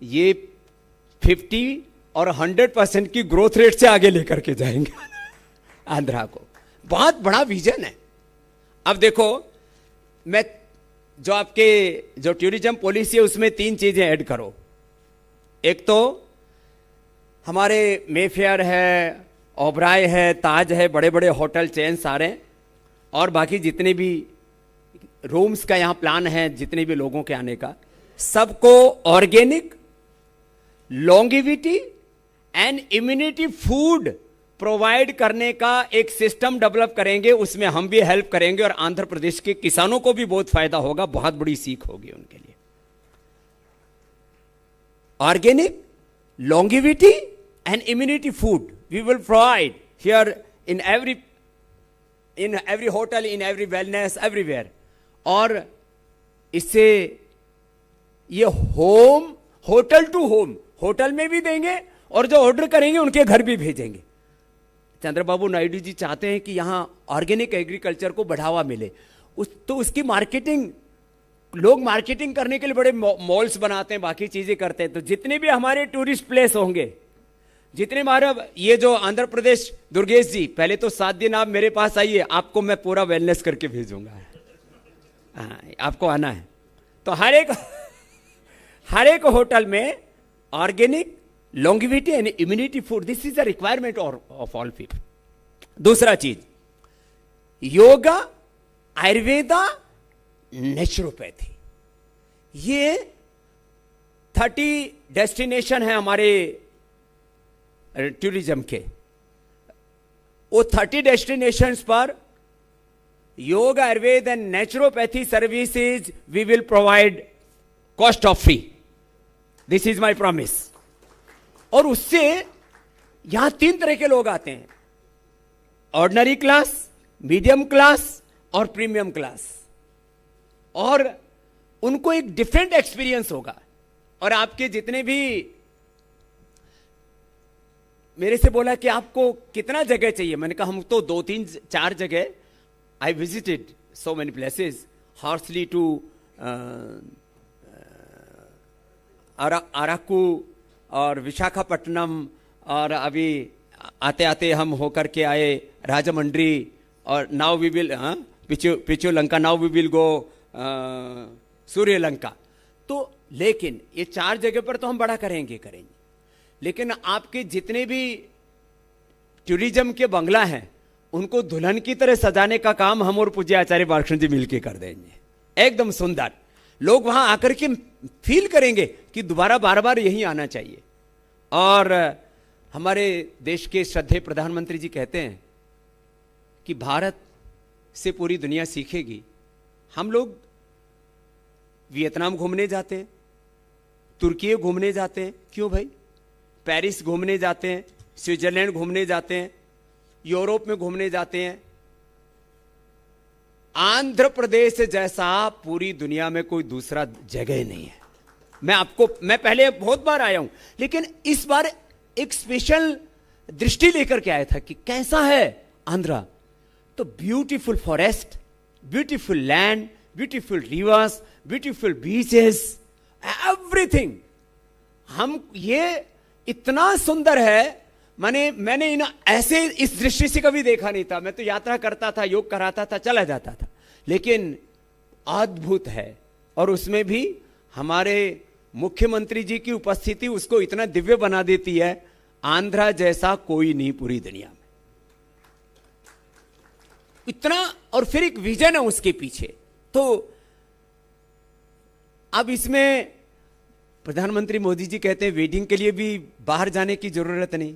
ये 50 और 100% की ग्रोथ रेट से आगे लेकर के जाएंगे आंध्रा को. बहुत बड़ा विजन है. अब देखो, मैं जो आपके जो टूरिज्म पॉलिसी है उसमें 3 चीजें ऐड करो. एक तो हमारे मेफेयर है, ओबराय है, ताज है, बड़े बड़े होटल चेन्स आ रहे हैं. और बाकी जितने भी रूम्स का यहाँ प्लान है, जितने भी लोगों के आने का, सबको organic, longevity and immunity food provide करने का एक सिस्टम डेवलप करेंगे। उसमें हम भी हेल्प करेंगे और आंध्र प्रदेश के किसानों को भी बहुत फायदा होगा, बहुत बड़ी सीख होगी उनके लिए। Organic, longevity and immunity food we will provide here in every hotel, in every wellness, everywhere. और इससे ये होटल टू होम, होटल में भी देंगे और जो ऑर्डर करेंगे उनके घर भी भेजेंगे। चंद्रबाबू नायडू जी चाहते हैं कि यहाँ ऑर्गेनिक एग्रीकल्चर को बढ़ावा मिले, तो उसकी मार्केटिंग, लोग मार्केटिंग करने के लिए बड़े मॉल्स बनाते हैं, बाकी चीजें करते हैं। तो जितने भी हमारे टूरिस्ट प्लेस होंगे, जितने हमारे, ये जो आंध्र प्रदेश, दुर्गेश जी पहले तो 7 दिन आप मेरे पास आइए, आपको मैं पूरा वेलनेस करके भेजूंगा। आपको आना है तो हर एक होटल में organic, longevity and immunity food, this is the requirement of all people. दूसरा चीज, योगा, आयुर्वेदा, नेचुरोपैथी, ये 30 डेस्टिनेशन है हमारे टूरिज्म के। वो 30 डेस्टिनेशंस पर yoga, Ayurveda and naturopathy services we will provide cost of free. This is my promise. और उससे यहां 3 तरह के लोग आते हैं, ऑर्डिनरी क्लास, मीडियम क्लास और प्रीमियम क्लास, और उनको एक डिफरेंट एक्सपीरियंस होगा। और आपके जितने भी मेरे से बोला कि आपको कितना जगह चाहिए, मैंने कहा हम तो 2, 3, 4 जगह, I visited so many places, Horsley to Araku और विशाखापट्टनम, और अभी आते आते हम होकर के आए राजमंड्री, और now we will Pichu Lanka, now we will go Surya Lanka. तो लेकिन ये 4 जगह पर तो हम बड़ा करेंगे, लेकिन आपके जितने भी टूरिज्म के बंगला हैं उनको दुल्हन की तरह सजाने का काम हम और पूज्य आचार्य बालकृष्ण जी मिलकर कर देंगे। एकदम सुंदर, लोग वहां आकर के फील करेंगे कि दोबारा बार बार यहीं आना चाहिए। और हमारे देश के श्रद्धेय प्रधानमंत्री जी कहते हैं कि भारत से पूरी दुनिया सीखेगी। हम लोग वियतनाम घूमने जाते हैं, तुर्की घूमने जाते हैं, क्यों भाई, पेरिस घूमने जाते हैं, स्विट्जरलैंड घूमने जाते हैं, यूरोप में घूमने जाते हैं। आंध्र प्रदेश जैसा पूरी दुनिया में कोई दूसरा जगह नहीं है। मैं पहले बहुत बार आया हूं, लेकिन इस बार एक स्पेशल दृष्टि लेकर के आया था कि कैसा है आंध्रा। तो beautiful forest, beautiful land, beautiful reverse, beautiful beaches, everything. हम ये इतना सुंदर है, मैंने ऐसे इस दृष्टि से कभी देखा नहीं था। मैं तो यात्रा करता था, योग कराता था, चला जाता था, लेकिन अद्भुत है। और उसमें भी हमारे मुख्यमंत्री जी की उपस्थिति उसको इतना दिव्य बना देती है। आंध्रा जैसा कोई नहीं पूरी दुनिया में, इतना। और फिर एक विजन है उसके पीछे। तो अब इसमें प्रधानमंत्री मोदी जी कहते हैं वेडिंग के लिए भी बाहर जाने की जरूरत नहीं।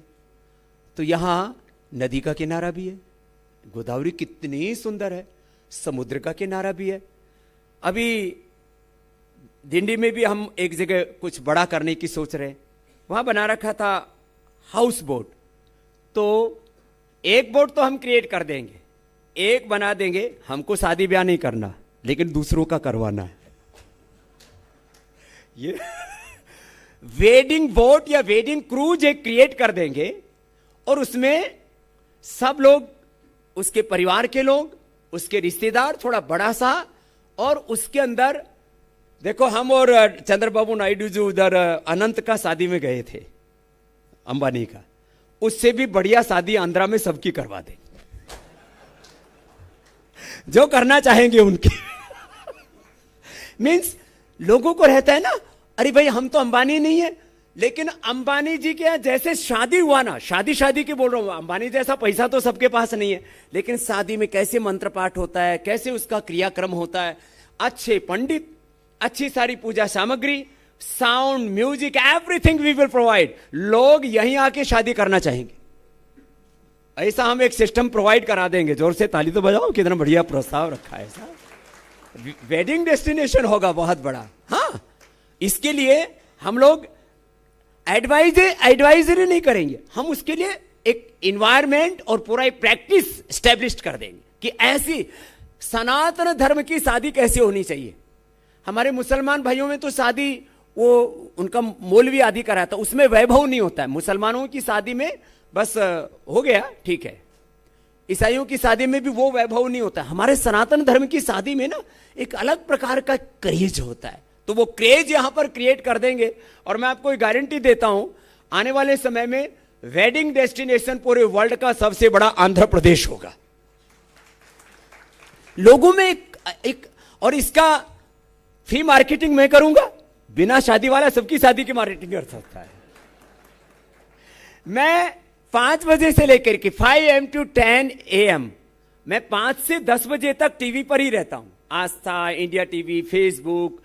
तो यहां नदी का किनारा भी है, गोदावरी कितनी सुंदर है, समुद्र का किनारा भी है। अभी दिंडी में भी हम एक जगह कुछ बड़ा करने की सोच रहे हैं, वहां बना रखा था हाउस बोट। तो एक बोट तो हम क्रिएट कर देंगे, एक बना देंगे। हमको शादी ब्याह नहीं करना, लेकिन दूसरों का करवाना है। ये वेडिंग बोट या वेडिंग क्रूज एक क्रिएट कर देंगे, और उसमें सब लोग, उसके परिवार के लोग, उसके रिश्तेदार, थोड़ा बड़ा सा। और उसके अंदर देखो, हम और चंद्रबाबू नायडू जी उधर अनंत का शादी में गए थे, अंबानी का। उससे भी बढ़िया शादी आंध्रा में सबकी करवा दें, जो करना चाहेंगे उनके। मीन्स लोगों को रहता है ना, अरे भाई हम तो अंबानी नहीं है, लेकिन अंबानी जी के यहाँ जैसे शादी हुआ ना, शादी की बोल रहा हूं, अंबानी जैसा पैसा तो सबके पास नहीं है, लेकिन शादी में कैसे मंत्र पाठ होता है, कैसे उसका क्रियाक्रम होता है, अच्छे पंडित, अच्छी सारी पूजा सामग्री, sound, music, everything we will provide. लोग यहीं आके शादी करना चाहेंगे, ऐसा हम एक सिस्टम प्रोवाइड करा देंगे। जोर से ताली तो बजाओ, कितना बढ़िया प्रस्ताव रखा है ऐसा। वेडिंग डेस्टिनेशन होगा बहुत बड़ा। हाँ, इसके लिए हम लोग एडवाइजरी नहीं करेंगे, हम उसके लिए एक इन्वायरमेंट और पूरा एक प्रैक्टिस स्टैब्लिश कर देंगे कि ऐसी सनातन धर्म की शादी कैसे होनी चाहिए। हमारे मुसलमान भाइयों में तो शादी वो उनका मौलवी आदि कराता, उसमें वैभव नहीं होता है। मुसलमानों की शादी में बस हो गया, ठीक है। ईसाइयों की शादी में भी वो वैभव नहीं होता है। हमारे सनातन धर्म की शादी में ना एक अलग प्रकार का क्रेज होता है, तो वो क्रेज यहां पर क्रिएट कर देंगे। और मैं आपको एक गारंटी देता हूं, आने वाले समय में वेडिंग डेस्टिनेशन पूरे वर्ल्ड का सबसे बड़ा आंध्र प्रदेश होगा। लोगों में एक और इसका फ्री मार्केटिंग मैं करूंगा, बिना शादी वाला सबकी शादी की मार्केटिंग कर सकता है। मैं 5 बजे से लेकर के 5 AM to 10 AM मैं 5 से 10 बजे तक टीवी पर ही रहता हूं। आस्था, इंडिया टीवी, फेसबुक,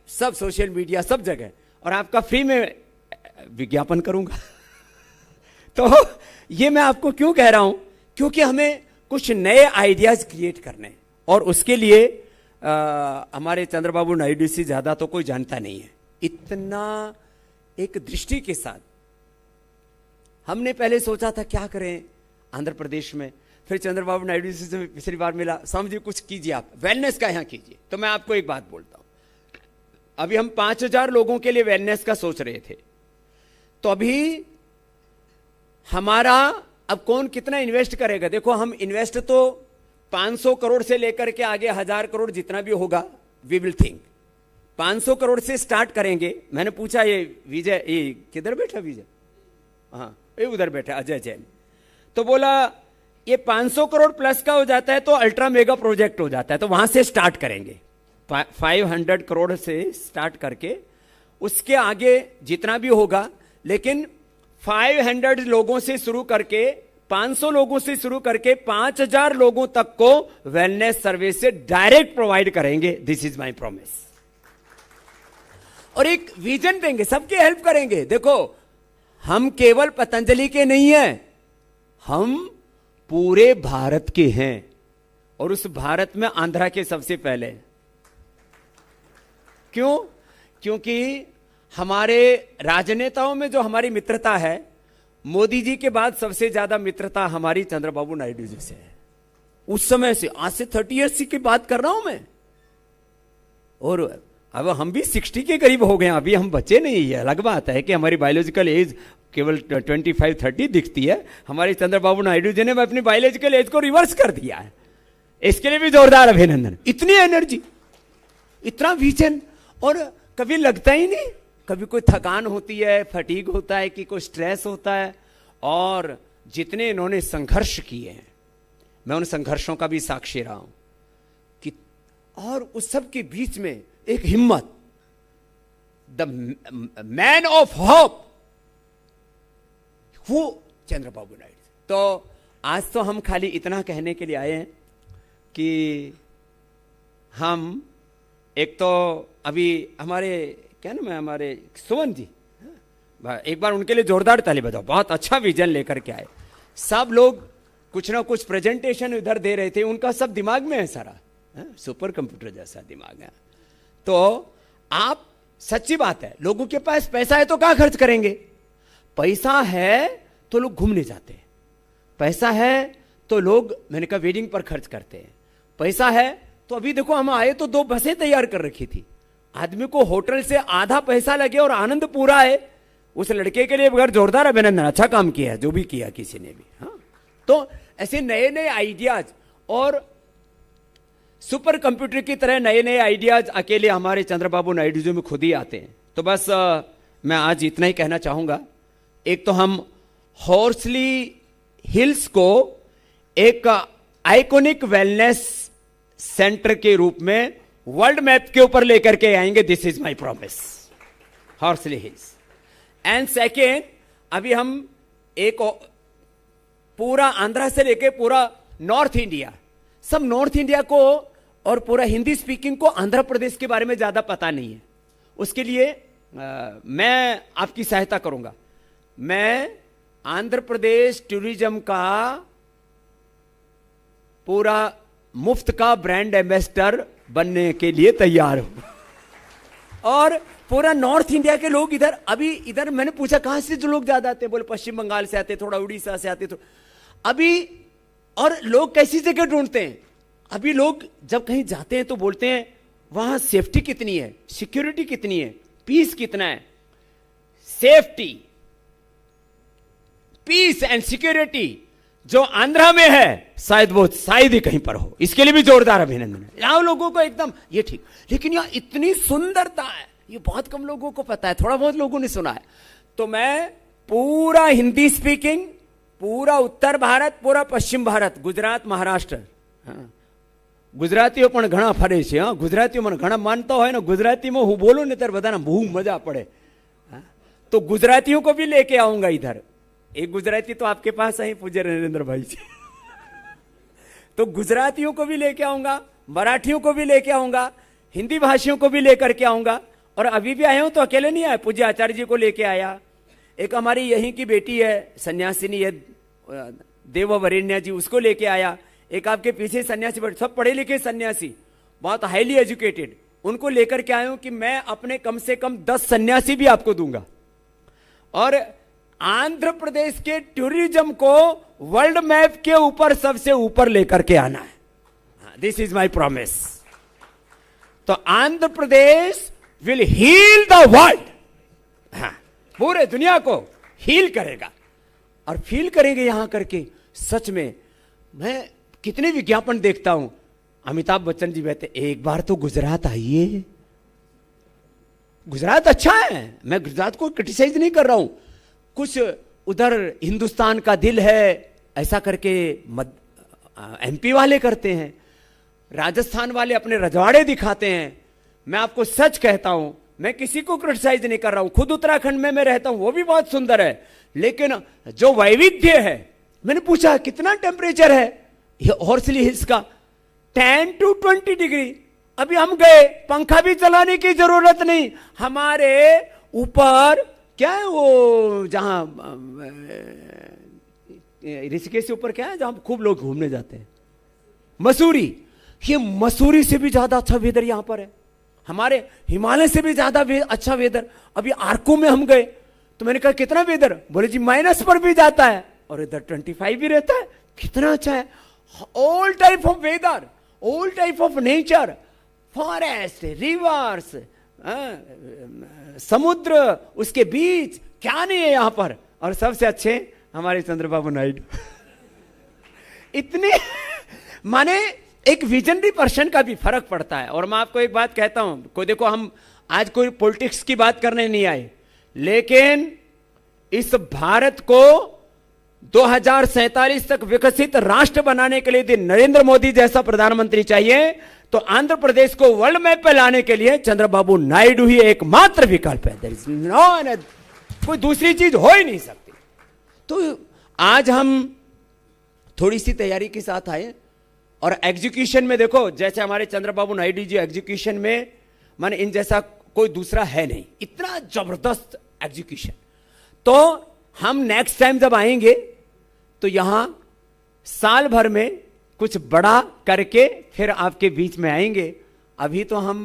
सब सोशल मीडिया, सब जगह, और आपका फ्री में विज्ञापन करूंगा। तो ये मैं आपको क्यों कह रहा हूं, क्योंकि हमें कुछ नए आइडियाज क्रिएट करने, और उसके लिए हमारे चंद्रबाबू नायडू से ज्यादा तो कोई जानता नहीं है। इतना एक दृष्टि के साथ हमने पहले सोचा था क्या करें आंध्र प्रदेश में, फिर चंद्रबाबू नायडू जी से पिछली बार मिला, समझिए कुछ कीजिए आप, वेलनेस का यहां कीजिए। तो मैं आपको एक बात बोलता हूं, अभी हम 5000 लोगों के लिए वेलनेस का सोच रहे थे, तो अभी हमारा अब कौन कितना इन्वेस्ट करेगा। देखो, हम इन्वेस्ट तो 500 करोड़ से लेकर के आगे 1000 करोड़ जितना भी होगा, वी विल थिंक 500 करोड़ से स्टार्ट करेंगे। मैंने पूछा, ये विजय, ये किधर बैठा विजय, हाँ ये उधर बैठा अजय जैन, तो बोला ये 500 करोड़ प्लस का हो जाता है तो अल्ट्रा मेगा प्रोजेक्ट हो जाता है, तो वहां से स्टार्ट करेंगे। 500 करोड़ से स्टार्ट करके उसके आगे जितना भी होगा, लेकिन 500 लोगों से शुरू करके 500 लोगों से शुरू करके 5000 लोगों तक को वेलनेस सर्विस से डायरेक्ट प्रोवाइड करेंगे। This is my promise. और एक विजन देंगे, सबके हेल्प करेंगे। देखो, हम केवल पतंजलि के नहीं हैं, हम पूरे भारत के हैं, और उस भारत में आंध्रा के सबसे पहले। क्यों? क्योंकि हमारे राजनेताओं में जो हमारी मित्रता है, मोदी जी के बाद सबसे ज्यादा मित्रता हमारी चंद्रबाबू नायडू जी से है। उस समय से, आज से 30 ईयर्स की बात कर रहा हूं मैं, और अब हम भी 60 के करीब हो गए, अभी हम बच्चे नहीं है। अलग बात है कि हमारी बायोलॉजिकल एज केवल 25-30 दिखती है, हमारे चंद्रबाबू नायडू जी ने अपनी बायोलॉजिकल एज को रिवर्स कर दिया है। इसके लिए भी जोरदार अभिनंदन। इतनी एनर्जी, इतना विजन, और कभी लगता ही नहीं, कभी कोई थकान होती है, फटीग होता है, कि कोई स्ट्रेस होता है। और जितने इन्होंने संघर्ष किए हैं, मैं उन संघर्षों का भी साक्षी रहा हूं कि, और उस सब के बीच में एक हिम्मत, द मैन ऑफ होप, वो चंद्रबाबू नायडू। तो आज तो हम खाली इतना कहने के लिए आए हैं कि हम एक तो अभी हमारे क्या नाम है, हमारे सुमन जी, एक बार उनके लिए जोरदार ताली बजाओ, बहुत अच्छा विजन लेकर के आए। सब लोग कुछ ना कुछ प्रेजेंटेशन इधर दे रहे थे, उनका सब दिमाग में है सारा, सुपर कंप्यूटर जैसा दिमाग है। तो आप, सच्ची बात है, लोगों के पास पैसा है तो क्या खर्च करेंगे। पैसा है तो लोग घूमने जाते हैं, पैसा है तो लोग, मैंने कहा, वेडिंग पर खर्च करते हैं। पैसा है तो अभी देखो, हम आए तो 2 बसें तैयार कर रखी थी, आदमी को होटल से आधा पैसा लगे और आनंद पूरा है। उस लड़के के लिए बगैर जोरदार अभिनंदन, अच्छा काम किया है जो भी किया किसी ने भी। हाँ, तो ऐसे नए नए आइडियाज, और सुपर कंप्यूटर की तरह नए नए आइडियाज अकेले हमारे चंद्रबाबू नायडू जी में खुद ही आते हैं। तो बस मैं आज इतना ही कहना चाहूंगा। एक तो हम हॉर्सली हिल्स को एक आइकॉनिक वेलनेस सेंटर के रूप में वर्ल्ड मैप के ऊपर लेकर के आएंगे। This is my promise. Horsley Hills and second, अभी हम एक पूरा आंध्रा से लेके पूरा नॉर्थ इंडिया, सब नॉर्थ इंडिया को और पूरा हिंदी स्पीकिंग को आंध्र प्रदेश के बारे में ज्यादा पता नहीं है। उसके लिए मैं आपकी सहायता करूंगा। मैं आंध्र प्रदेश टूरिज्म का पूरा मुफ्त का ब्रांड एम्बेसडर बनने के लिए तैयार हूं। और पूरा नॉर्थ इंडिया के लोग इधर, अभी इधर मैंने पूछा कहां से जो लोग ज्यादा आते हैं, बोले पश्चिम बंगाल से आते, थोड़ा उड़ीसा से आते। तो अभी और लोग कैसी जगह ढूंढते हैं, अभी लोग जब कहीं जाते हैं तो बोलते हैं वहां सेफ्टी कितनी है, सिक्योरिटी कितनी है, पीस कितना है। सेफ्टी, पीस एंड सिक्योरिटी जो आंध्रा में है शायद वो शायद ही कहीं पर हो। इसके लिए भी जोरदार अभिनंदन है। यहाँ लोगों को एकदम ये ठीक, लेकिन यहाँ इतनी सुंदरता है, ये बहुत कम लोगों को पता है, थोड़ा बहुत लोगों ने सुना है। तो मैं पूरा हिंदी स्पीकिंग, पूरा उत्तर भारत, पूरा पश्चिम भारत, गुजरात, महाराष्ट्र, ગુજરાતીઓ પણ ઘણા ફરે છે। હા, ગુજરાતીઓ મને ઘણા માનતા હોય ને, ગુજરાતીમાં હું બોલું ને ત્યારે બધાને બહુ મજા પડે। तो गुजरातियों को भी लेके आऊंगा इधर। एक गुजराती तो आपके पास है पूज्य नरेंद्र भाई जी। तो गुजरातियों को भी लेके आऊंगा, मराठियों को भी लेके आऊंगा, हिंदी भाषियों को भी लेकर के आऊंगा। और अभी भी आया हूं तो अकेले नहीं आया, पूज्य आचार्य जी को लेके आया। एक हमारी यहीं की बेटी है सन्यासिनी है देववरेण्या जी, उसको लेके आया। एक आपके पीछे सन्यासी, सब पढ़े लिखे सन्यासी, बहुत हाईली एजुकेटेड, उनको लेकर के आया हूं कि मैं अपने कम से कम 10 सन्यासी भी आपको दूंगा। और आंध्र प्रदेश के टूरिज्म को वर्ल्ड मैप के ऊपर सबसे ऊपर लेकर के आना है। This is my promise. तो Andhra Pradesh will heal the world, पूरे दुनिया को हील करेगा। और फील करेंगे यहां करके। सच में मैं कितने विज्ञापन देखता हूं, अमिताभ बच्चन जी कहते एक बार तो गुजरात आइए। गुजरात अच्छा है, मैं गुजरात को क्रिटिसाइज नहीं कर रहा हूं। कुछ उधर हिंदुस्तान का दिल है ऐसा करके एमपी वाले करते हैं, राजस्थान वाले अपने रजवाड़े दिखाते हैं। मैं आपको सच कहता हूं, मैं किसी को क्रिटिसाइज नहीं कर रहा हूं। खुद उत्तराखंड में मैं रहता हूं, वो भी बहुत सुंदर है। लेकिन जो वैविध्य है, मैंने पूछा कितना टेम्परेचर है ये हॉर्सली हिल्स का, 10 to 20 डिग्री। अभी हम गए, पंखा भी चलाने की जरूरत नहीं। हमारे ऊपर क्या है वो, जहां ऋषिकेश से ऊपर क्या है जहां खूब लोग घूमने जाते हैं, मसूरी। ये मसूरी से भी ज्यादा अच्छा वेदर यहां पर है, हमारे हिमालय से भी ज्यादा अच्छा वेदर। अभी आर्को में हम गए तो मैंने कहा कितना वेदर, बोले जी माइनस पर भी जाता है और इधर 25 भी रहता है। कितना अच्छा है। All type of weather, all type of nature, forest, rivers, समुद्र, उसके बीच क्या नहीं है यहां पर। और सबसे अच्छे हमारे चंद्रबाबू नायडू। इतने माने एक विजनरी पर्सन का भी फर्क पड़ता है। और मैं आपको एक बात कहता हूं, को देखो हम आज कोई पॉलिटिक्स की बात करने नहीं आए, लेकिन इस भारत को 2047 तक विकसित राष्ट्र बनाने के लिए यदि नरेंद्र मोदी जैसा प्रधानमंत्री चाहिए तो आंध्र प्रदेश को वर्ल्ड मैप पे लाने के लिए चंद्रबाबू नायडू ही एकमात्र विकल्प है। देयर इज नो, कोई दूसरी चीज हो ही नहीं सकती। तो आज हम थोड़ी सी तैयारी के साथ आए और एग्जीक्यूशन में देखो, जैसे हमारे चंद्रबाबू नायडू जी एग्जीक्यूशन में माने इन जैसा कोई दूसरा है नहीं, इतना जबरदस्त एग्जीक्यूशन। तो हम नेक्स्ट टाइम जब आएंगे तो यहां साल भर में कुछ बड़ा करके फिर आपके बीच में आएंगे। अभी तो हम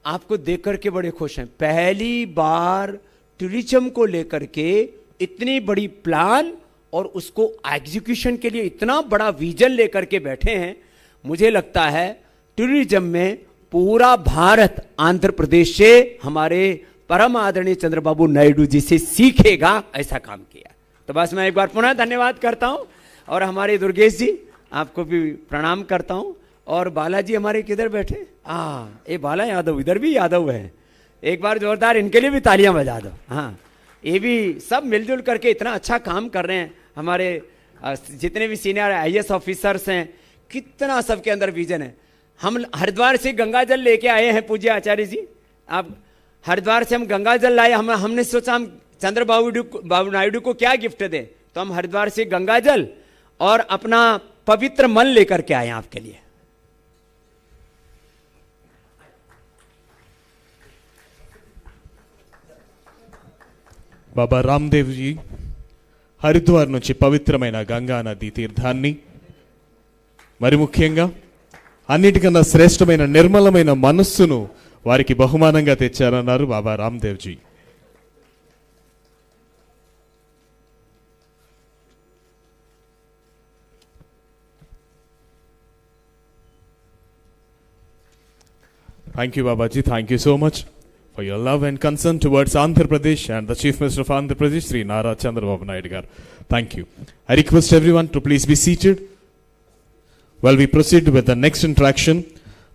आपको देख करके बड़े खुश हैं। पहली बार टूरिज्म को लेकर के इतनी बड़ी प्लान और उसको एग्जीक्यूशन के लिए इतना बड़ा विजन लेकर के बैठे हैं। मुझे लगता है टूरिज्म में पूरा भारत आंध्र प्रदेश से हमारे परम आदरणीय चंद्रबाबू नायडू जी से सीखेगा, ऐसा काम किया। तो बस मैं एक बार पुनः धन्यवाद करता हूं और हमारे दुर्गेश जी आपको भी प्रणाम करता हूं। और बालाजी हमारे किधर बैठे, ये बाला यादव, इधर भी यादव है। एक बार जोरदार इनके लिए भी तालियां बजा दो। हाँ, ये भी सब मिलजुल करके इतना अच्छा काम कर रहे हैं। हमारे जितने भी सीनियर IAS ऑफिसर्स हैं, कितना सबके अंदर विजन है। हम हरिद्वार से गंगा जल लेके आए हैं पूज्य आचार्य जी। आप हरिद्वार से हम गंगा जल लाए, हमने सोचा हम चंद्रबाबू नायडू को क्या गिफ्ट दें? तो हम हरिद्वार से गंगा जल और अपना पवित्र मन लेकर के आए आपके लिए. బాబా రామ్దేవ్ జీ హరిద్వార్ నుంచి పవిత్రమైన గంగా నది తీర్థాన్ని, మరి ముఖ్యంగా అన్నిటికన్నా శ్రేష్టమైన నిర్మలమైన మనస్సును వారికి బహుమానంగా తెచ్చారన్నారు Baba Ramdev ji. Thank you, Babaji. Thank you so much for your love and concern towards Andhra Pradesh and the Chief Minister of Andhra Pradesh, Sri Nara Chandrababu Naidu garu. Thank you. I request everyone to please be seated while we proceed with the next interaction.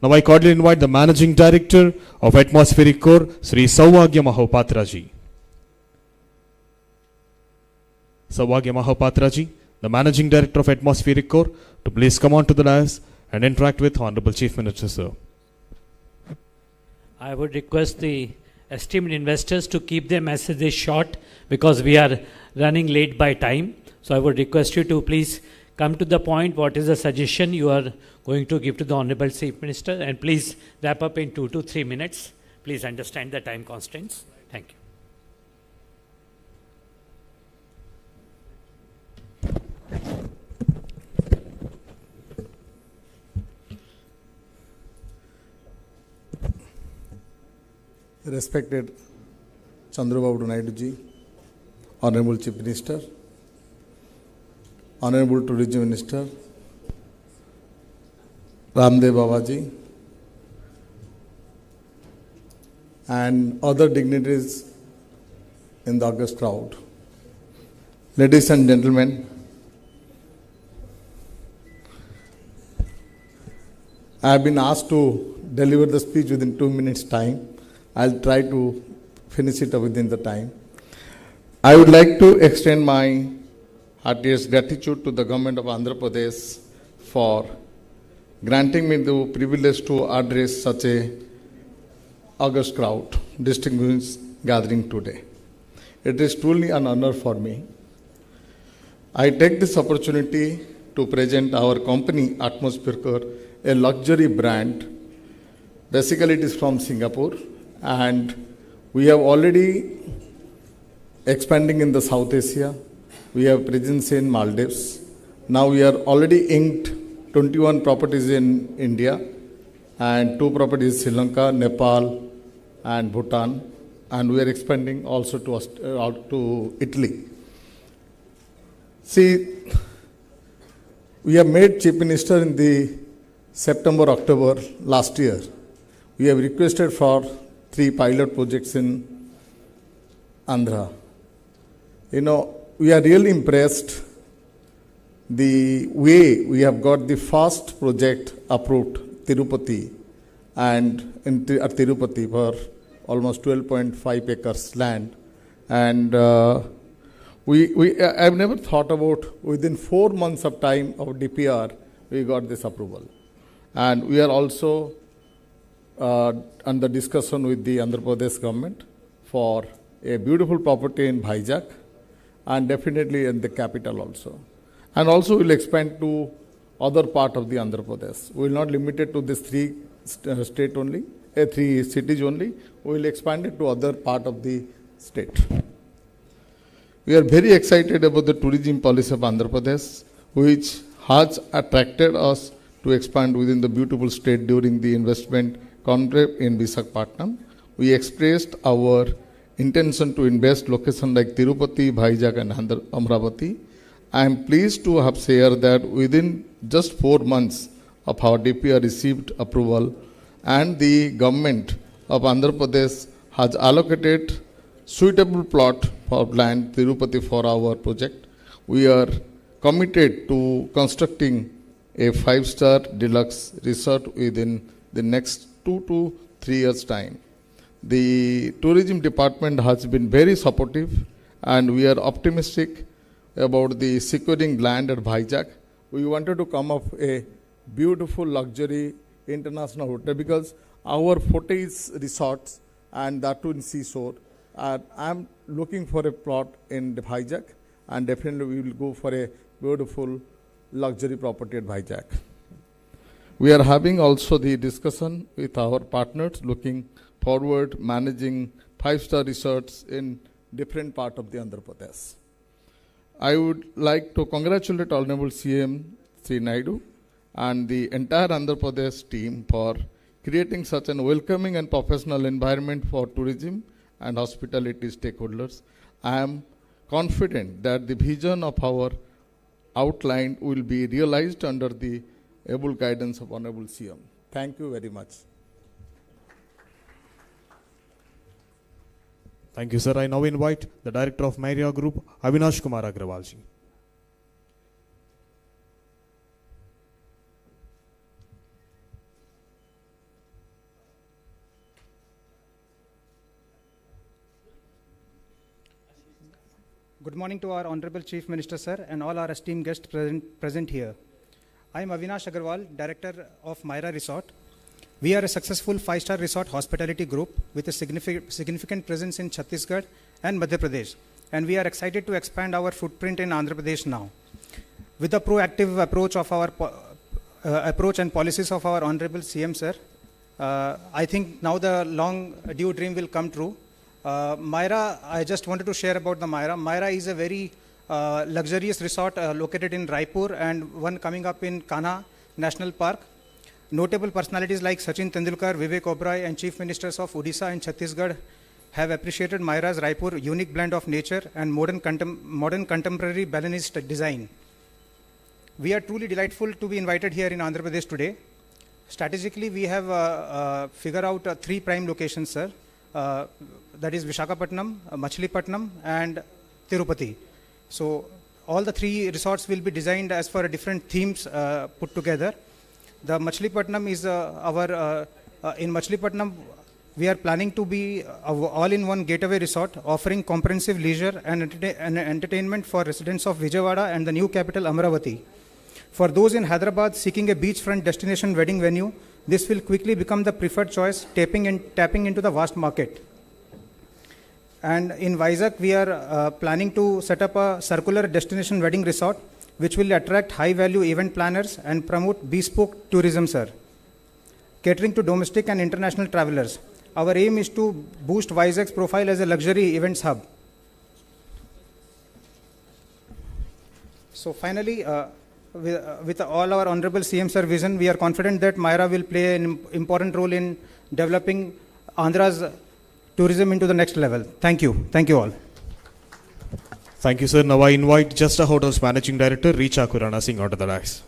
Now I cordially invite the Managing Director of Atmospheric Core, Sri Saubhagya Mahopatra ji. Saubhagya Mahopatra ji, the Managing Director of Atmospheric Core, to please come on to the dais and interact with Honorable Chief Minister, sir. I would request the esteemed investors to keep their messages short because we are running late by time. So I would request you to please come to the point. What is the suggestion you are going to give to the Honorable Chief Minister? And please wrap up in 2 to 3 minutes. Please understand the time constraints. Thank you. Respected Chandrababu Naidu ji, Honorable Chief Minister, Honorable Tourism Minister, Ramdev Babaji, and other dignitaries in the august crowd. Ladies and gentlemen, I have been asked to deliver the speech within 2 minutes' time. I'll try to finish it within the time. I would like to extend my heartiest gratitude to the government of Andhra Pradesh for granting me the privilege to address such a august crowd, distinguished gathering today. It is truly an honor for me. I take this opportunity to present our company, Atmospheric, a luxury brand. Basically, it is from Singapore, and we have already expanding in the South Asia. We have presence in Maldives. Now we are already inked 21 properties in India and 2 properties in Sri Lanka, Nepal, and Bhutan, and we are expanding also out to Italy. See, we have made Chief Minister in the September, October last year. We have requested for 3 pilot projects in Andhra. You know, we are really impressed the way we have got the first project approved, Tirupati, and at Tirupati for almost 12.5 acres land. And I've never thought about within 4 months of time of DPR, we got this approval. And we are also under discussion with the Andhra Pradesh government for a beautiful property in Vizag and definitely in the capital also. And also we will expand to other part of the Andhra Pradesh. We will not limit it to this 3 state only, 3 cities only. We will expand it to other part of the state. We are very excited about the tourism policy of Andhra Pradesh, which has attracted us to expand within the beautiful state during the investment Conclave in Visakhapatnam. We expressed our intention to invest locations like Tirupati, Vizag, and Amaravati. I am pleased to have shared that within just 4 months of our DPR received approval, and the government of Andhra Pradesh has allocated suitable plot for land Tirupati for our project. We are committed to constructing a 5-star deluxe resort within the next 2 to 3 years' time. The tourism department has been very supportive, and we are optimistic about the securing land at Vizag. We wanted to come up a beautiful luxury international hotel because our forte is resorts and that too in seashore, I'm looking for a plot in the Vizag, and definitely we will go for a beautiful luxury property at Vizag. We are having also the discussion with our partners looking forward managing 5-star resorts in different part of the Andhra Pradesh. I would like to congratulate Honorable CM Sri Naidu and the entire Andhra Pradesh team for creating such an welcoming and professional environment for tourism and hospitality stakeholders. I am confident that the vision of our outline will be realized under the able guidance of Honorable CM. Thank you very much. Thank you, sir. I now invite the Director of Marriott Group, Avinash Kumar Agrawal ji. Good morning to our Honorable Chief Minister, sir, and all our esteemed guests present here. I am Avinash Agarwal, Director of Myra Resort. We are a successful 5-star resort hospitality group with a significant presence in Chhattisgarh and Madhya Pradesh, and we are excited to expand our footprint in Andhra Pradesh now. With the proactive approach of our approach and policies of our Honorable CM, sir, I think now the long due dream will come true. Myra, I just wanted to share about the Myra. Myra is a very luxurious resort located in Raipur and one coming up in Kanha National Park. Notable personalities like Sachin Tendulkar, Vivek Oberoi and Chief Ministers of Odisha and Chhattisgarh have appreciated Myra's Raipur unique blend of nature and modern contemporary Balinese design. We are truly delightful to be invited here in Andhra Pradesh today. Strategically, we have figured out 3 prime locations, sir. That is Visakhapatnam, Machilipatnam and Tirupati. So all the 3 resorts will be designed as per different themes put together. The Machilipatnam is in Machilipatnam, we are planning to be all-in-one getaway resort offering comprehensive leisure and entertainment for residents of Vijayawada and the new capital Amaravati. For those in Hyderabad seeking a beachfront destination wedding venue, this will quickly become the preferred choice, tapping into the vast market. And in Vizag, we are planning to set up a circular destination wedding resort, which will attract high-value event planners and promote bespoke tourism, sir, catering to domestic and international travelers. Our aim is to boost Vizag's profile as a luxury events hub. So finally, with all our Honorable CM sir vision, we are confident that Myra will play an important role in developing Andhra's tourism into the next level. Thank you. Thank you all. Thank you, sir. Now I invite Just a Hotel's Managing Director, Richa Kurana Singh, onto the dais.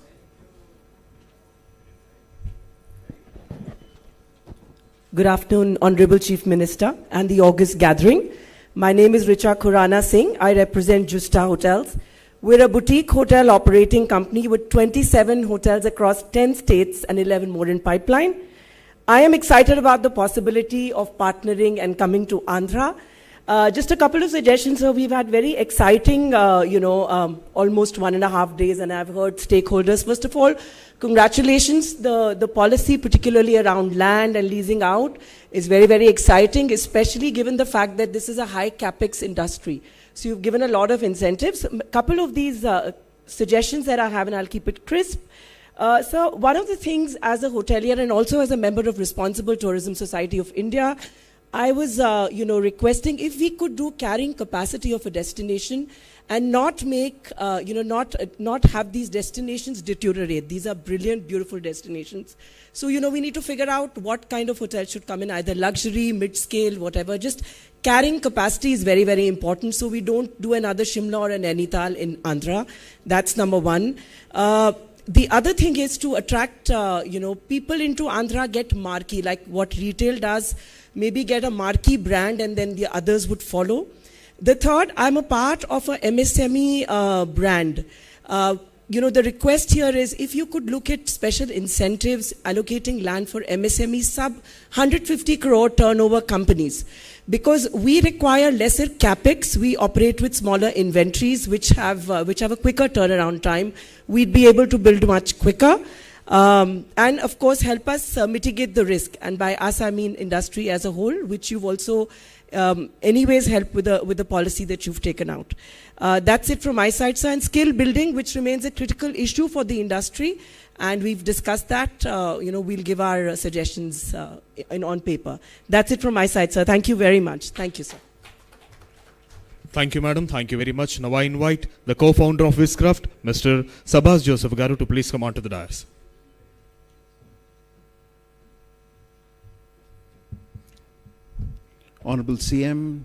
Good afternoon, Honorable Chief Minister and the August gathering. My name is Richa Kurana Singh. I represent Justa Hotels. We're a boutique hotel operating company with 27 hotels across 10 states and 11 more in pipeline. I am excited about the possibility of partnering and coming to Andhra. Just a couple of suggestions. So we've had very exciting, almost 1.5 days, and I've heard stakeholders. First of all, congratulations. The policy, particularly around land and leasing out, is very, very exciting, especially given the fact that this is a high capex industry. So you've given a lot of incentives. A couple of these suggestions that I have, and I'll keep it crisp. So one of the things as a hotelier and also as a member of Responsible Tourism Society of India, I was, requesting if we could do carrying capacity of a destination and not make, not have these destinations deteriorate. These are brilliant, beautiful destinations. So, we need to figure out what kind of hotel should come in, either luxury, mid-scale, whatever. Just carrying capacity is very, very important. So we don't do another Shimla or an Nainital in Andhra. That's number one. The other thing is to attract, people into Andhra, get marquee, like what retail does. Maybe get a marquee brand and then the others would follow. The third, I'm a part of a MSME brand. The request here is if you could look at special incentives, allocating land for MSME sub 150 crore turnover companies. Because we require lesser capex, we operate with smaller inventories which have a quicker turnaround time. We'd be able to build much quicker. and of course help us mitigate the risk. And by us, I mean industry as a whole, which you've also anyways helped with the policy that you've taken out. That's it from my side, sir. And skill building, which remains a critical issue for the industry. And we've discussed that. We'll give our suggestions on paper. That's it from my side, sir. Thank you very much. Thank you, sir. Thank you, madam. Thank you very much. Now I invite the co-founder of Viscraft, Mr. Sabas Joseph Garu, to please come onto the dais. Honorable CM,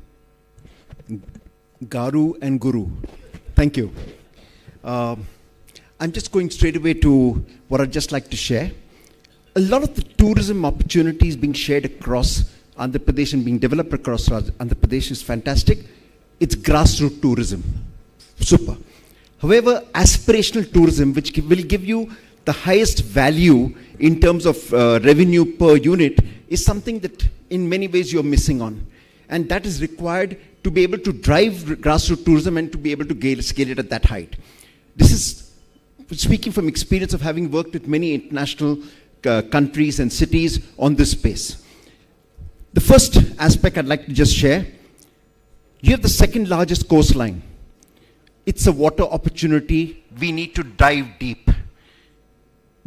Garu and Guru, thank you. I'm just going straight away to what I'd just like to share. A lot of the tourism opportunities being shared across Andhra Pradesh and being developed across Andhra Pradesh is fantastic. It's grassroots tourism, super. However, aspirational tourism, which will give you the highest value in terms of revenue per unit, is something that in many ways you're missing on. And that is required to be able to drive grassroots tourism and to be able to scale it at that height. This is speaking from experience of having worked with many international countries and cities on this space. The first aspect I'd like to just share, you have the second largest coastline. It's a water opportunity. We need to dive deep.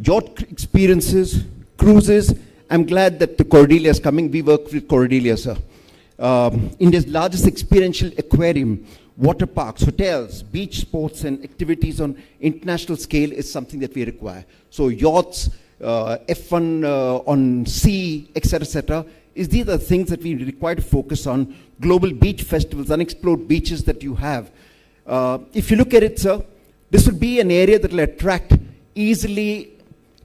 Your experiences, cruises, I'm glad that the Cordelia is coming. We work with Cordelia, sir. India's largest experiential aquarium, water parks, hotels, beach sports and activities on international scale is something that we require. So yachts, F1 on sea, etc., these are the things that we require to focus on. Global beach festivals, unexplored beaches that you have. If you look at it, sir, this will be an area that will attract easily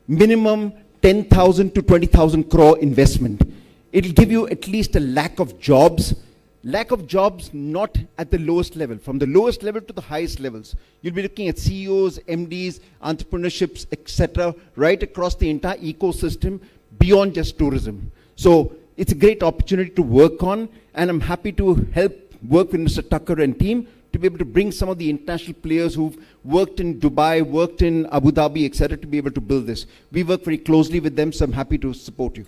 minimum 10,000 to 20,000 crore investment. It will give you at least a lack of jobs. Lack of jobs not at the lowest level, from the lowest level to the highest levels. You'll be looking at CEOs, MDs, entrepreneurships, etc., right across the entire ecosystem beyond just tourism. So it's a great opportunity to work on, and I'm happy to help work with Mr. Tucker and team to be able to bring some of the international players who've worked in Dubai, worked in Abu Dhabi, etc., to be able to build this. We work very closely with them, so I'm happy to support you.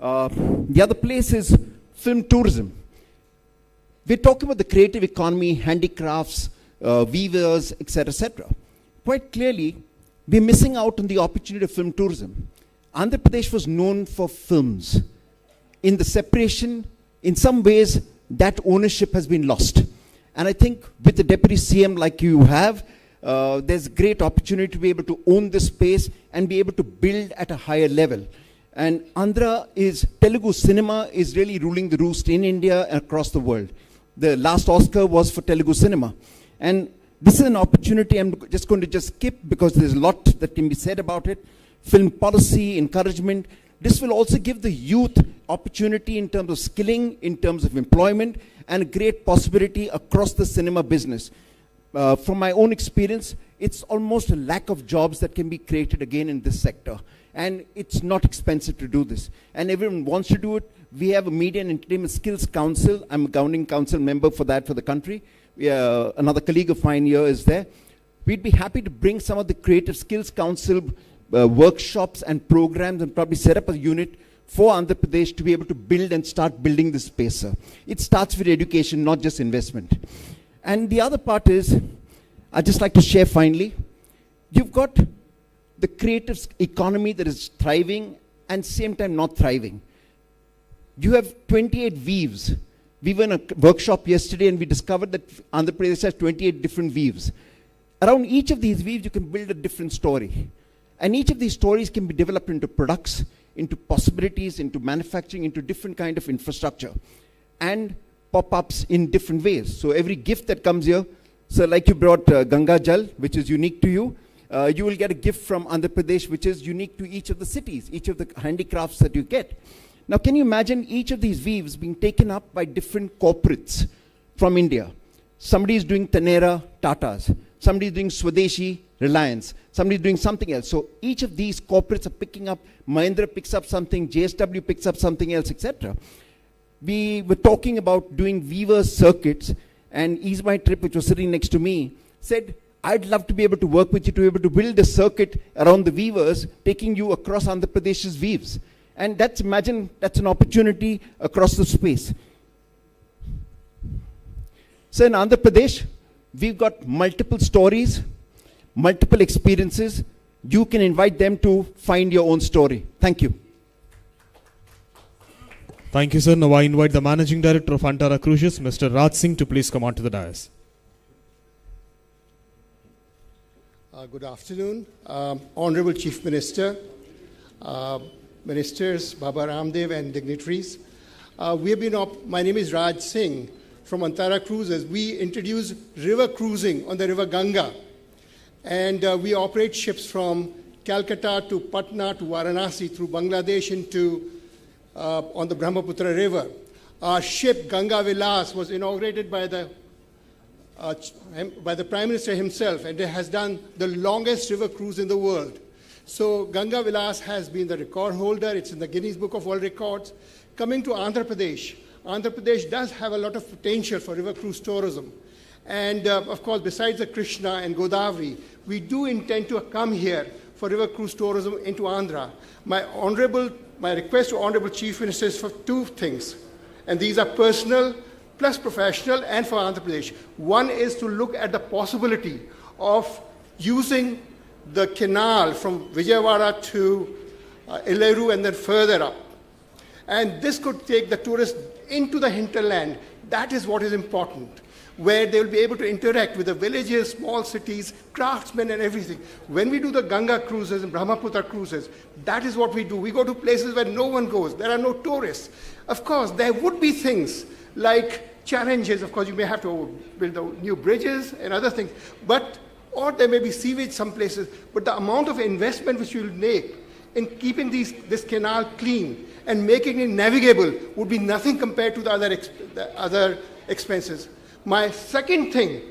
The other place is film tourism. We're talking about the creative economy, handicrafts, weavers, etc., etc. Quite clearly, we're missing out on the opportunity of film tourism. Andhra Pradesh was known for films. In the separation, in some ways, that ownership has been lost. And I think with the Deputy CM like you have, there's a great opportunity to be able to own this space and be able to build at a higher level. And Telugu cinema is really ruling the roost in India and across the world. The last Oscar was for Telugu cinema. And this is an opportunity I'm just going to skip because there's a lot that can be said about it. Film policy, encouragement. This will also give the youth opportunity in terms of skilling, in terms of employment, and a great possibility across the cinema business. From my own experience, it's almost a lack of jobs that can be created again in this sector. And it's not expensive to do this. And everyone wants to do it. We have a Media and Entertainment Skills Council. I'm a governing council member for that for the country. Another colleague of mine here is there. We'd be happy to bring some of the Creative Skills Council workshops and programs and probably set up a unit for Andhra Pradesh to be able to build and start building this space, sir. It starts with education, not just investment. And the other part is, I'd just like to share finally, you've got the creative economy that is thriving and same time not thriving. You have 28 weaves. We were in a workshop yesterday and we discovered that Andhra Pradesh has 28 different weaves. Around each of these weaves, you can build a different story. And each of these stories can be developed into products, into possibilities, into manufacturing, into different kind of infrastructure. And pop-ups in different ways. So every gift that comes here, so like you brought Ganga Jal, which is unique to you, you will get a gift from Andhra Pradesh, which is unique to each of the cities, each of the handicrafts that you get. Now, can you imagine each of these weaves being taken up by different corporates from India? Somebody is doing Tanera, Tatas. Somebody is doing Swadeshi, Reliance. Somebody is doing something else. So each of these corporates are picking up, Mahindra picks up something, JSW picks up something else, etc. We were talking about doing weaver circuits, and Ease My Trip, which was sitting next to me, said, I'd love to be able to work with you to be able to build a circuit around the weavers, taking you across Andhra Pradesh's weaves. And imagine that's an opportunity across the space. So in Andhra Pradesh, we've got multiple stories, multiple experiences. You can invite them to find your own story. Thank you. Thank you, sir. Now I invite the Managing Director of Antara Cruises, Mr. Raj Singh, to please come on to the dais. Good afternoon, Honorable Chief Minister, Ministers, Baba Ramdev and dignitaries. My name is Raj Singh from Antara Cruises. We introduce river cruising on the river Ganga. And we operate ships from Calcutta to Patna to Varanasi through Bangladesh into on the Brahmaputra River. Our ship Ganga Vilas was inaugurated by the Prime Minister himself, and it has done the longest river cruise in the world. So Ganga Vilas has been the record holder. It's in the Guinness Book of World Records. Coming to Andhra Pradesh does have a lot of potential for river cruise tourism. And of course, besides the Krishna and Godavari, we do intend to come here for river cruise tourism into Andhra. My request to Honorable Chief Minister is for two things, and these are personal plus professional and for Andhra Pradesh. One is to look at the possibility of using the canal from Vijayawada to Elleru and then further up. And this could take the tourists into the hinterland. That is what is important, where they will be able to interact with the villages, small cities, craftsmen and everything. When we do the Ganga cruises and Brahmaputra cruises, that is what we do. We go to places where no one goes. There are no tourists. Of course, there would be things like challenges. Of course, you may have to build new bridges and other things, or there may be sewage some places, but the amount of investment which you will make in keeping this canal clean and making it navigable would be nothing compared to the other expenses. My second thing,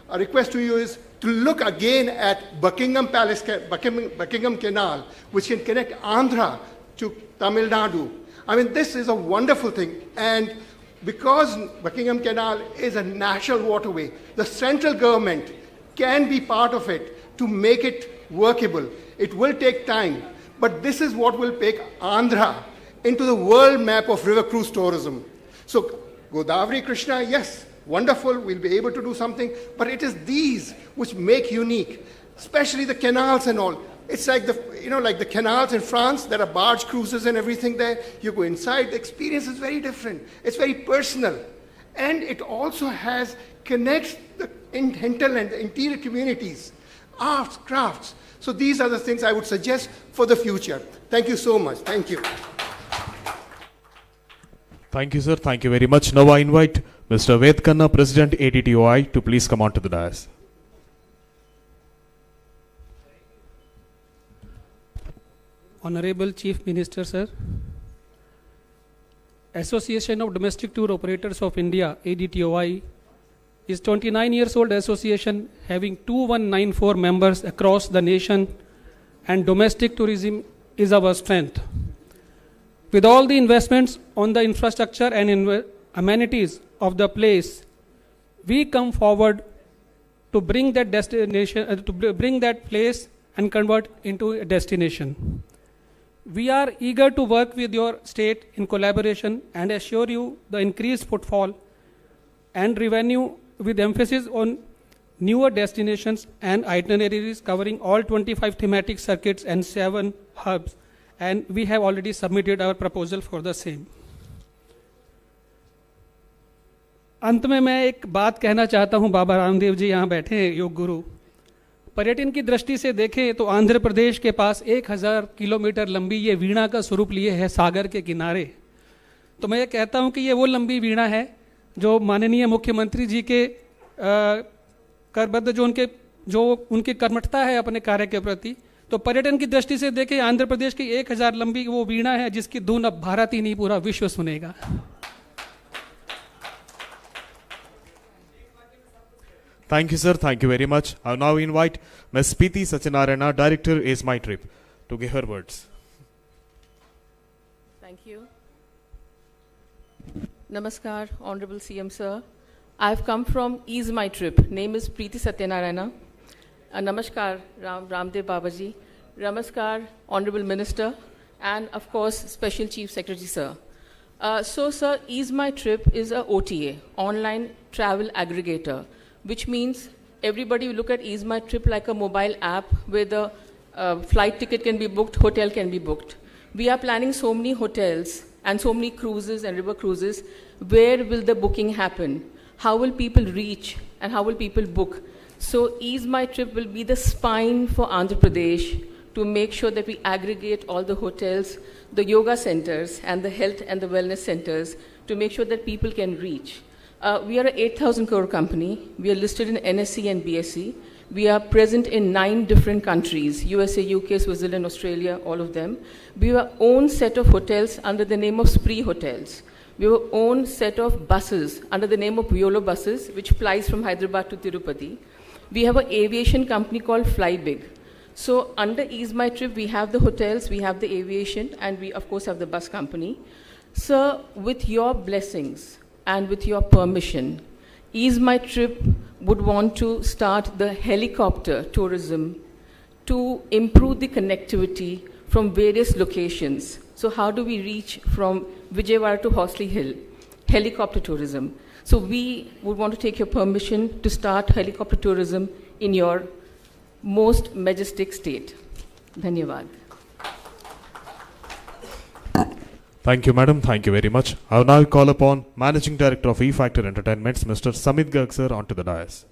a request to you, is to look again at Buckingham Canal, which can connect Andhra to Tamil Nadu. I mean, this is a wonderful thing. And because Buckingham Canal is a national waterway, the central government can be part of it to make it workable. It will take time, but this is what will take Andhra into the world map of river cruise tourism. So Godavari, Krishna, yes, wonderful, we'll be able to do something, but it is these which make unique, especially the canals and all. It's like the canals in France, there are barge cruises and everything there. You go inside, the experience is very different. It's very personal. And it also connects the hinterland, the interior communities, arts, crafts. So these are the things I would suggest for the future. Thank you so much. Thank you. Thank you, sir. Thank you very much. Now I invite Mr. Ved Khanna, President ADTOI, to please come on to the dais. Honorable Chief Minister, sir, Association of Domestic Tour Operators of India, ADTOI, is 29 years old association having 2194 members across the nation, and domestic tourism is our strength. With all the investments on the infrastructure and amenities of the place, we come forward to bring that destination, to bring that place and convert into a destination. We are eager to work with your state in collaboration and assure you the increased footfall and revenue with emphasis on newer destinations and itineraries covering all 25 thematic circuits and 7 hubs, and we have already submitted our proposal for the same. अंत में मैं एक बात कहना चाहता हूं, बाबा रामदेव जी यहाँ बैठे हैं, योग गुरु। पर्यटन की दृष्टि से देखें तो आंध्र प्रदेश के पास 1000 किलोमीटर लंबी ये वीणा का स्वरूप लिए है सागर के किनारे। तो मैं ये कहता हूं कि ये वो लंबी वीणा है जो माननीय मुख्यमंत्री जी के करबद्ध जो उनकी कर्मठता है अपने कार्य के प्रति, तो पर्यटन की दृष्टि से देखें आंध्र प्रदेश की 1000 लंबी वो वीणा है जिसकी धुन अब भारत ही नहीं पूरा विश्व सुनेगा। Thank you, sir. Thank you very much. I now invite Ms. Preeti Satyanarayana, Director, Is My Trip, to give her words. Thank you. Namaskar, Honorable CM Sir. I've come from Ease My Trip. Name is Preeti Satyanarayana. Namaskar, Ramdev Babaji. Namaskar, Honorable Minister, and of course, Special Chief Secretary, sir. So, sir, Ease My Trip is a OTA, online travel aggregator, which means everybody will look at Ease My Trip like a mobile app where the flight ticket can be booked, hotel can be booked. We are planning so many hotels and so many cruises and river cruises. Where will the booking happen? How will people reach and how will people book? So Ease My Trip will be the spine for Andhra Pradesh to make sure that we aggregate all the hotels, the yoga centers, and the health and the wellness centers to make sure that people can reach. We are an 8,000 crore company. We are listed in NSE and BSE. We are present in 9 different countries, USA, UK, Switzerland, Australia, all of them. We have our own set of hotels under the name of Spree Hotels. We have our own set of buses under the name of Violo Buses, which flies from Hyderabad to Tirupati. We have an aviation company called Flybig. So under Ease My Trip, we have the hotels, we have the aviation, and we, of course, have the bus company. Sir, with your blessings and with your permission, Ease My Trip would want to start the helicopter tourism to improve the connectivity from various locations. So how do we reach from Vijayawada to Horsley Hill? Helicopter tourism. So we would want to take your permission to start helicopter tourism in your most majestic state. Dhanyavad. Thank you, madam. Thank you very much. I will now call upon Managing Director of E-Factor Entertainments, Mr. Samit Garg sir, onto the dais.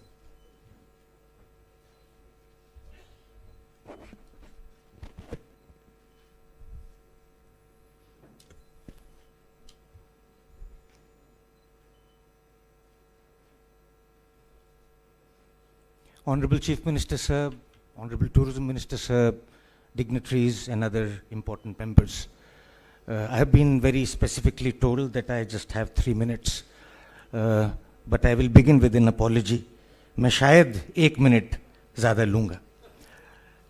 Honorable Chief Minister, sir, Honorable Tourism Minister, sir, dignitaries and other important members. I have been very specifically told that I just have 3 minutes, but I will begin with an apology. मैं शायद 1 minute ज़्यादा लूँगा.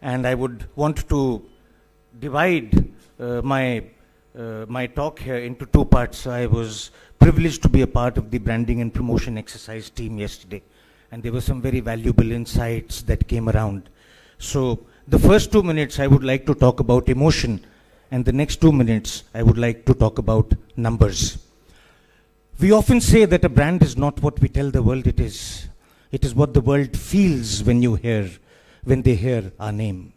And I would want to divide my talk here into 2 parts. I was privileged to be a part of the branding and promotion exercise team yesterday, and there were some very valuable insights that came around. So the first 2 minutes I would like to talk about emotion, and the next 2 minutes I would like to talk about numbers. We often say that a brand is not what we tell the world it is. It is what the world feels when they hear our name.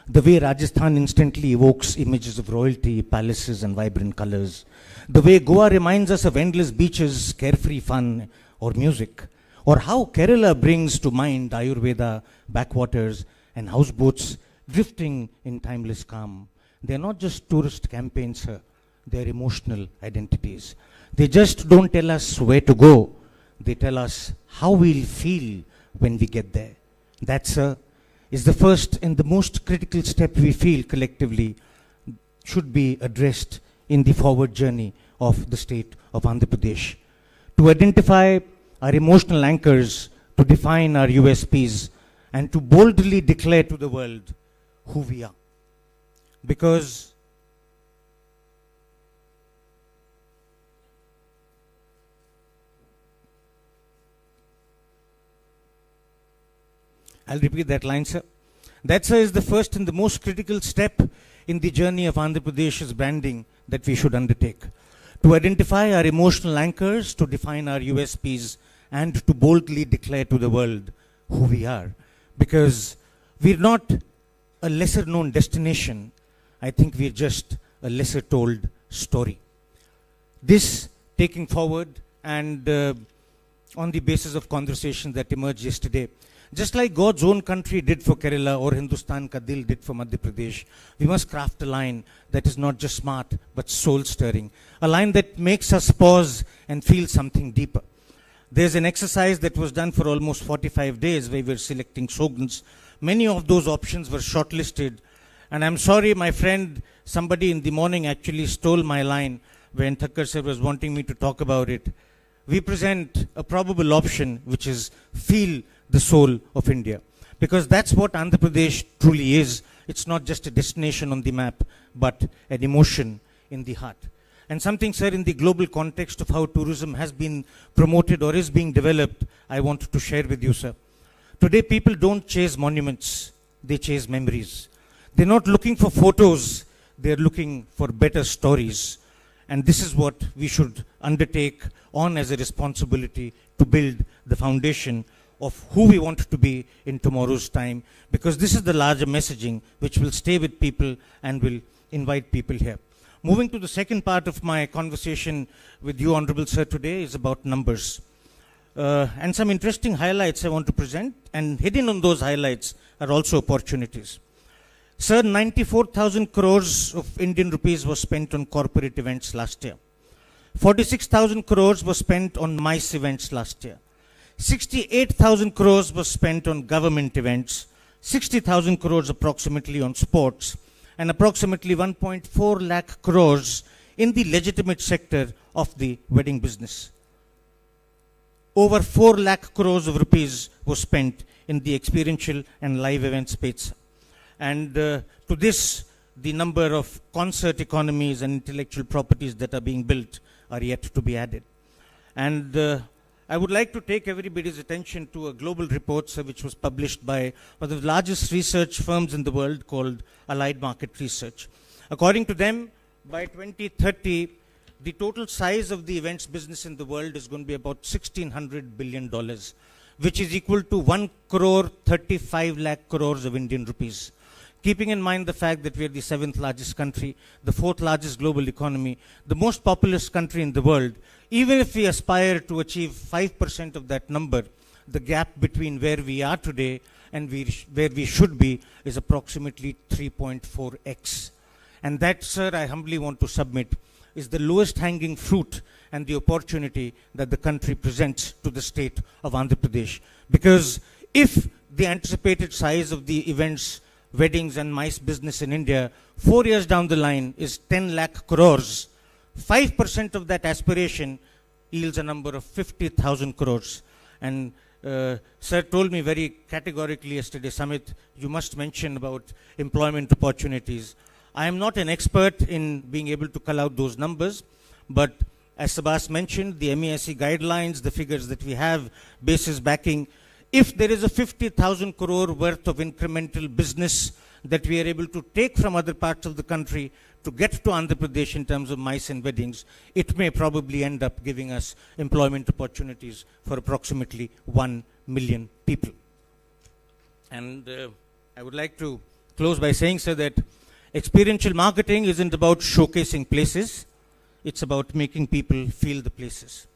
The way Rajasthan instantly evokes images of royalty, palaces and vibrant colors. The way Goa reminds us of endless beaches, carefree fun or music. Or how Kerala brings to mind Ayurveda, backwaters and houseboats drifting in timeless calm. They're not just tourist campaigns, sir. They're emotional identities. They just don't tell us where to go. They tell us how we'll feel when we get there. That, sir, is the first and the most critical step we feel collectively should be addressed in the forward journey of the state of Andhra Pradesh. To identify our emotional anchors, to define our USPs, and to boldly declare to the world who we are. Because I'll repeat that line, sir. That, sir, is the first and the most critical step in the journey of Andhra Pradesh's branding that we should undertake. To identify our emotional anchors, to define our USPs, and to boldly declare to the world who we are. Because we're not a lesser known destination. I think we're just a lesser told story. This taking forward and on the basis of conversations that emerged yesterday, just like God's own country did for Kerala or Hindustan Ka Dil did for Madhya Pradesh, we must craft a line that is not just smart but soul-stirring. A line that makes us pause and feel something deeper. There's an exercise that was done for almost 45 days where we were selecting slogans. Many of those options were shortlisted. And I'm sorry, my friend, somebody in the morning actually stole my line when Thakkar sir was wanting me to talk about it. We present a probable option which is feel the soul of India. Because that's what Andhra Pradesh truly is. It's not just a destination on the map, but an emotion in the heart. And something, sir, in the global context of how tourism has been promoted or is being developed, I wanted to share with you, sir. Today, people don't chase monuments, they chase memories. They're not looking for photos, they're looking for better stories. And this is what we should undertake on as a responsibility to build the foundation of who we want to be in tomorrow's time, because this is the larger messaging which will stay with people and will invite people here. Moving to the second part of my conversation with you, Honorable Sir, today is about numbers. And some interesting highlights I want to present, and hidden on those highlights are also opportunities. Sir, 94,000 crores of Indian rupees was spent on corporate events last year. 46,000 crores was spent on MICE events last year. 68,000 crores was spent on government events. 60,000 crores approximately on sports, and approximately 1.4 lakh crores in the legitimate sector of the wedding business. Over 4 lakh crores of rupees was spent in the experiential and live event space. And to this, the number of concert economies and intellectual properties that are being built are yet to be added. And I would like to take everybody's attention to a global report, sir, which was published by one of the largest research firms in the world called Allied Market Research. According to them, by 2030, the total size of the events business in the world is going to be about $1,600 billion, which is equal to 1 crore 35 lakh crores of Indian rupees. Keeping in mind the fact that we are the 7th largest country, the 4th largest global economy, the most populous country in the world, even if we aspire to achieve 5% of that number, the gap between where we are today and where we should be is approximately 3.4x. And that, sir, I humbly want to submit, is the lowest hanging fruit and the opportunity that the country presents to the state of Andhra Pradesh. Because if the anticipated size of the events, weddings and MICE business in India 4 years down the line is 10 lakh crores, 5% of that aspiration yields a number of 50,000 crores. And Sir told me very categorically yesterday, Samit, you must mention about employment opportunities. I am not an expert in being able to call out those numbers, but as Sabas mentioned, the MESC guidelines, the figures that we have, basis backing, if there is a 50,000 crore worth of incremental business that we are able to take from other parts of the country to get to Andhra Pradesh in terms of MICE and weddings, it may probably end up giving us employment opportunities for approximately 1 million people. And I would like to close by saying, sir, that experiential marketing isn't about showcasing places, it's about making people feel the places.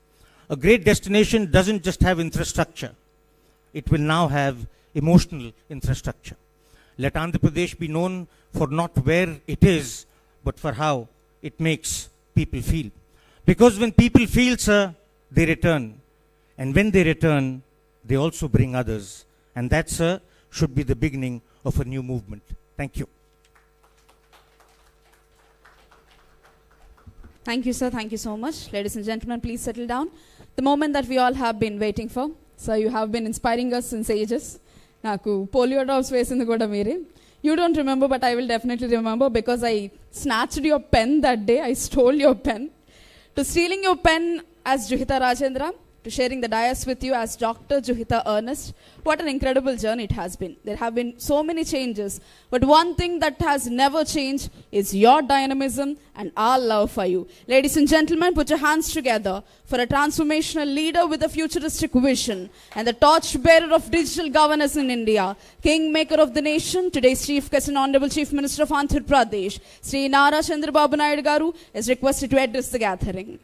A great destination doesn't just have infrastructure, it will now have emotional infrastructure. Let Andhra Pradesh be known for not where it is, but for how it makes people feel. Because when people feel, sir, they return. And when they return, they also bring others. And that, sir, should be the beginning of a new movement. Thank you. Thank you, sir. Thank you so much. Ladies and gentlemen, please settle down. The moment that we all have been waiting for. Sir, you have been inspiring us since ages. Naku polio drops vesindi kuda mere. You don't remember, but I will definitely remember because I snatched your pen that day. I stole your pen. To stealing your pen as Juhita Rajendra, to sharing the dais with you as Dr. Juhita Ernest. What an incredible journey it has been. There have been so many changes, but one thing that has never changed is your dynamism and our love for you. Ladies and gentlemen, put your hands together for a transformational leader with a futuristic vision and the torchbearer of digital governance in India, kingmaker of the nation, today's Chief Guest and Honorable Chief Minister of Andhra Pradesh, Sri Nara Chandrababu Naidu Garu, is requested to address the gathering.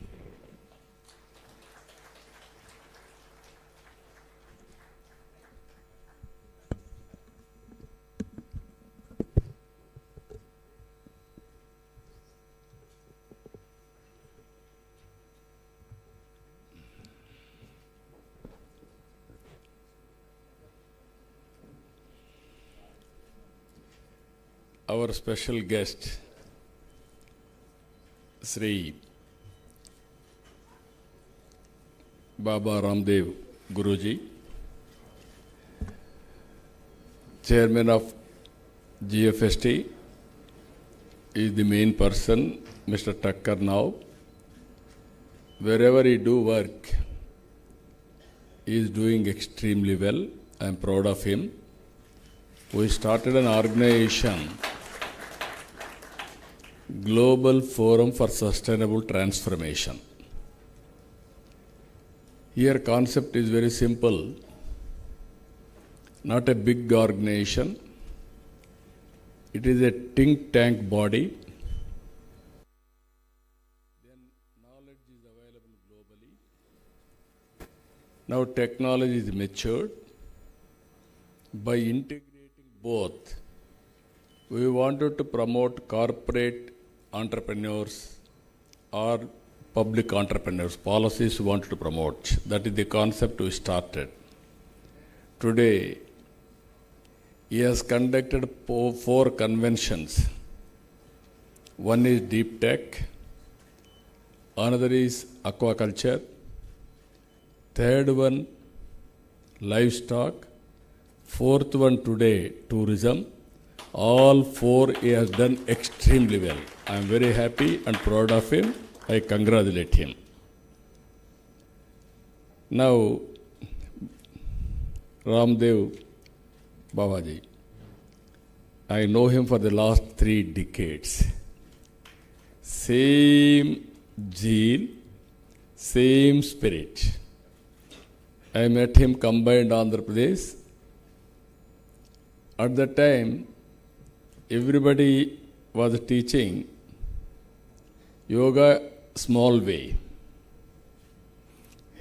Our special guest, Sri Baba Ramdev Guruji, Chairman of GFST, is the main person, Mr. Takkar now. Wherever he do work, he is doing extremely well. I am proud of him. We started an organization, Global Forum for Sustainable Transformation. Here concept is very simple. Not a big organization. It is a think tank body. Then knowledge is available globally. Now technology is matured. By integrating both, we wanted to promote corporate entrepreneurs or public entrepreneurs, policies we wanted to promote. That is the concept we started. Today, he has conducted 4 conventions. One is deep tech, another is aquaculture, third one livestock, fourth one today tourism. All 4 he has done extremely well. I am very happy and proud of him. I congratulate him. Now, Ramdev Babaji, I know him for the last 3 decades. Same zeal, same spirit. I met him combined Andhra Pradesh. At that time, everybody was teaching yoga small way.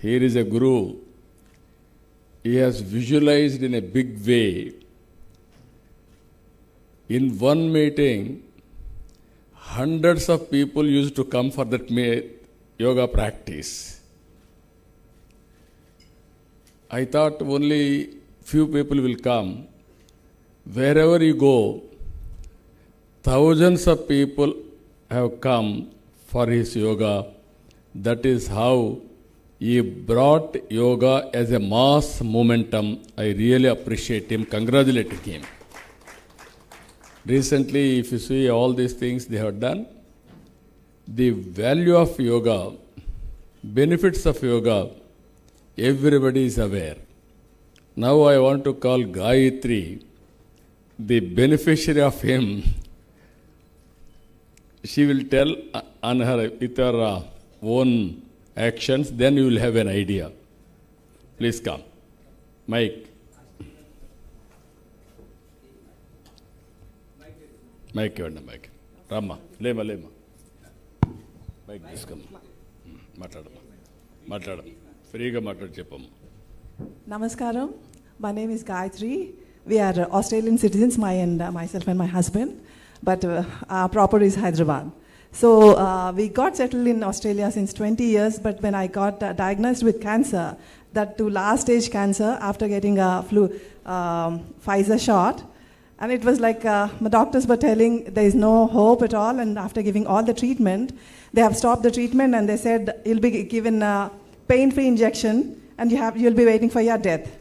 Here is a guru. He has visualized in a big way. In one meeting, hundreds of people used to come for that yoga practice. I thought only few people will come. Wherever you go, thousands of people have come for his yoga. That is how he brought yoga as a mass momentum. I really appreciate him, congratulate him. Recently, if you see all these things they have done, the value of yoga, benefits of yoga, everybody is aware. Now I want to call Gayatri, the beneficiary of him. She will tell on her with her own actions, then you will have an idea. Please come. Mike. Mike, Mike. Rama, Lema. Mike, discom. Matadam. Freega matad cheppam. Namaskaram. My name is Gayatri. We are Australian citizens, myself and my husband, but our proper is Hyderabad. So we got settled in Australia since 20 years, but when I got diagnosed with cancer, that to last stage cancer after getting a Pfizer shot, and it was like my doctors were telling there is no hope at all, and after giving all the treatment, they have stopped the treatment and they said you'll be given a pain-free injection and you'll be waiting for your death.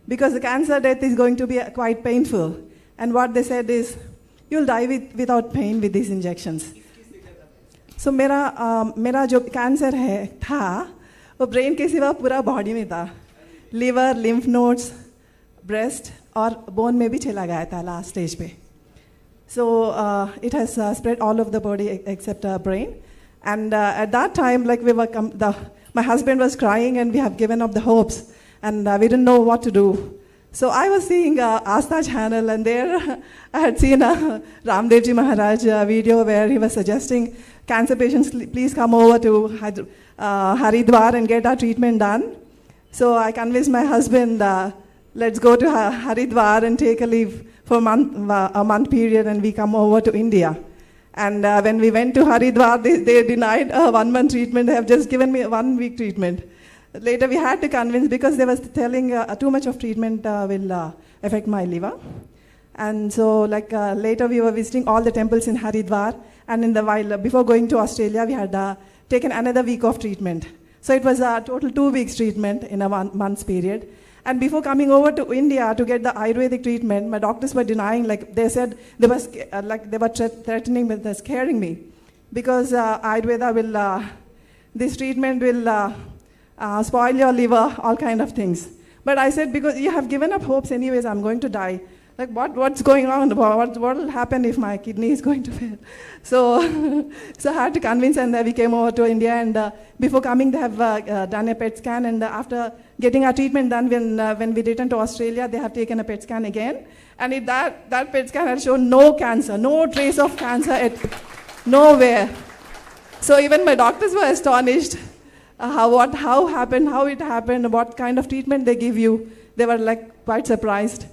Because the cancer death is going to be quite painful. And what they said is, you'll die without pain with these injections. So मेरा जो cancer था वो brain के सिवा पूरा body में था. Liver, lymph nodes, breast और बोन में भी चला गया था लास्ट स्टेज पे. So it has spread all over the body except brain. And at that time, like my husband was crying and we have given up the hopes. And we didn't know what to do. So I was seeing Asta channel, and there I had seen Ramdev Ji Maharaj video where he was suggesting cancer patients please come over to Haridwar and get our treatment done. So I convinced my husband, let's go to Haridwar and take a leave for a month period, and we come over to India. And when we went to Haridwar, they denied a 1 month treatment. They have just given me a 1 week treatment. Later we had to convince because they was telling too much of treatment will affect my liver. And so later we were visiting all the temples in Haridwar, and in the while before going to Australia we had taken another week of treatment. So it was a total 2 weeks treatment in a 1 month's period. And before coming over to India to get the Ayurvedic treatment, my doctors were denying, they said they were threatening with scaring me because Ayurveda will, this treatment will spoil your liver, all kind of things. But I said, because you have given up hopes anyways, I'm going to die. Like, what's going on? What will happen if my kidney is going to fail? So, so I had to convince, and we came over to India, and before coming, they have done a PET scan, and after getting our treatment done, when we returned to Australia, they have taken a PET scan again, and that PET scan had shown no cancer, no trace of cancer nowhere. So even my doctors were astonished how it happened, what kind of treatment they give you. They were like quite surprised.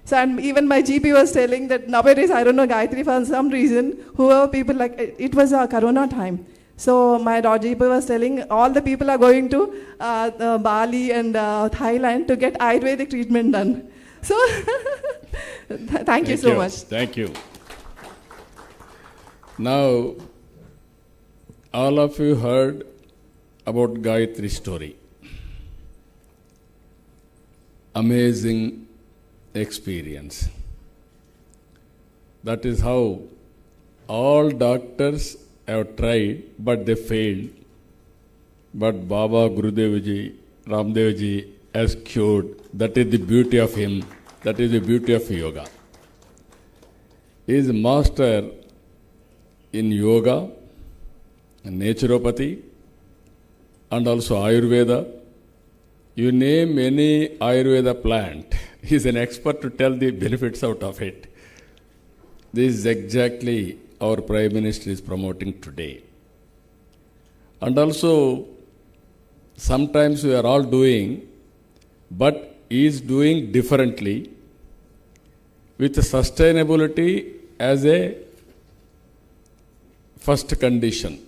So and even my GP was telling that nowadays, I don't know, Gayatri, for some reason, whoever people like, it was a Corona time. So my GP was telling all the people are going to Bali and Thailand to get Ayurvedic treatment done. So thank you so much. Thank you. Now, all of you heard about Gayatri's story. Amazing experience. That is how all doctors have tried, but they failed. But Baba Gurudevji, Ramdevji has cured. That is the beauty of him. That is the beauty of yoga. He is a master in yoga, naturopathy, and also Ayurveda. You name any Ayurveda plant, he is an expert to tell the benefits out of it. This is exactly our Prime Minister is promoting today. And also, sometimes we are all doing, but he is doing differently with sustainability as a first condition.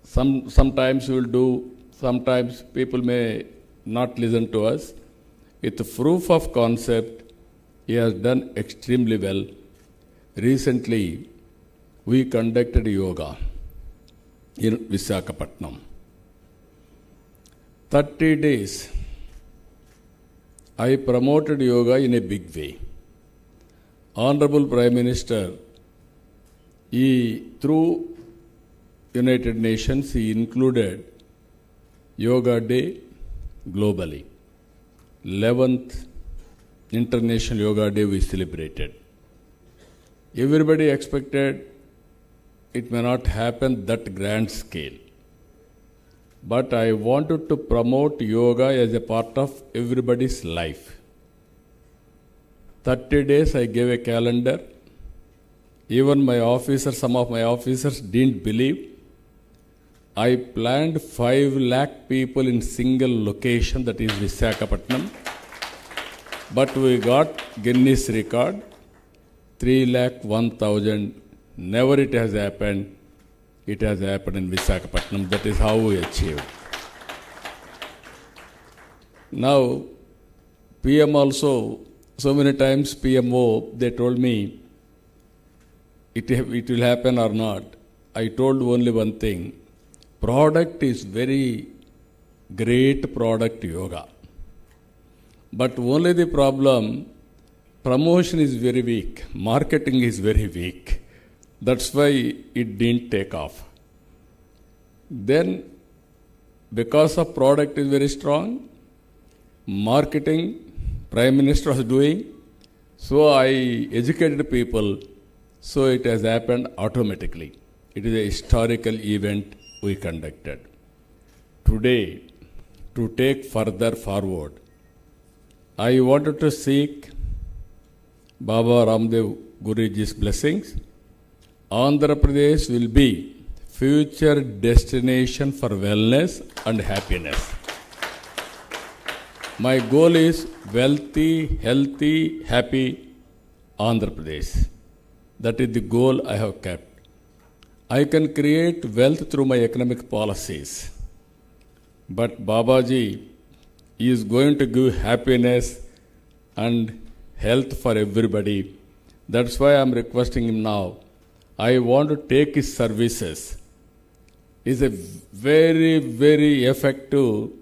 Sometimes we will do, sometimes people may not listen to us. With the proof of concept, he has done extremely well. Recently, we conducted yoga in Visakhapatnam. 30 days, I promoted yoga in a big way. Honorable Prime Minister, through United Nations, he included Yoga Day globally. 11th International Yoga Day we celebrated. Everybody expected it may not happen that grand scale. But I wanted to promote yoga as a part of everybody's life. 30 days I gave a calendar. Even my officers, some of my officers didn't believe. I planned 5 lakh people in single location, that is Visakhapatnam. But we got Guinness record, 3,01,000. Never it has happened. It has happened in Visakhapatnam. That is how we achieved. Now, PM also, so many times PMO, they told me, it will happen or not. I told only one thing. Product is very great product, yoga. But only the problem, promotion is very weak. Marketing is very weak. That's why it didn't take off. Then, because of product is very strong, marketing, Prime Minister was doing, so I educated people, so it has happened automatically. It is a historical event we conducted. Today, to take further forward, I wanted to seek Baba Ramdev Guruji's blessings. Andhra Pradesh will be future destination for wellness and happiness. My goal is wealthy, healthy, happy Andhra Pradesh. That is the goal I have kept. I can create wealth through my economic policies. But Babaji is going to give happiness and health for everybody. That's why I'm requesting him now. I want to take his services. He's a very, very effective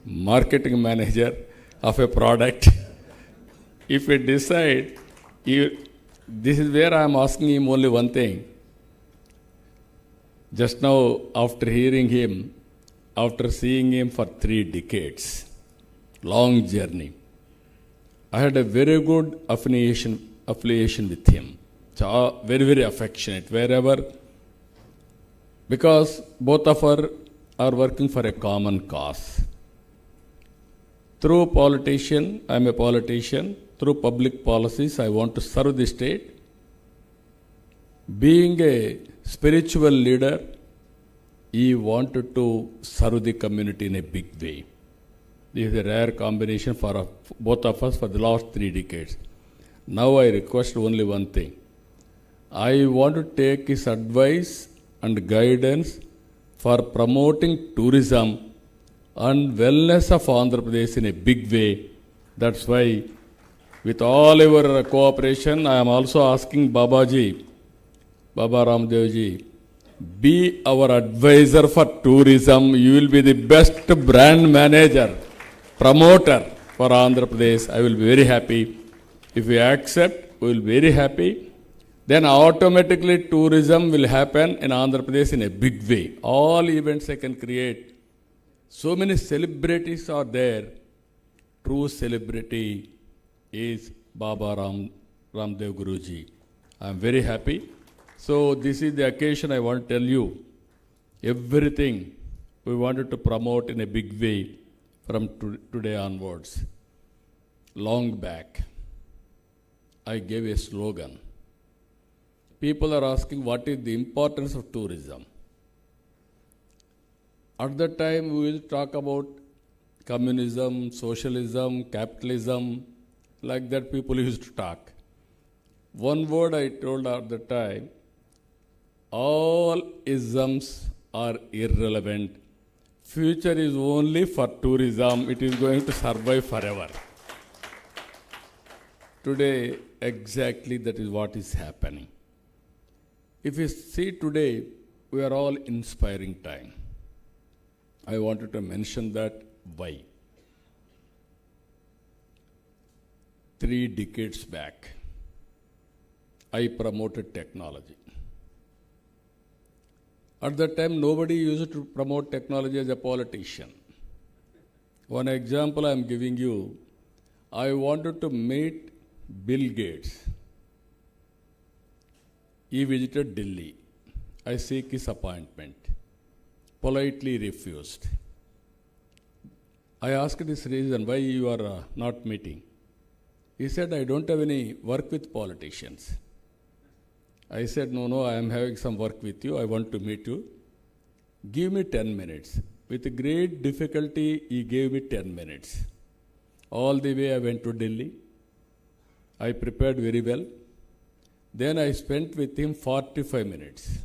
marketing manager of a product. If we decide, this is where I'm asking him only one thing. Just now, after hearing him, after seeing him for 3 decades, long journey, I had a very good affiliation with him. Very, very affectionate wherever, because both of us are working for a common cause. Through politician, I am a politician. Through public policies, I want to serve the state. Being a spiritual leader, he wanted to serve the community in a big way. This is a rare combination for both of us for the last 3 decades. Now I request only one thing. I want to take his advice and guidance for promoting tourism and wellness of Andhra Pradesh in a big way. That's why, with all your cooperation, I am also asking Babaji, Baba Ramdevji, be our advisor for tourism. You will be the best brand manager, promoter for Andhra Pradesh. I will be very happy. If you accept, we will be very happy. Then automatically tourism will happen in Andhra Pradesh in a big way. All events I can create. So many celebrities are there. True celebrity is Baba Ramdev Guruji. I am very happy. So this is the occasion I want to tell you. Everything we wanted to promote in a big way from today onwards. Long back, I gave a slogan. People are asking what is the importance of tourism. At that time, we will talk about communism, socialism, capitalism, like that people used to talk. One word I told at the time, all isms are irrelevant. Future is only for tourism. It is going to survive forever. Today, exactly that is what is happening. If you see today, we are all inspiring time. I wanted to mention that why. 3 decades back, I promoted technology. At that time, nobody used to promote technology as a politician. One example I am giving you, I wanted to meet Bill Gates. He visited Delhi. I seek his appointment. Politely refused. I asked this reason, why you are not meeting. He said, I don't have any work with politicians. I said, no, I am having some work with you. I want to meet you. Give me 10 minutes. With great difficulty, he gave me 10 minutes. All the way I went to Delhi. I prepared very well. Then I spent with him 45 minutes.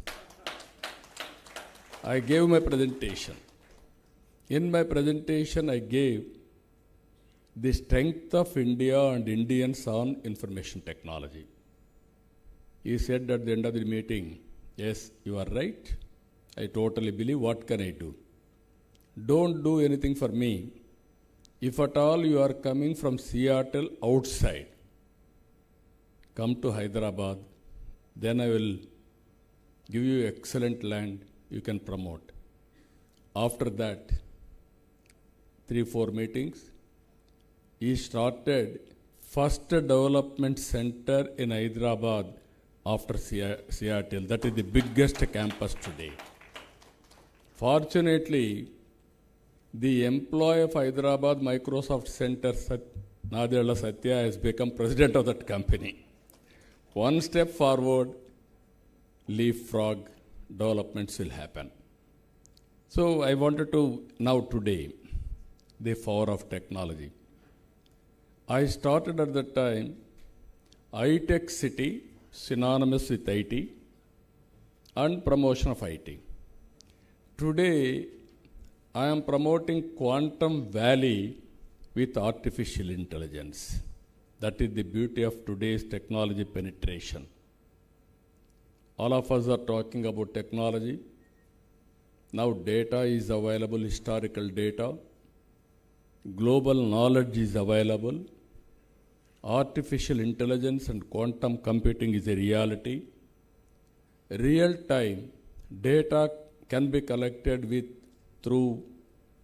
I gave my presentation. In my presentation, I gave the strength of India and Indians on information technology. He said at the end of the meeting, yes, you are right. I totally believe. What can I do? Don't do anything for me. If at all you are coming from Seattle outside, come to Hyderabad, then I will give you excellent land you can promote. After that, 3-4 meetings, he started first development center in Hyderabad after Seattle. That is the biggest campus today. Fortunately, the employee of Hyderabad Microsoft Center, Nadella Satya, has become president of that company. One step forward, leapfrog developments will happen. So I wanted to, now today, the power of technology. I started at that time, iTech City, synonymous with IT, and promotion of IT. Today, I am promoting Quantum Valley with artificial intelligence. That is the beauty of today's technology penetration. All of us are talking about technology. Now data is available, historical data. Global knowledge is available. Artificial intelligence and quantum computing is a reality. Real-time data can be collected through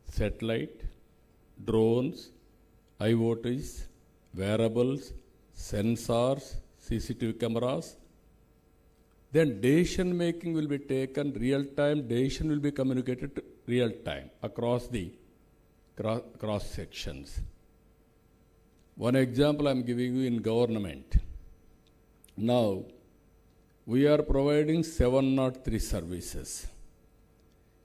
satellite, drones, IoTs, wearables, sensors, CCTV cameras. Then decision making will be taken real time, decision will be communicated real time across the cross sections. One example I am giving you in government. Now, we are providing 703 services.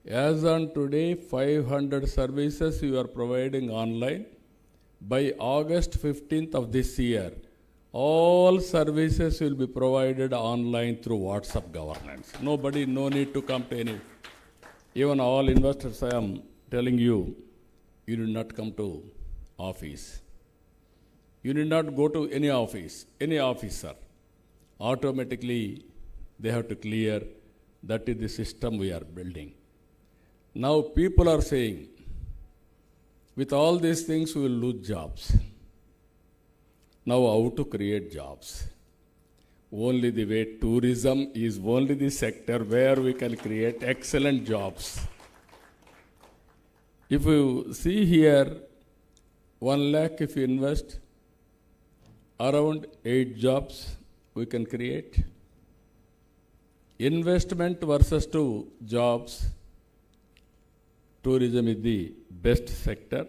As on today, 500 services you are providing online. By August 15th of this year, all services will be provided online through WhatsApp governance. Nobody, no need to come to any. Even all investors, I am telling you, you do not come to office. You need not go to any office, any officer. Automatically, they have to clear. That is the system we are building. Now people are saying, with all these things we will lose jobs. Now how to create jobs? Only the way tourism is only the sector where we can create excellent jobs. If you see here, 1 lakh if you invest, around 8 jobs we can create. Investment versus 2 jobs, tourism is the best sector.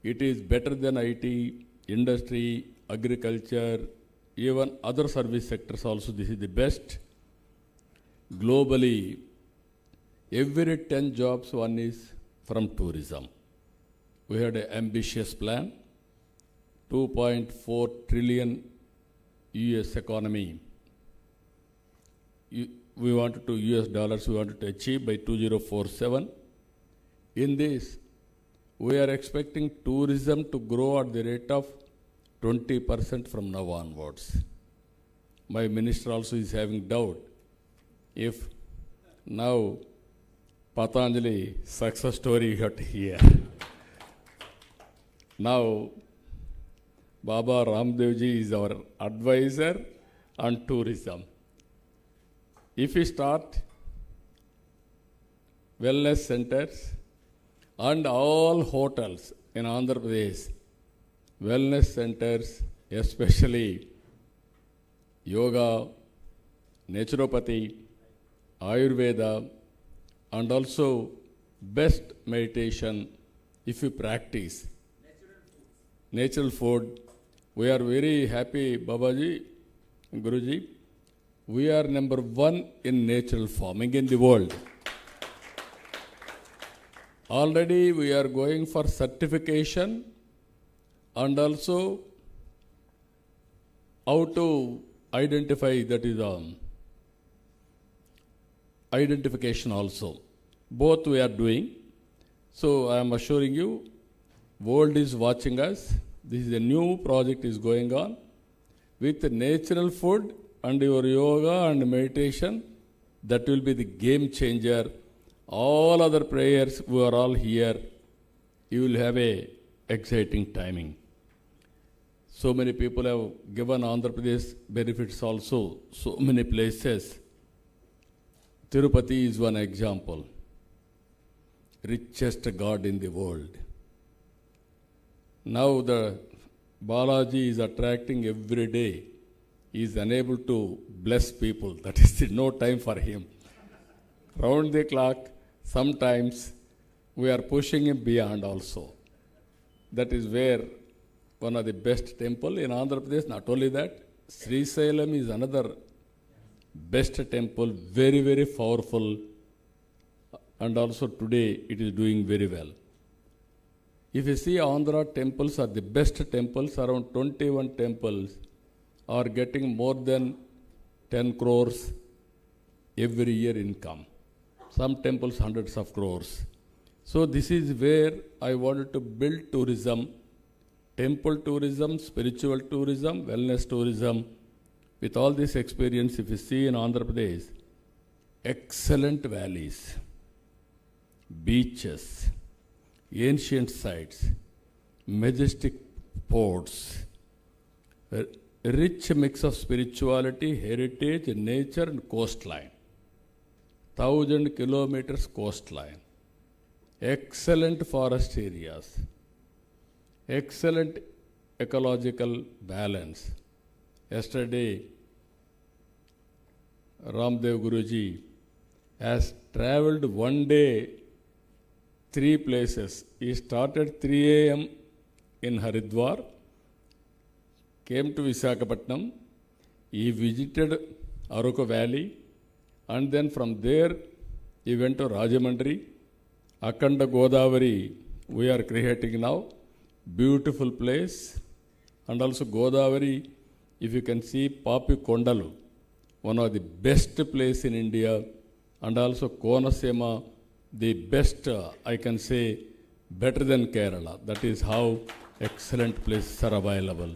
It is better than IT, industry, agriculture, even other service sectors also. This is the best. Globally, every 10 jobs, 1 is from tourism. We had an ambitious plan, 2.4 trillion US economy. We wanted to US dollars, we wanted to achieve by 2047. In this, we are expecting tourism to grow at the rate of 20% from now onwards. My minister also is having doubt if now Patanjali success story you have to hear. Now Baba Ramdevji is our advisor on tourism. If we start wellness centers and all hotels in Andhra Pradesh, wellness centers, especially yoga, naturopathy, Ayurveda, and also best meditation, if you practice natural food. We are very happy, Babaji, Guruji. We are number 1 in natural farming in the world. Already we are going for certification and also how to identify, that is identification also. Both we are doing. So I am assuring you, world is watching us. This is a new project is going on. With natural food and your yoga and meditation, that will be the game changer. All other prayers, we are all here. You will have a exciting timing. So many people have given Andhra Pradesh benefits also, so many places. Tirupati is one example. Richest God in the world. Now the Balaji is attracting every day. He is unable to bless people. That is no time for him. Round the clock, sometimes we are pushing him beyond also. That is where one of the best temple in Andhra Pradesh. Not only that, Sri Sailam is another best temple, very, very powerful. And also today it is doing very well. If you see Andhra temples are the best temples, around 21 temples are getting more than 10 crores every year income. Some temples hundreds of crores. So this is where I wanted to build tourism, temple tourism, spiritual tourism, wellness tourism. With all this experience, if you see in Andhra Pradesh, excellent valleys, beaches, ancient sites, majestic ports, a rich mix of spirituality, heritage, nature and coastline. 1,000 kilometers coastline. Excellent forest areas. Excellent ecological balance. Yesterday, Ramdev Guruji has traveled one day 3 places. He started 3 a.m. in Haridwar, came to Visakhapatnam, he visited Aruku Valley, and then from there he went to Rajamandri, Akanda Godavari we are creating now, beautiful place, and also Godavari, if you can see Papi Kondalu, one of the best place in India, and also Konasema, the best, I can say, better than Kerala. That is how excellent places are available.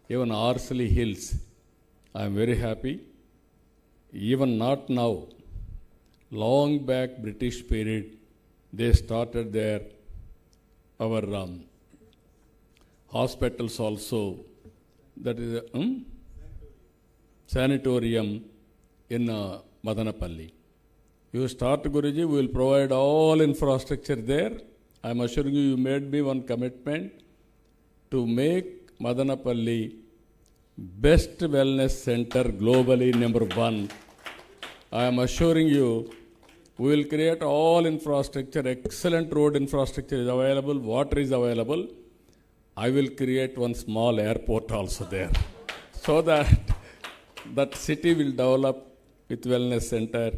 Even Arsley Hills, I am very happy. Even not now, long back British period, they started there. Our hospitals also, that is a sanatorium in Madanapalli. You start, Guruji, we will provide all infrastructure there. I am assuring you, you made me one commitment to make Madanapalli best wellness center globally, #1. I am assuring you, we will create all infrastructure, excellent road infrastructure is available, water is available. I will create one small airport also there, so that that city will develop with wellness center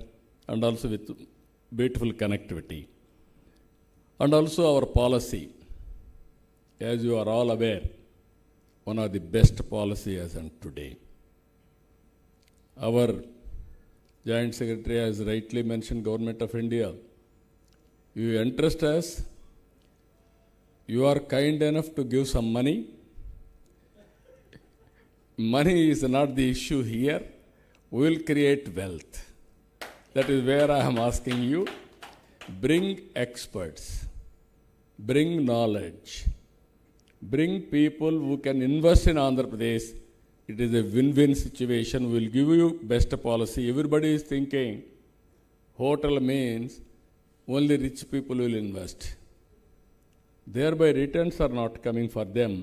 and also with beautiful connectivity. And also our policy, as you are all aware, one of the best policy as on today. Our Joint Secretary has rightly mentioned, Government of India, you entrust us, you are kind enough to give some money. Money is not the issue here. We will create wealth. That is where I am asking you, bring experts, bring knowledge, bring people who can invest in Andhra Pradesh. It is a win-win situation. We will give you best policy. Everybody is thinking hotel means only rich people will invest. Thereby returns are not coming for them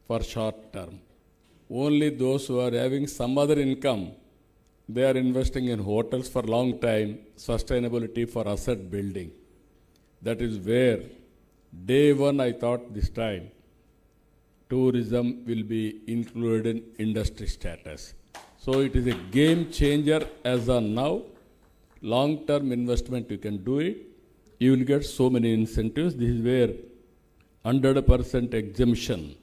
for short term. Only those who are having some other income, they are investing in hotels for long time, sustainability for asset building. That is where day one I thought this time, tourism will be included in industry status. So it is a game changer as of now. Long-term investment, you can do it. You will get so many incentives. This is where 100% exemption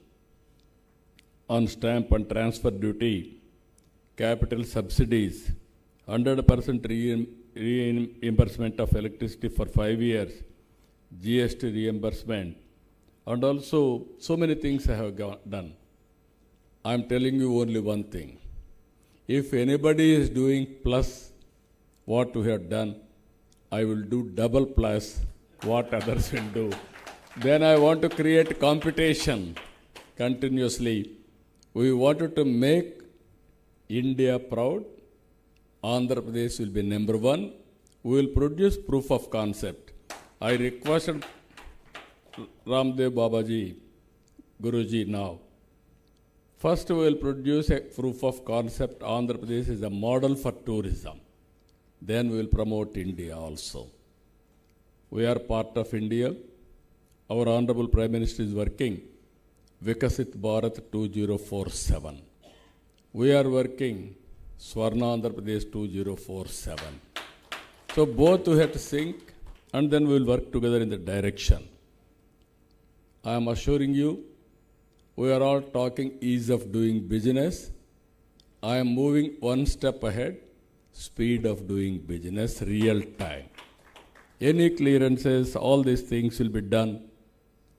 on stamp and transfer duty, capital subsidies, 100% reimbursement of electricity for 5 years, GST reimbursement, and also so many things I have done. I am telling you only one thing. If anybody is doing plus what we have done, I will do double plus what others will do. Then I want to create competition continuously. We wanted to make India proud. Andhra Pradesh will be #1. We will produce proof of concept. I requested Ramdev Babaji, Guruji now. First we will produce a proof of concept. Andhra Pradesh is a model for tourism. Then we will promote India also. We are part of India. Our Honorable Prime Minister is working Vikasit Bharat 2047. We are working Swarna Andhra Pradesh 2047. So both we have to sync, and then we will work together in the direction. I am assuring you, we are all talking ease of doing business. I am moving one step ahead, speed of doing business, real time. Any clearances, all these things will be done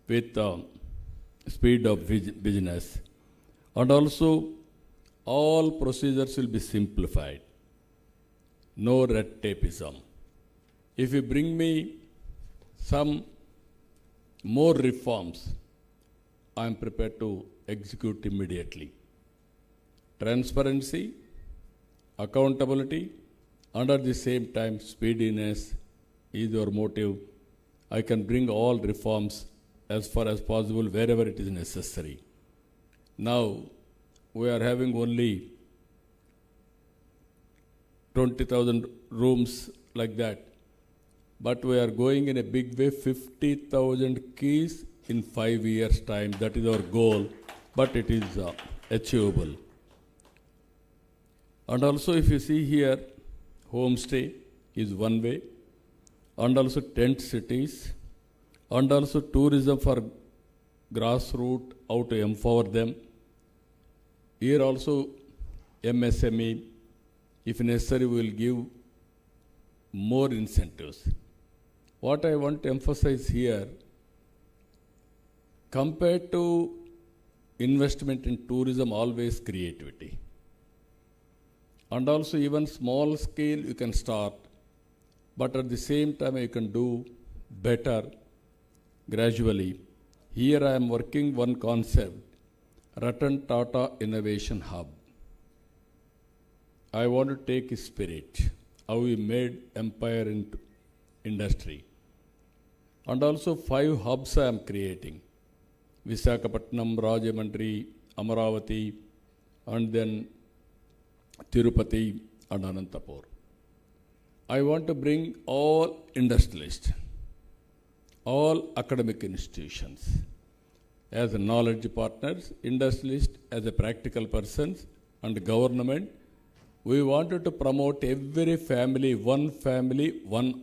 with speed of business. And also, all procedures will be simplified. No red tapeism. If you bring me some more reforms, I am prepared to execute immediately. Transparency, accountability, and at the same time speediness is your motive. I can bring all reforms as far as possible wherever it is necessary. Now we are having only 20,000 rooms like that. But we are going in a big way, 50,000 keys in 5 years' time. That is our goal, but it is achievable. And also if you see here, homestay is one way, and also tent cities, and also tourism for grassroots, how to empower them. Here also MSME, if necessary, we will give more incentives. What I want to emphasize here, compared to investment in tourism, always creativity. And also even small scale you can start, but at the same time you can do better gradually. Here I am working one concept, Ratan Tata Innovation Hub. I want to take his spirit, how we made empire into industry. And also 5 hubs I am creating. Visakhapatnam, Rajahmundry, Amaravati, and then Tirupati and Anantapur. I want to bring all industrialists, all academic institutions as a knowledge partners, industrialists as a practical persons, and government. We wanted to promote every family, one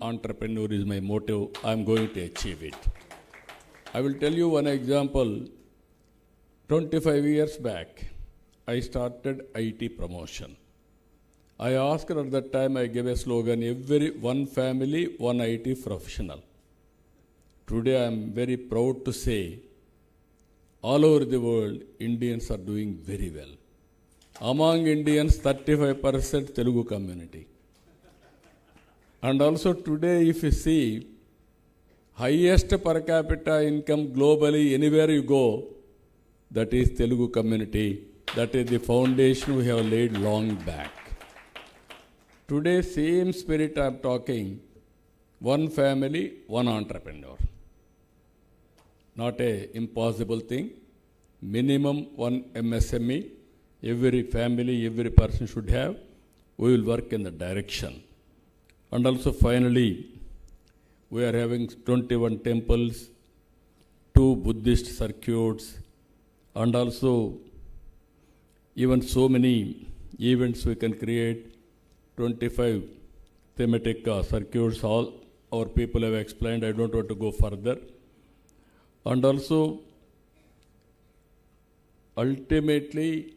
entrepreneur is my motto. I am going to achieve it. I will tell you one example. 25 years back, I started IT promotion. I asked at that time, I gave a slogan, every one family, one IT professional. Today I am very proud to say, all over the world, Indians are doing very well. Among Indians, 35% Telugu community. And also today, if you see, highest per capita income globally, anywhere you go, that is Telugu community. That is the foundation we have laid long back. Today, same spirit I am talking, one family, one entrepreneur. Not a impossible thing. Minimum one MSME. Every family, every person should have. We will work in the direction. And also finally, we are having 21 temples, 2 Buddhist circuits, and also even so many events we can create, 25 thematic circuits, all our people have explained, I don't want to go further. And also, ultimately,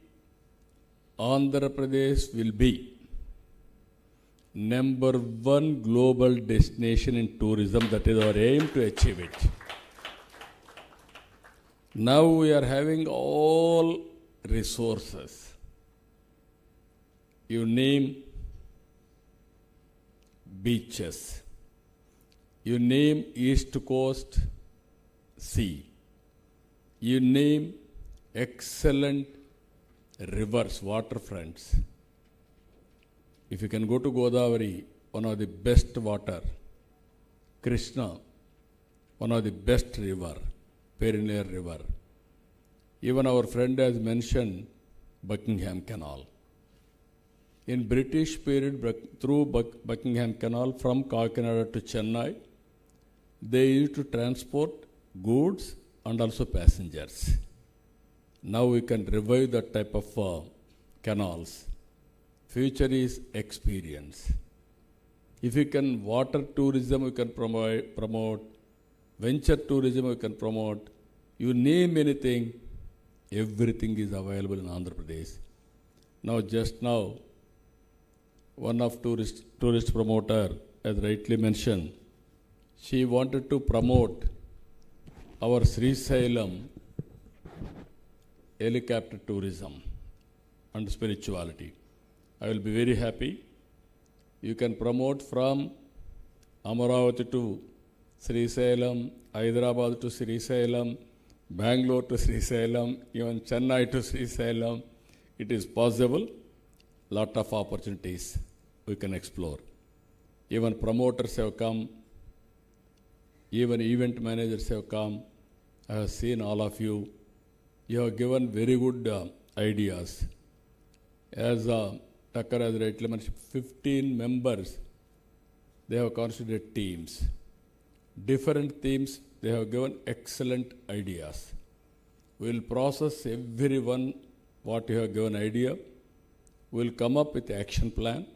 Andhra Pradesh will be #1 global destination in tourism. That is our aim to achieve it. Now we are having all resources. You name beaches. You name East Coast sea. You name excellent rivers, waterfronts. If you can go to Godavari, one of the best water. Krishna, one of the best river, perennial river. Even our friend has mentioned Buckingham Canal. In British period, through Buckingham Canal from Kakinada to Chennai, they used to transport goods and also passengers. Now we can revive that type of canals. Future is experience. If we can water tourism, we can promote. Venture tourism, we can promote. You name anything, everything is available in Andhra Pradesh. Now, just now, one of tourist promoter, as rightly mentioned, she wanted to promote our Sri Sailam helicopter tourism and spirituality. I will be very happy. You can promote from Amaravati to Sri Sailam, Hyderabad to Sri Sailam, Bangalore to Sri Sailam, even Chennai to Sri Sailam. It is possible. Lot of opportunities we can explore. Even promoters have come. Even event managers have come. I have seen all of you. You have given very good ideas. As Tucker has rightly mentioned, 15 members, they have considered teams. Different teams, they have given excellent ideas. We will process everyone what you have given idea. We will come up with action plan.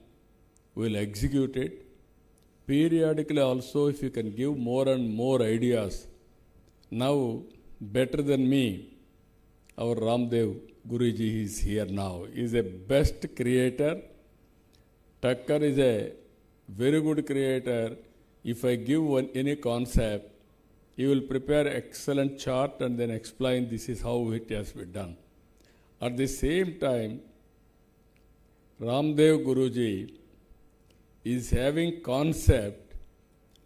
We will execute it. Periodically also, if you can give more and more ideas. Now, better than me, our Ramdev Guruji is here now. He is a best creator. Tucker is a very good creator. If I give any concept, he will prepare excellent chart and then explain this is how it has been done. At the same time, Ramdev Guruji is having concept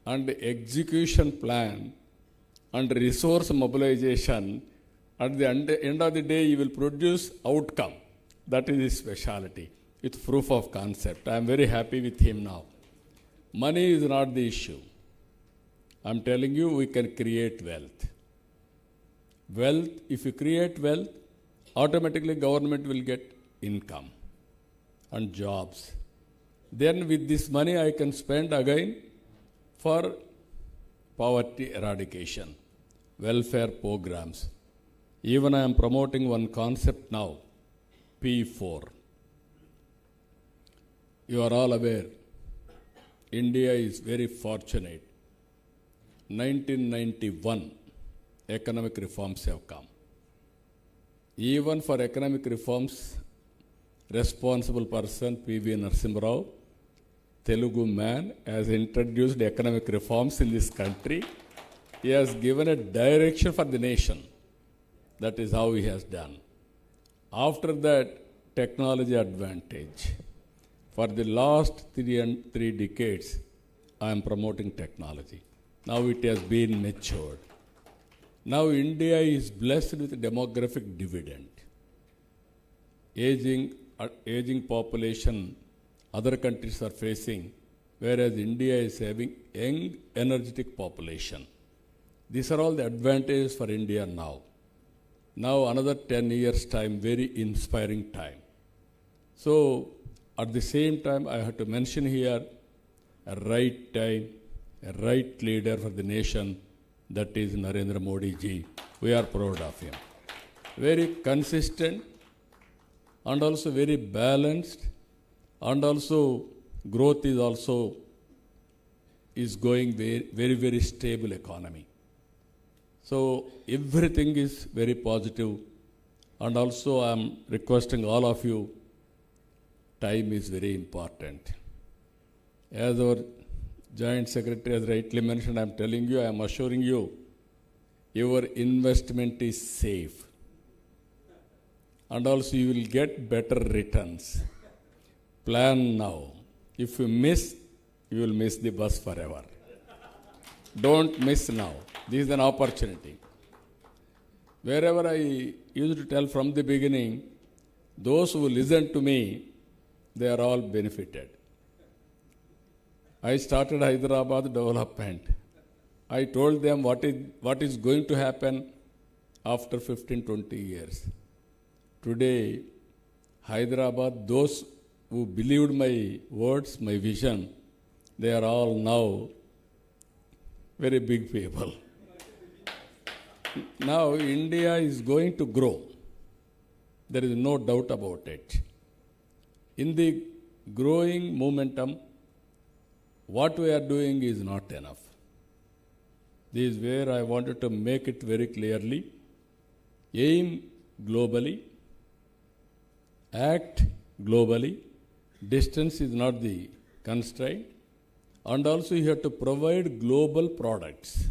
and execution plan and resource mobilization. At the end of the day, he will produce outcome. That is his specialty, with proof of concept. I am very happy with him now. Money is not the issue. I am telling you, we can create wealth. Wealth, if you create wealth, automatically government will get income and jobs. Then with this money, I can spend again for poverty eradication, welfare programs. Even I am promoting one concept now, P4. You are all aware, India is very fortunate. 1991, economic reforms have come. Even for economic reforms, responsible person P.V. Narasimha Rao, Telugu man, has introduced economic reforms in this country. He has given a direction for the nation. That is how he has done. After that, technology advantage. For the last three decades, I am promoting technology. Now it has been matured. Now India is blessed with demographic dividend. Aging population, other countries are facing, whereas India is having young, energetic population. These are all the advantages for India now. Now another 10 years time, very inspiring time. So at the same time, I have to mention here a right time, a right leader for the nation, that is Narendra Modi ji. We are proud of him. Very consistent and also very balanced, and also growth is going very, very stable economy. So everything is very positive, and also I am requesting all of you, time is very important. As our Joint Secretary has rightly mentioned, I am telling you, I am assuring you, your investment is safe. And also you will get better returns. Plan now. If you miss, you will miss the bus forever. Don't miss now. This is an opportunity. Wherever I used to tell from the beginning, those who listen to me, they are all benefited. I started Hyderabad development. I told them what is going to happen after 15-20 years. Today, Hyderabad, those who believed my words, my vision, they are all now very big people. Now India is going to grow. There is no doubt about it. In the growing momentum, what we are doing is not enough. This is where I wanted to make it very clearly. Aim globally, act globally. Distance is not the constraint. And also you have to provide global products.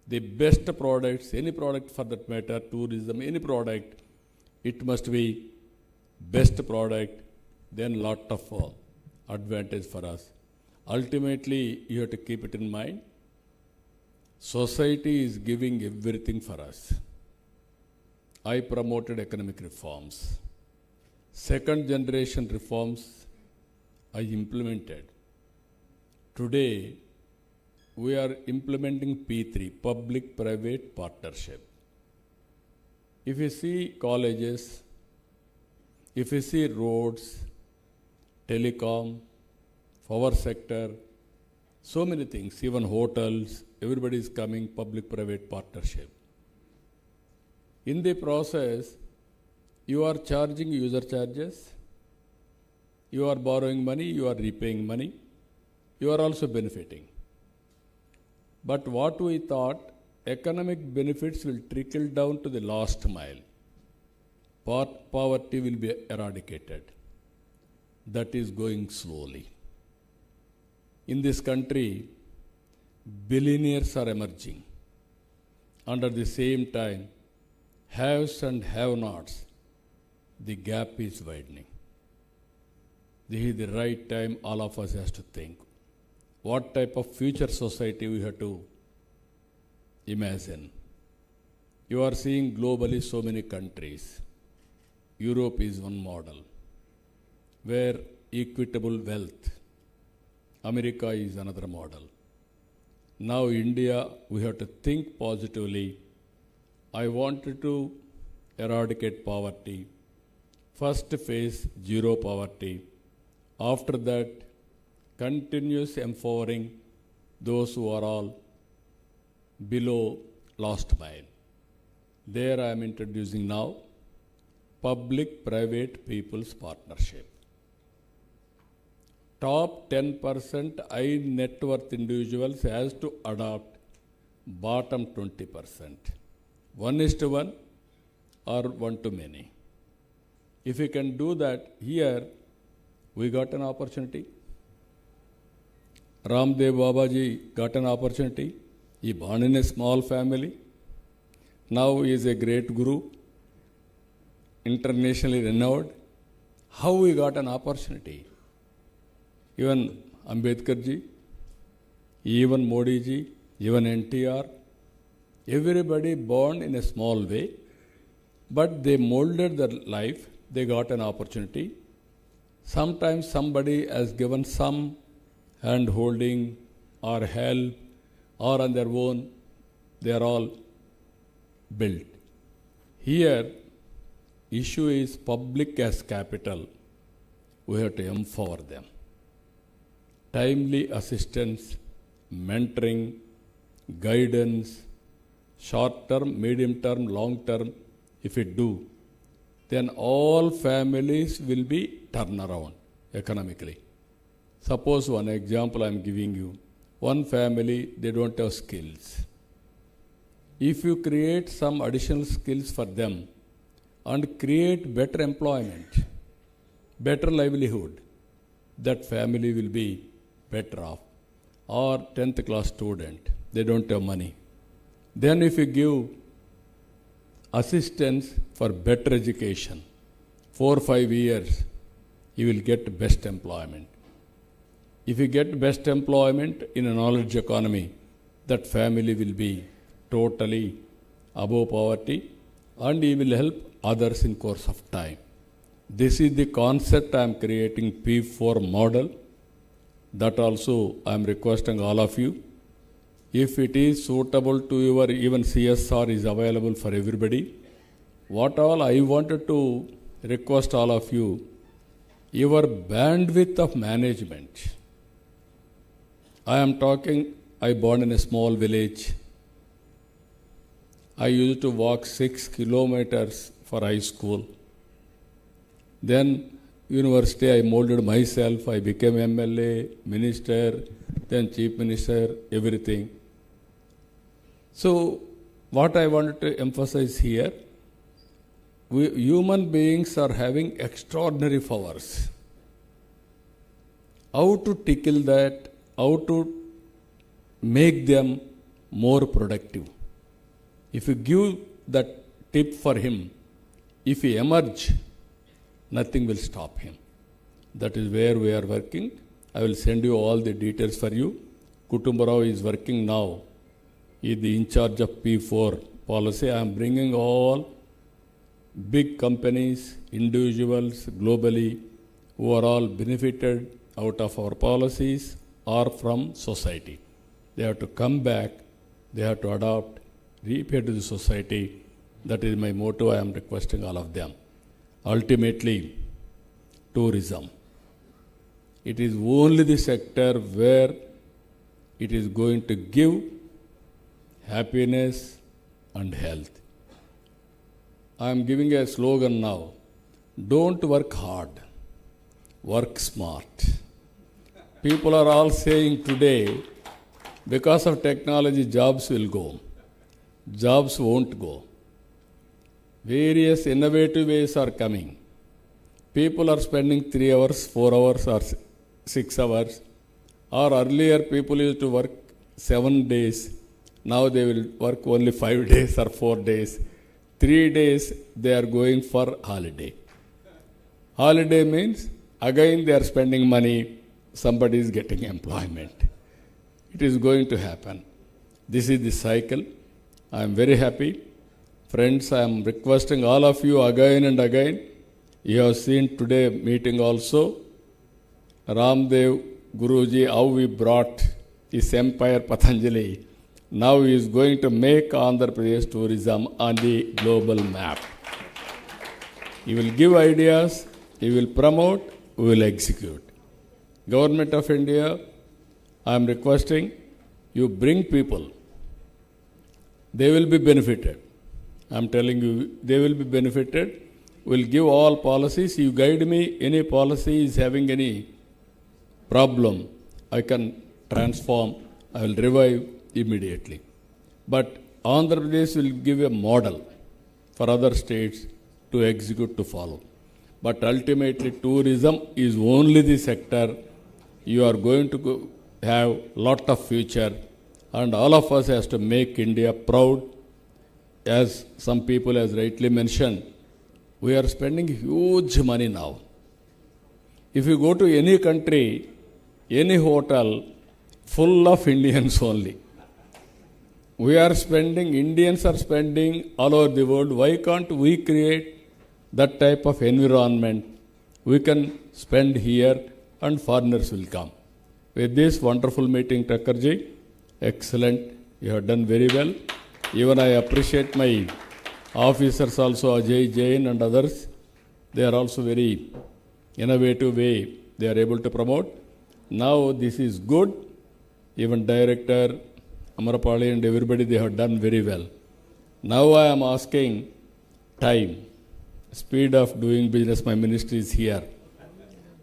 The best products, any product for that matter, tourism, any product, it must be best product, then lot of advantage for us. Ultimately, you have to keep it in mind. Society is giving everything for us. I promoted economic reforms. Second generation reforms I implemented. Today, we are implementing P3, public-private partnership. If you see colleges, if you see roads, telecom, power sector, so many things, even hotels, everybody is coming public-private partnership. In the process, you are charging user charges, you are borrowing money, you are repaying money, you are also benefiting. But what we thought, economic benefits will trickle down to the last mile. Poverty will be eradicated. That is going slowly. In this country, billionaires are emerging. Under the same time, haves and have-nots, the gap is widening. This is the right time all of us has to think. What type of future society we have to imagine? You are seeing globally so many countries. Europe is one model where equitable wealth. America is another model. Now India, we have to think positively. I wanted to eradicate poverty. First phase, zero poverty. After that, continuous empowering those who are all below last mile. There I am introducing now public-private people's partnership. Top 10% high net worth individuals has to adopt bottom 20%. 1:1 or 1-many. If we can do that here, we got an opportunity. Ramdev Babaji got an opportunity. He born in a small family. Now he is a great guru, internationally renowned. How we got an opportunity? Even Ambedkar ji, even Modi ji, even NTR, everybody born in a small way, but they molded their life, they got an opportunity. Sometimes somebody has given some hand holding or help, or on their own, they are all built. Here, issue is public as capital. We have to empower them. Timely assistance, mentoring, guidance, short term, medium term, long term, if we do, then all families will be turned around economically. Suppose one example I am giving you. One family, they don't have skills. If you create some additional skills for them and create better employment, better livelihood, that family will be better off. Or 10th class student, they don't have money. Then if you give assistance for better education, 4 or 5 years, you will get best employment. If you get best employment in a knowledge economy, that family will be totally above poverty and you will help others in course of time. This is the concept I am creating, P4 model. That also I am requesting all of you. If it is suitable to your, even CSR is available for everybody. What all I wanted to request all of you, your bandwidth of management. I am talking, I born in a small village. I used to walk 6 kilometers for high school. Then university, I molded myself. I became MLA, minister, then chief minister, everything. So what I wanted to emphasize here, human beings are having extraordinary powers. How to tickle that, how to make them more productive. If you give that tip for him, if he emerge, nothing will stop him. That is where we are working. I will send you all the details for you. Kutumbarao is working now. He is in charge of P4 policy. I am bringing all big companies, individuals globally who are all benefited out of our policies or from society. They have to come back, they have to adopt, repay to the society. That is my motto. I am requesting all of them. Ultimately, tourism. It is only the sector where it is going to give happiness and health. I am giving a slogan now. Don't work hard, work smart. People are all saying today, because of technology, jobs will go. Jobs won't go. Various innovative ways are coming. People are spending 3 hours, 4 hours, or 6 hours. Or earlier, people used to work 7 days. Now they will work only 5 days or 4 days. 3 days, they are going for holiday. Holiday means, again they are spending money, somebody is getting employment. It is going to happen. This is the cycle. I am very happy. Friends, I am requesting all of you again and again. You have seen today meeting also. Ramdev Guruji, how we brought his empire Patanjali. Now he is going to make Andhra Pradesh tourism on the global map. He will give ideas, he will promote, we will execute. Government of India, I am requesting you bring people. They will be benefited. I am telling you, they will be benefited. We will give all policies. You guide me, any policy is having any problem, I can transform, I will revive immediately. But Andhra Pradesh will give a model for other states to execute, to follow. But ultimately, tourism is only the sector you are going to have lot of future, and all of us has to make India proud. As some people has rightly mentioned, we are spending huge money now. If you go to any country, any hotel, full of Indians only. We are spending, Indians are spending all over the world. Why can't we create that type of environment? We can spend here and foreigners will come. With this wonderful meeting, Thakurji, excellent. You have done very well. Even I appreciate my officers also, Ajay Jain and others. They are also very innovative way they are able to promote. Now this is good. Even director, Amarapali and everybody, they have done very well. Now I am asking time, speed of doing business. My ministry is here.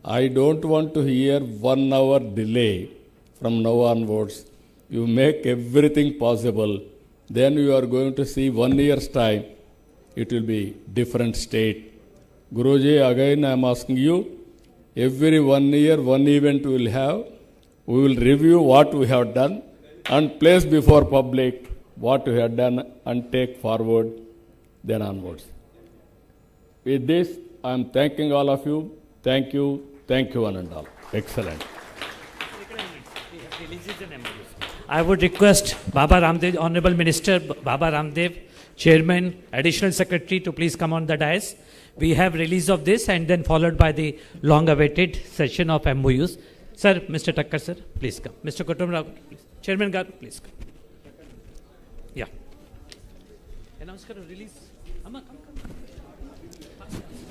I don't want to hear 1 hour delay from now onwards. You make everything possible. Then you are going to see 1 year's time. It will be different state. Guruji, again I am asking you, every 1 year, one event we will have. We will review what we have done and place before public what we have done and take forward then onwards. With this, I am thanking all of you. Thank you one and all. Excellent. I would request Baba Ramdev, Honorable Minister Baba Ramdev, Chairman, Additional Secretary to please come on the dais. We have release of this and then followed by the long-awaited session of MOUs. Sir, Mr. Thakkar, sir, please come. Mr. Kutumrao, please. Chairman Garu, please come. Yeah. Announce karo release. Amma, come.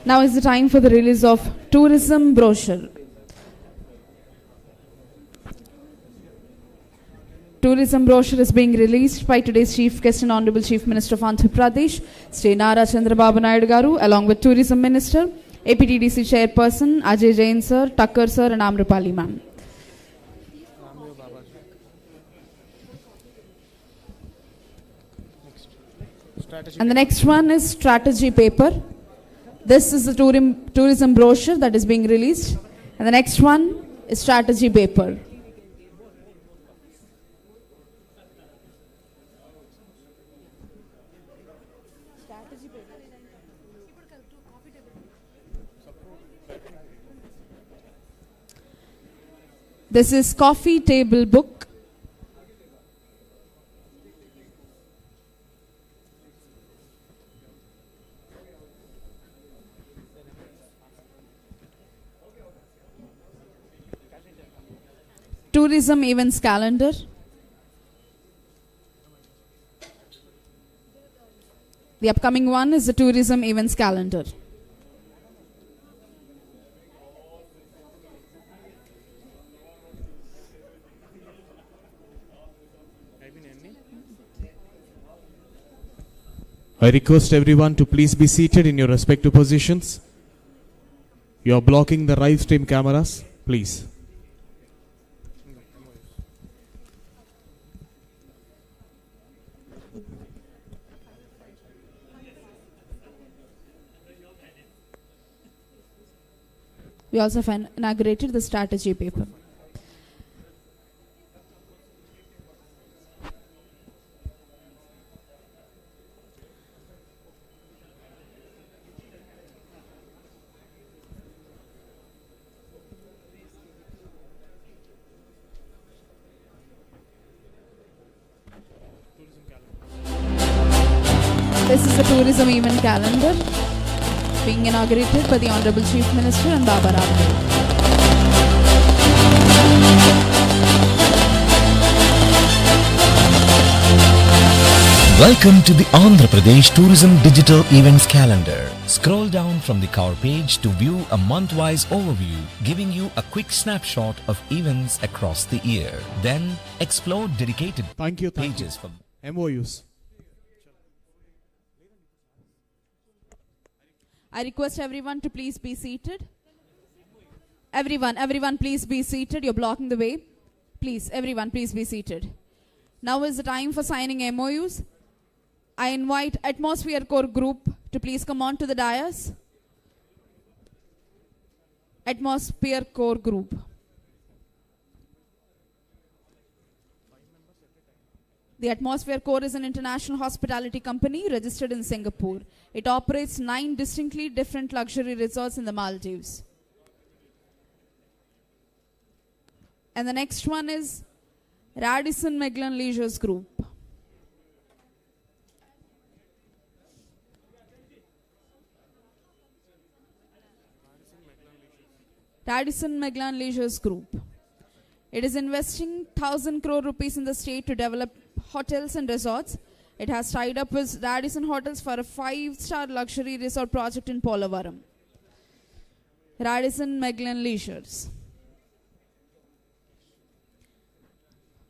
Now is the time for the release of tourism brochure. Tourism brochure is being released by today's Chief Guest and Honorable Chief Minister of Andhra Pradesh, Sri Nara Chandrababu Naidu Garu, along with Tourism Minister, APTDC Chairperson, Ajay Jain Sir, Thakkar Sir and Amrapali Ma'am. And the next one is strategy paper. This is the tourism brochure that is being released. And the next one is strategy paper. This is coffee table book. Tourism events calendar. The upcoming one is the tourism events calendar. I request everyone to please be seated in your respective positions. You are blocking the live stream cameras, please. We also have inaugurated the strategy paper. This is the tourism event calendar being inaugurated by the Honorable Chief Minister and Baba Ramdev. Welcome to the Andhra Pradesh Tourism Digital Events Calendar. Scroll down from the cover page to view a month-wise overview, giving you a quick snapshot of events across the year. Then explore dedicated pages for MOUs. I request everyone to please be seated. Everyone please be seated. You're blocking the way. Please, everyone please be seated. Now is the time for signing MOUs. I invite Atmosphere Core Group to please come on to the dais. Atmosphere Core Group. The Atmosphere Core is an international hospitality company registered in Singapore. It operates 9 distinctly different luxury resorts in the Maldives. And the next one is Radisson Meglan Leisures Group. Radisson Meglan Leisures Group. It is investing 1,000 crore rupees in the state to develop hotels and resorts. It has tied up with Radisson Hotels for a 5-star luxury resort project in Polavaram. Radisson Meglan Leisures.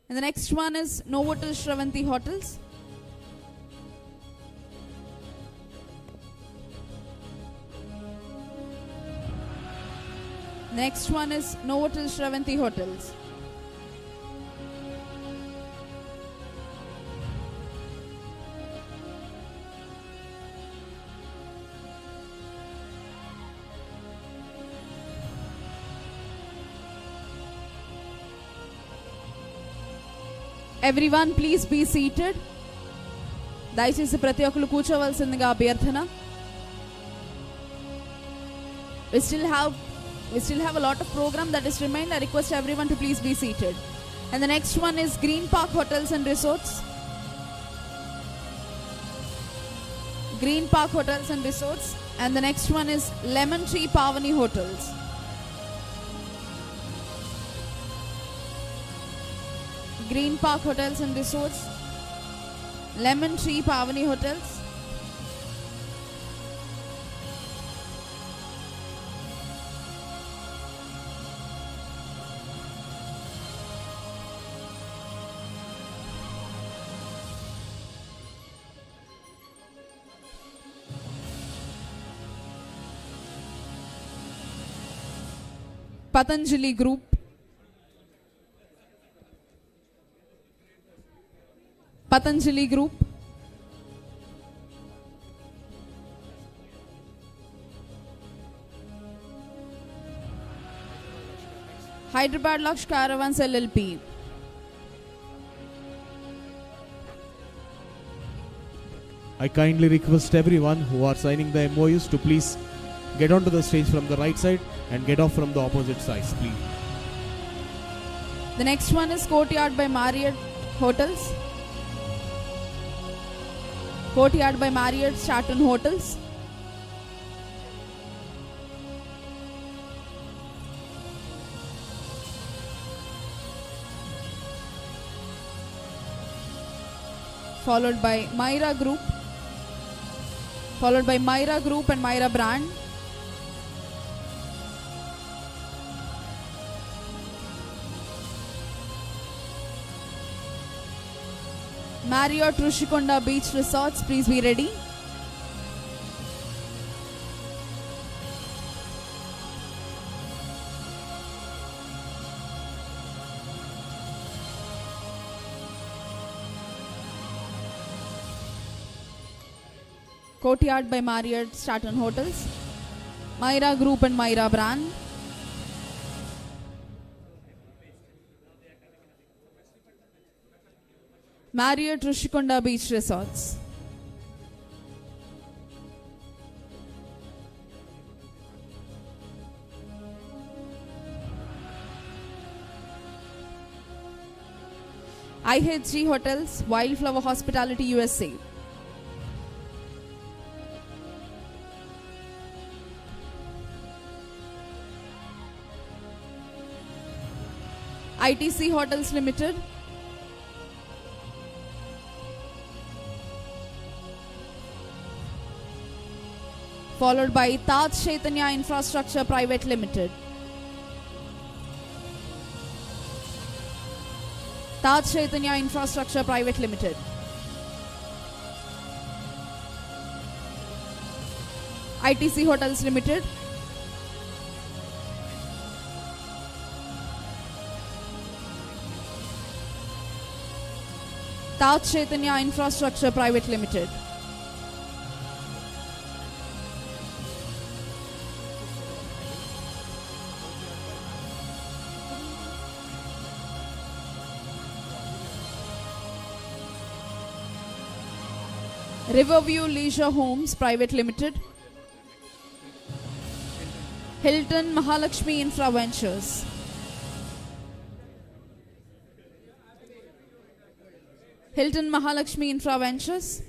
And the next one is Novotel Shravanti Hotels. Next one is Novotel Shravanti Hotels. Everyone please be seated. దయచేసి ప్రతి ఒక్కరు కూర్చోవలసిందిగా అభ్యర్థన. We still have a lot of program that is remained. I request everyone to please be seated. And the next one is Green Park Hotels and Resorts. Green Park Hotels and Resorts. And the next one is Lemon Tree Pavani Hotels. Green Park Hotels and Resorts. Lemon Tree Pavani Hotels. Patanjali Group. Patanjali Group. Hyderabad Lux Caravans LLP. I kindly request everyone who are signing the MOUs to please get onto the stage from the right side and get off from the opposite sides, please. The next one is Courtyard by Marriott Hotels. Courtyard by Marriott Stratton Hotels. Followed by Myra Group. followed by Myra Group and Myra Brand. Marriott Rushikonda Beach Resorts, please be ready. Courtyard by Marriott Stratton Hotels, Myra Group and Myra Brand. Marriott Rushikonda Beach Resorts. IHG Hotels, Wildflower Hospitality USA. ITC Hotels Limited. Followed by Taj Chaitanya Infrastructure Private Limited. Taj Chaitanya Infrastructure Private Limited. ITC Hotels Limited. Taj Chaitanya Infrastructure Private Limited. Riverview Leisure Homes Private Limited. Hilton Mahalakshmi Infra Ventures. Hilton Mahalakshmi Infra Ventures.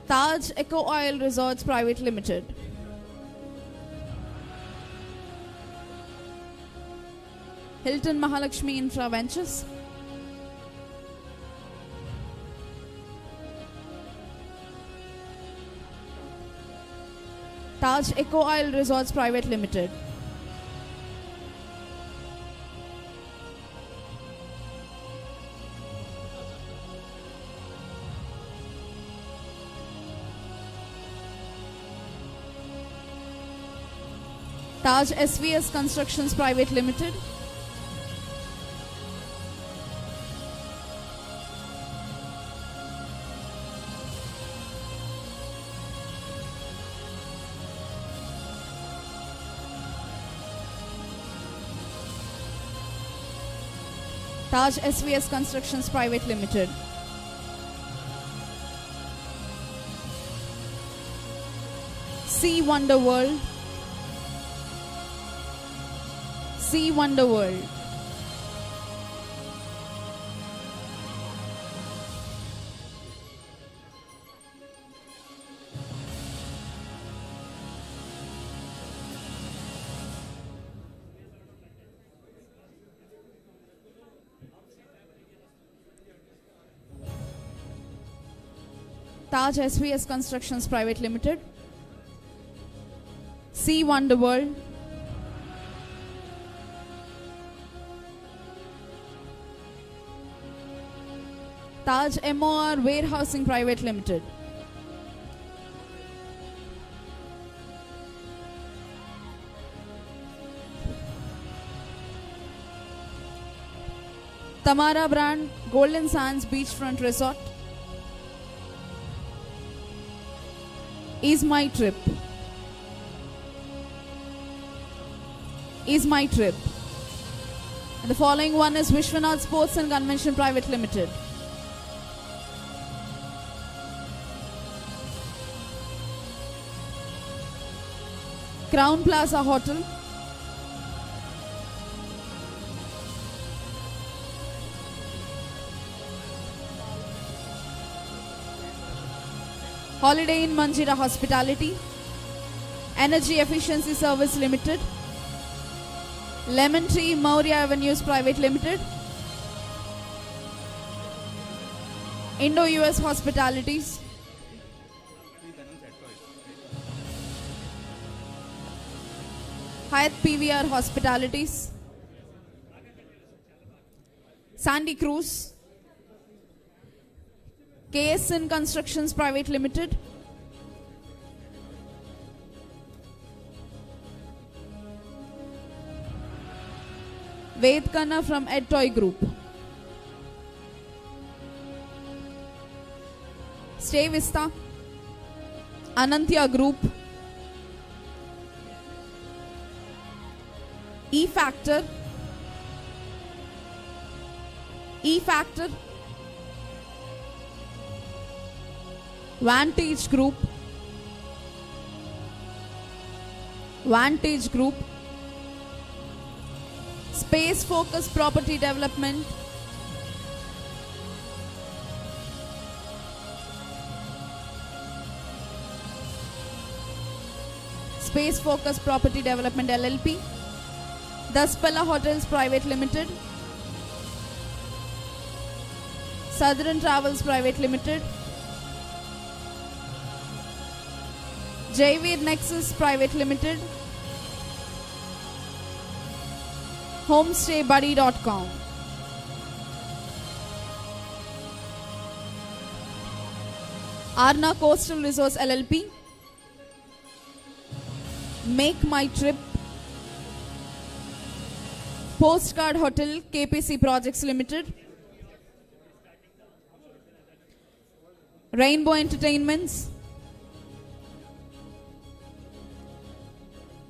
Taj Eco Oil Resorts Private Limited. Hilton Mahalakshmi Infra Ventures. Taj Eco Oil Resorts Private Limited. Taj SVS Constructions Private Limited. Taj SVS Constructions Private Limited. Sea Wonder World. Sea Wonder World. Taj SVS Constructions Private Limited. Sea Wonder World. Taj MOR Warehousing Private Limited. Tamara Brand Golden Sands Beachfront Resort. Is My Trip. Is My Trip. And the following one is Vishwanath Sports and Convention Private Limited. Crown Plaza Hotel. Holiday Inn Manjira Hospitality. Energy Efficiency Service Limited. Lemon Tree Maurya Avenues Private Limited. Indo-US Hospitalities, Hyatt PVR Hospitalities, Sandy Cruz, KSN Constructions Private Limited, Vedkana from EdToy Group, Stay Vista, Anantya Group, E-Factor, Vantage Group, Space Focus Property Development, LLP, Daspala Hotels Private Limited, Southern Travels Private Limited, Javid Nexus Private Limited, HomestayBuddy.com, Arna Coastal Resource LLP, Make My Trip, Postcard Hotel KPC Projects Limited, Rainbow Entertainments,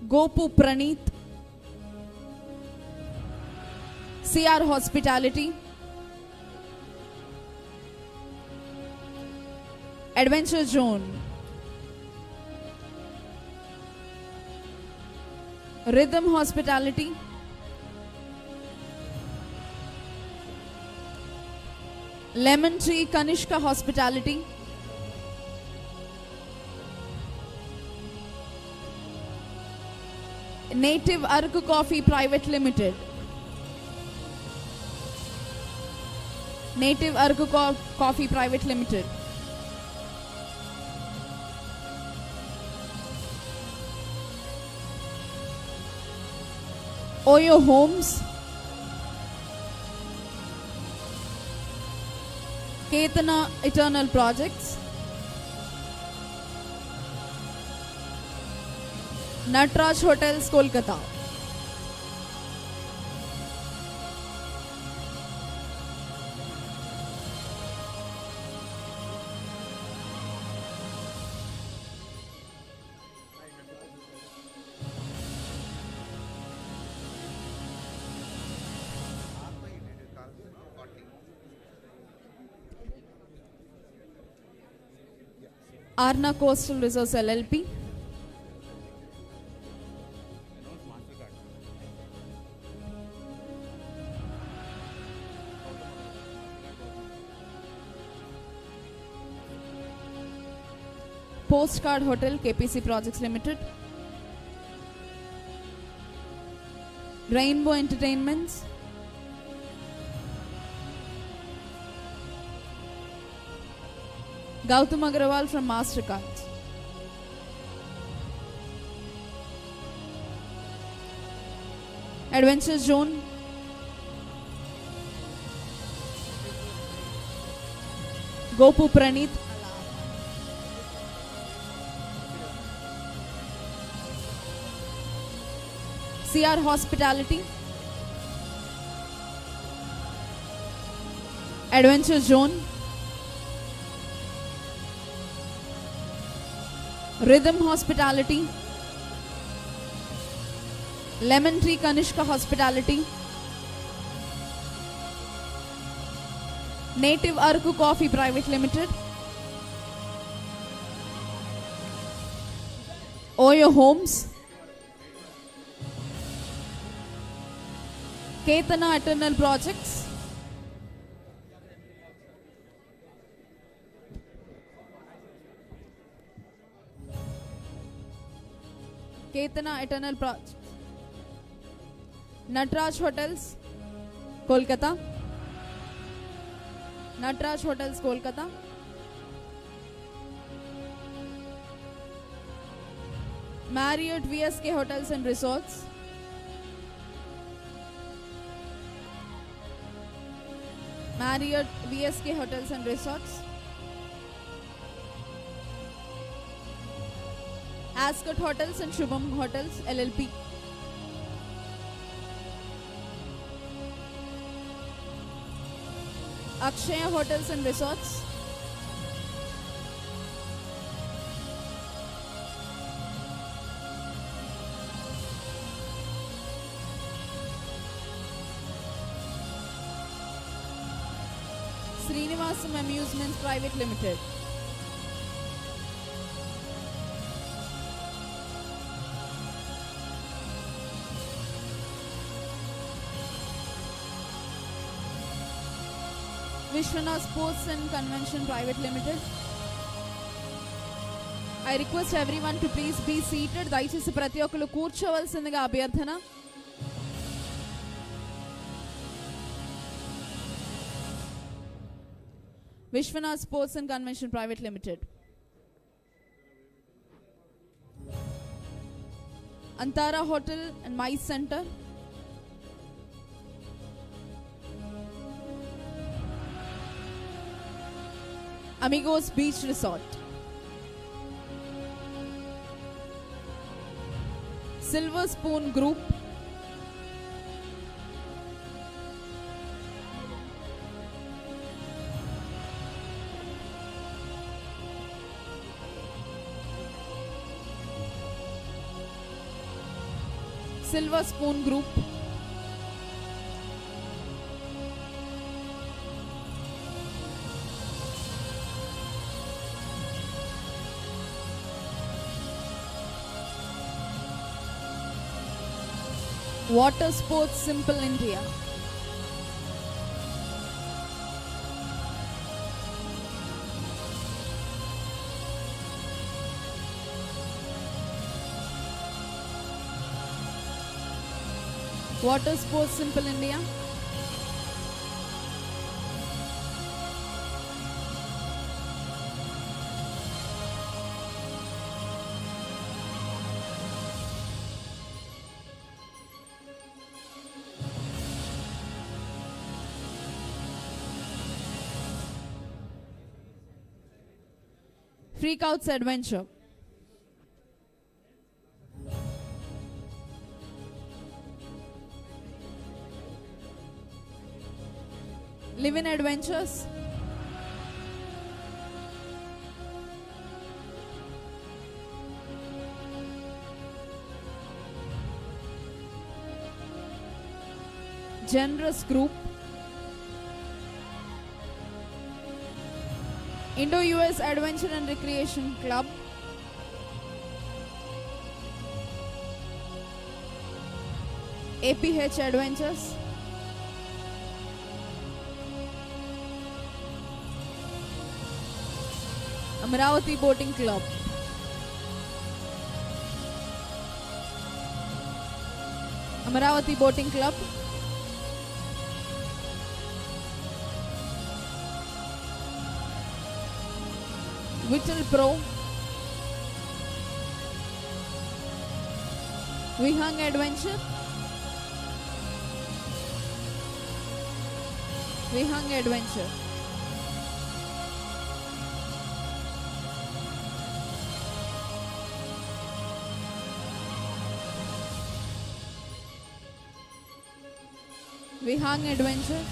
Gopu Praneeth, CR Hospitality, Adventure Zone, Rhythm Hospitality, Lemon Tree Kanishka Hospitality, Native Arku Coffee Private Limited, Coffee Private Limited, Oyo Homes, Ketana Eternal Projects, Natraj Hotels Kolkata, Arna Coastal Resource LLP, Postcard Hotel KPC Projects Limited, Rainbow Entertainments, Gautam Agrawal from Mastercard, Adventure Zone, Gopu Praneeth, CR Hospitality, Adventure Zone, Rhythm Hospitality, Lemon Tree Kanishka Hospitality, Native Arku Coffee Private Limited, Oyo Homes, Ketana Eternal Projects, Natraj Hotels Kolkata, Natraj Hotels, Kolkata. Marriott VSK Hotels and Resorts. Marriott VSK Hotels and Resorts. Ascot Hotels and Shubham Hotels LLP. Akshaya Hotels and Resorts. Srinivasam Amusements Private Limited. Vishwanath Sports and Convention Private Limited. I request everyone to please be seated. దయచేసి ప్రతి ఒక్కరు కూర్చోవలసిందిగా అభ్యర్థన. Vishwanath Sports and Convention Private Limited. Antara Hotel and Mice Center. Amigos Beach Resort. Silver Spoon Group. Silver Spoon Group. Water Sports Simple India. Water Sports Simple India. Freakouts Adventure. Live-in Adventures. Generous Group. Indo-US Adventure and Recreation Club. APH Adventures. Amaravati Boating Club. Amaravati Boating Club. Vittel Pro. Vihang Adventure. Vihang Adventure. Vihang Adventures.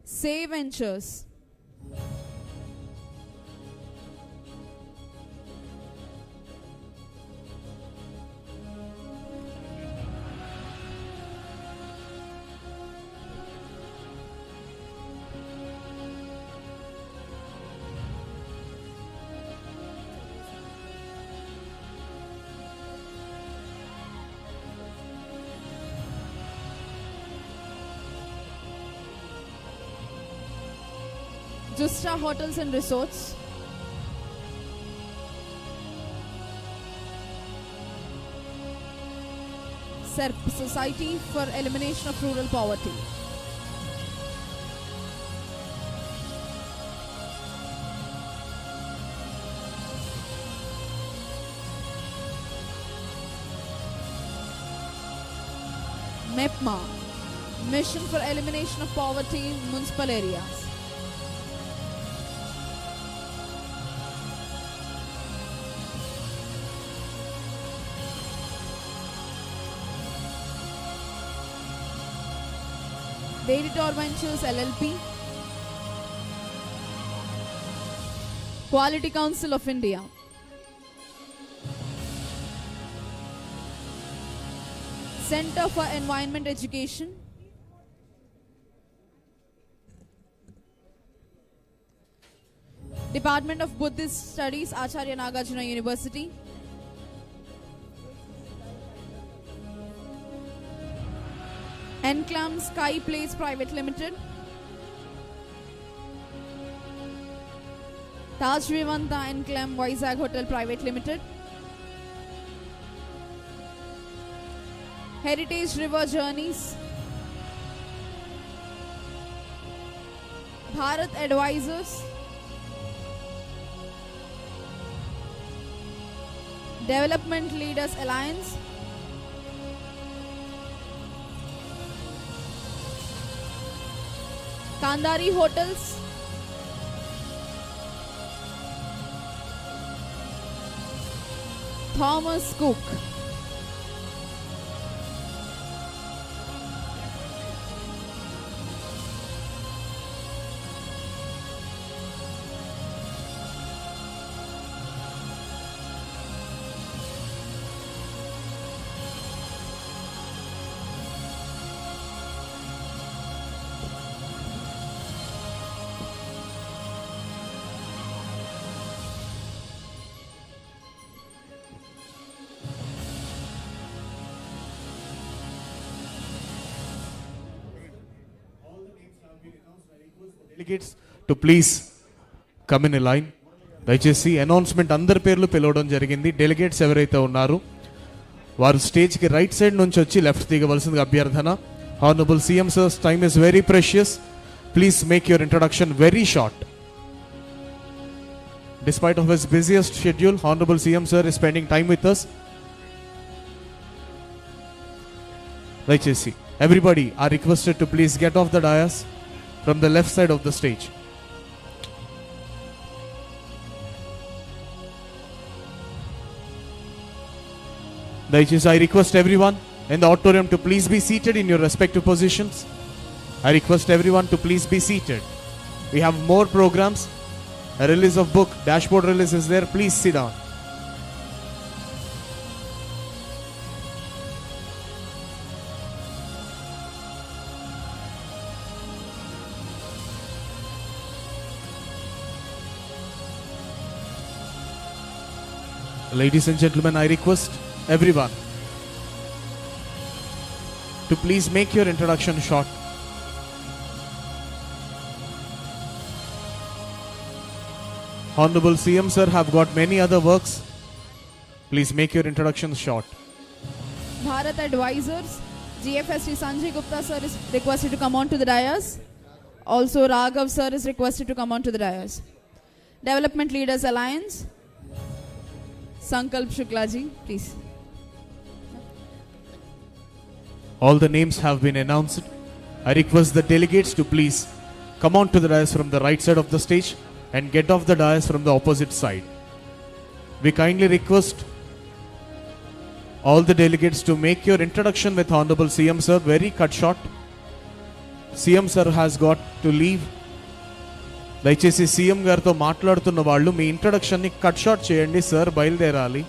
Say Ventures. Justa Hotels and Resorts. Society for Elimination of Rural Poverty. MEPMA, Mission for Elimination of Poverty in Municipal Areas. Veritor Ventures LLP, Quality Council of India, Center for Environment Education, Department of Buddhist Studies, Acharya Nagarjuna University, Enclam Sky Place Private Limited, Taj Vivanta Enclam Vizag Hotel Private Limited, Heritage River Journeys, Bharat Advisors, Development Leaders Alliance, Kandari Hotels, Thomas Cook. Delegates to please come in a line. దయచేసి announcement అందరి పేర్లు పిలవడం జరిగింది. Delegates ఎవరైతే ఉన్నారో వారు స్టేజ్కి right side నుంచి వచ్చి లెఫ్ట్ దిగవలసిందిగా అభ్యర్థన. Honourable CM sir's time is very precious. Please make your introduction very short. Despite of his busiest schedule, Honorable CM Sir is spending time with us. దయచేసి everybody are requested to please get off the dais from the left side of the stage. Daichis, I request everyone in the auditorium to please be seated in your respective positions. I request everyone to please be seated. We have more programs. A release of book, dashboard release is there. Please sit down. Ladies and gentlemen, I request everyone to please make your introduction short. Honorable CM Sir have got many other works. Please make your introductions short. Bharat Advisors, GFST Sanjay Gupta Sir is requested to come on to the dais. Also Raghav Sir is requested to come on to the dais. Development Leaders Alliance, Sankalp Shukla ji, please. All the names have been announced. I request the delegates to please come on to the dais from the right side of the stage and get off the dais from the opposite side. We kindly request all the delegates to make your introduction with Honorable CM Sir very cut short. CM Sir has got to leave. దయచేసి CM గారితో మాట్లాడుతున్న వాళ్ళు మీ ఇంట్రడక్షన్ని cut short చేయండి. Sir బయలుదేరాలి.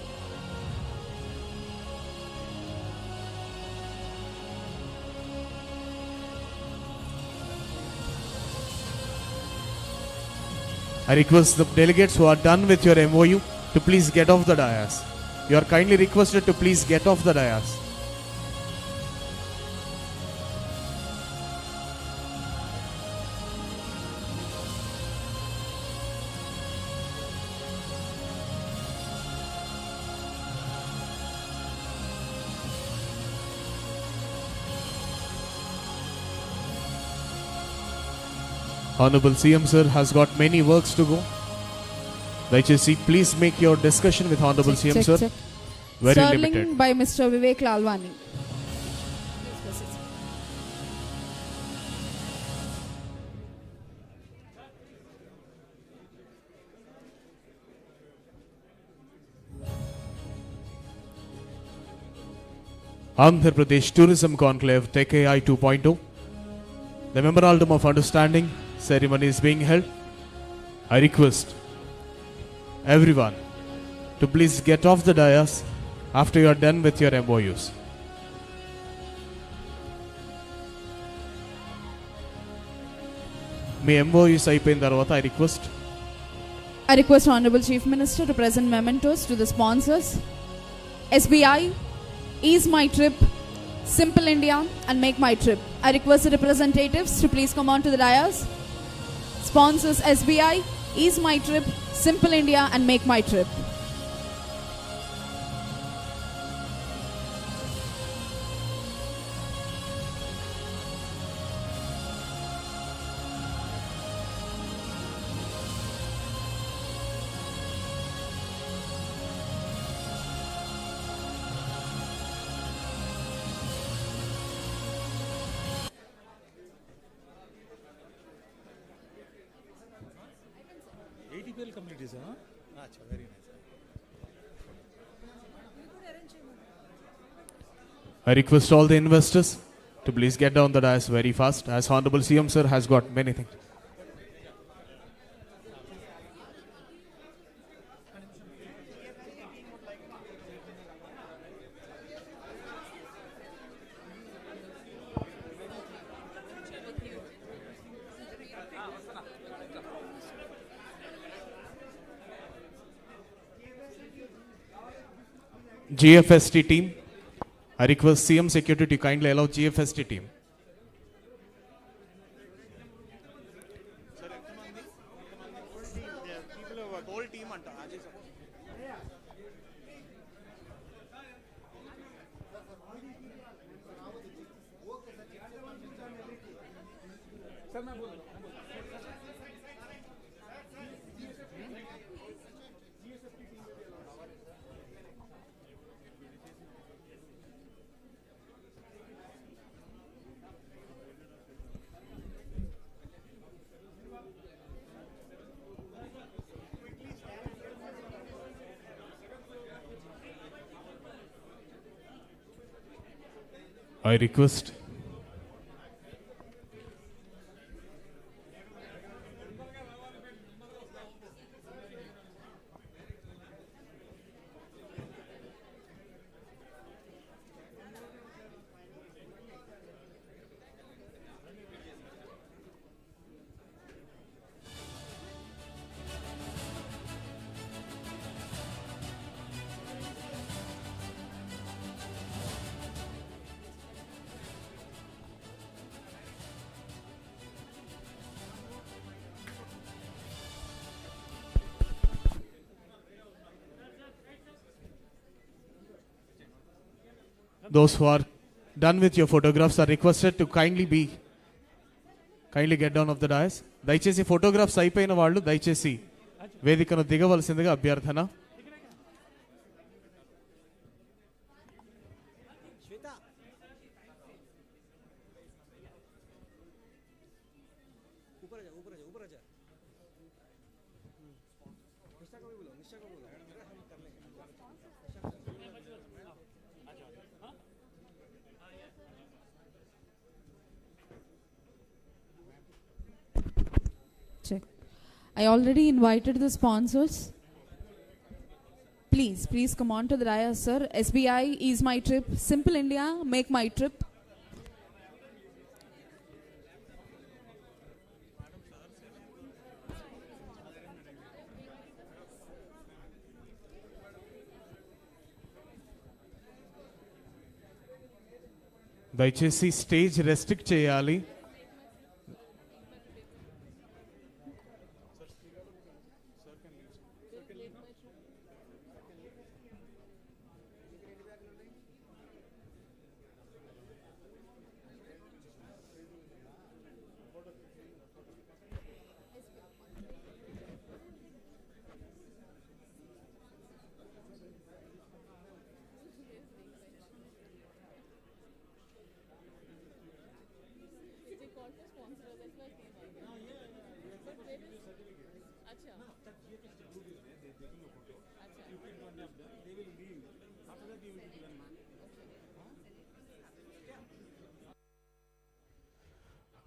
I request the delegates who are done with your MOU to please get off the dais. You are kindly requested to please get off the dais. Honorable CM sir has got many works to go. Daichesi, please make your discussion with Honorable CM sir very Sterling limited. by Mr. Vivek Lalwani. Andhra Pradesh Tourism Conclave Tech AI 2.0. The Memorandum of Understanding ceremony is being held. I request everyone to please get off the dais after you are done with your MOUs. Me MOUs అయిపోయిన తర్వాత I request Honorable Chief Minister to present mementos to the sponsors. SBI, Ease My Trip, Simple India and Make My Trip. I request the representatives to please come on to the dais. Sponsors SBI, Ease My Trip, Simple India and Make My Trip. I request all the investors to please get down the dais very fast, as Honorable CM sir has got many things. GFST team, I request CM Security to kindly allow GFST team. I request those who are done with your photographs are requested to kindly get down of the dais. దయచేసి photographs అయిపోయిన వాళ్ళు దయచేసి వేదికను దిగవలసిందిగా అభ్యర్థన. I already invited the sponsors. Please come on to the dais, sir. SBI, Ease My Trip, Simple India, Make My Trip. దయచేసి stage restrict చేయాలి.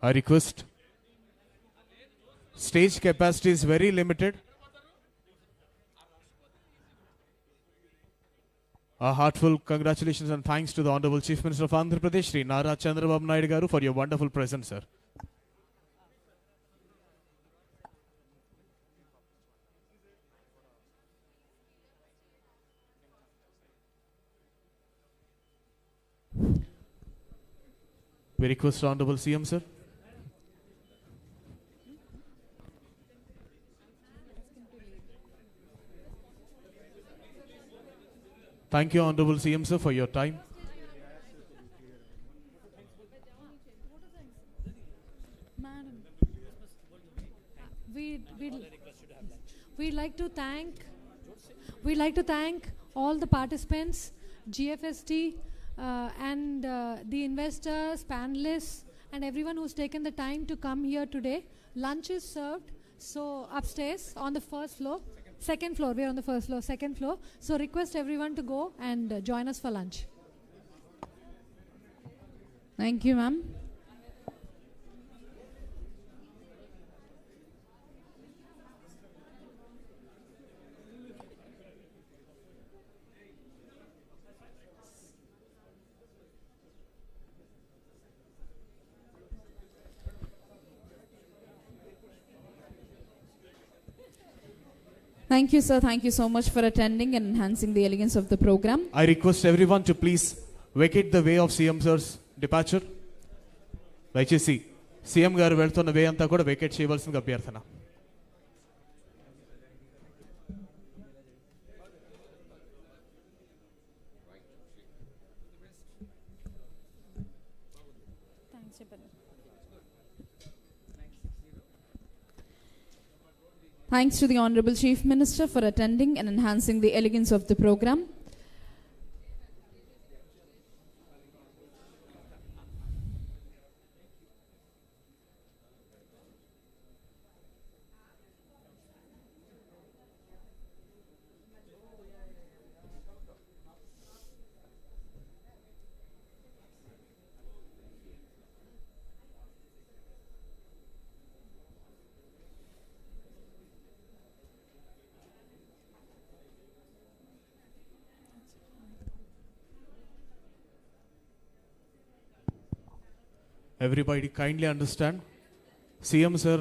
I request. Stage capacity is very limited. A heartfelt congratulations and thanks to the Honorable Chief Minister of Andhra Pradesh, Sri Nara Chandrababu Naidu garu, for your wonderful presence, sir. We request Honorable CM, sir. Thank you, Honorable CM, sir, for your time. Madam, we'd like to thank all the participants, GFST, and the investors, panelists, and everyone who's taken the time to come here today. Lunch is served, so upstairs on the first floor. Second floor, we're on the first floor, second floor. So request everyone to go and join us for lunch. Thank you, ma'am. Thank you, sir. Thank you so much for attending and enhancing the elegance of the program. I request everyone to please vacate the way of CM sir's departure. దయచేసి CM గారు వెళ్తున్న వే అంతా కూడా vacate చేయవలసిన అభ్యర్థన. Thanks to the Honorable Chief Minister for attending and enhancing the elegance of the program. Everybody kindly understand. CM sir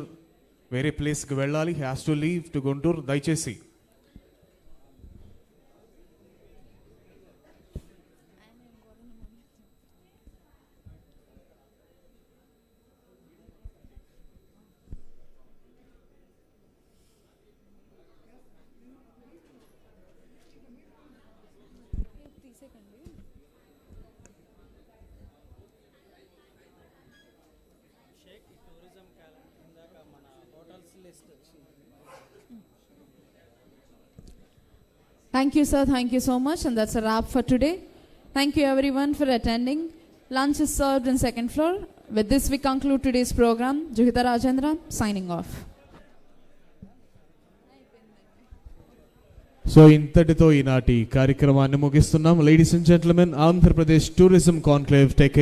వేరే ప్లేస్కి వెళ్ళాలి. He has to leave to Guntur. దయచేసి Thank you, sir. Thank you so much. And that's a wrap for today. Thank you, everyone, for attending. Lunch is served in second floor. With this, we conclude today's program. Juhita Rajendra, signing off. So ఇంతటితో ఈనాటి కార్యక్రమాన్ని ముగిస్తున్నాం. Ladies and gentlemen, Andhra Pradesh tourism conclave take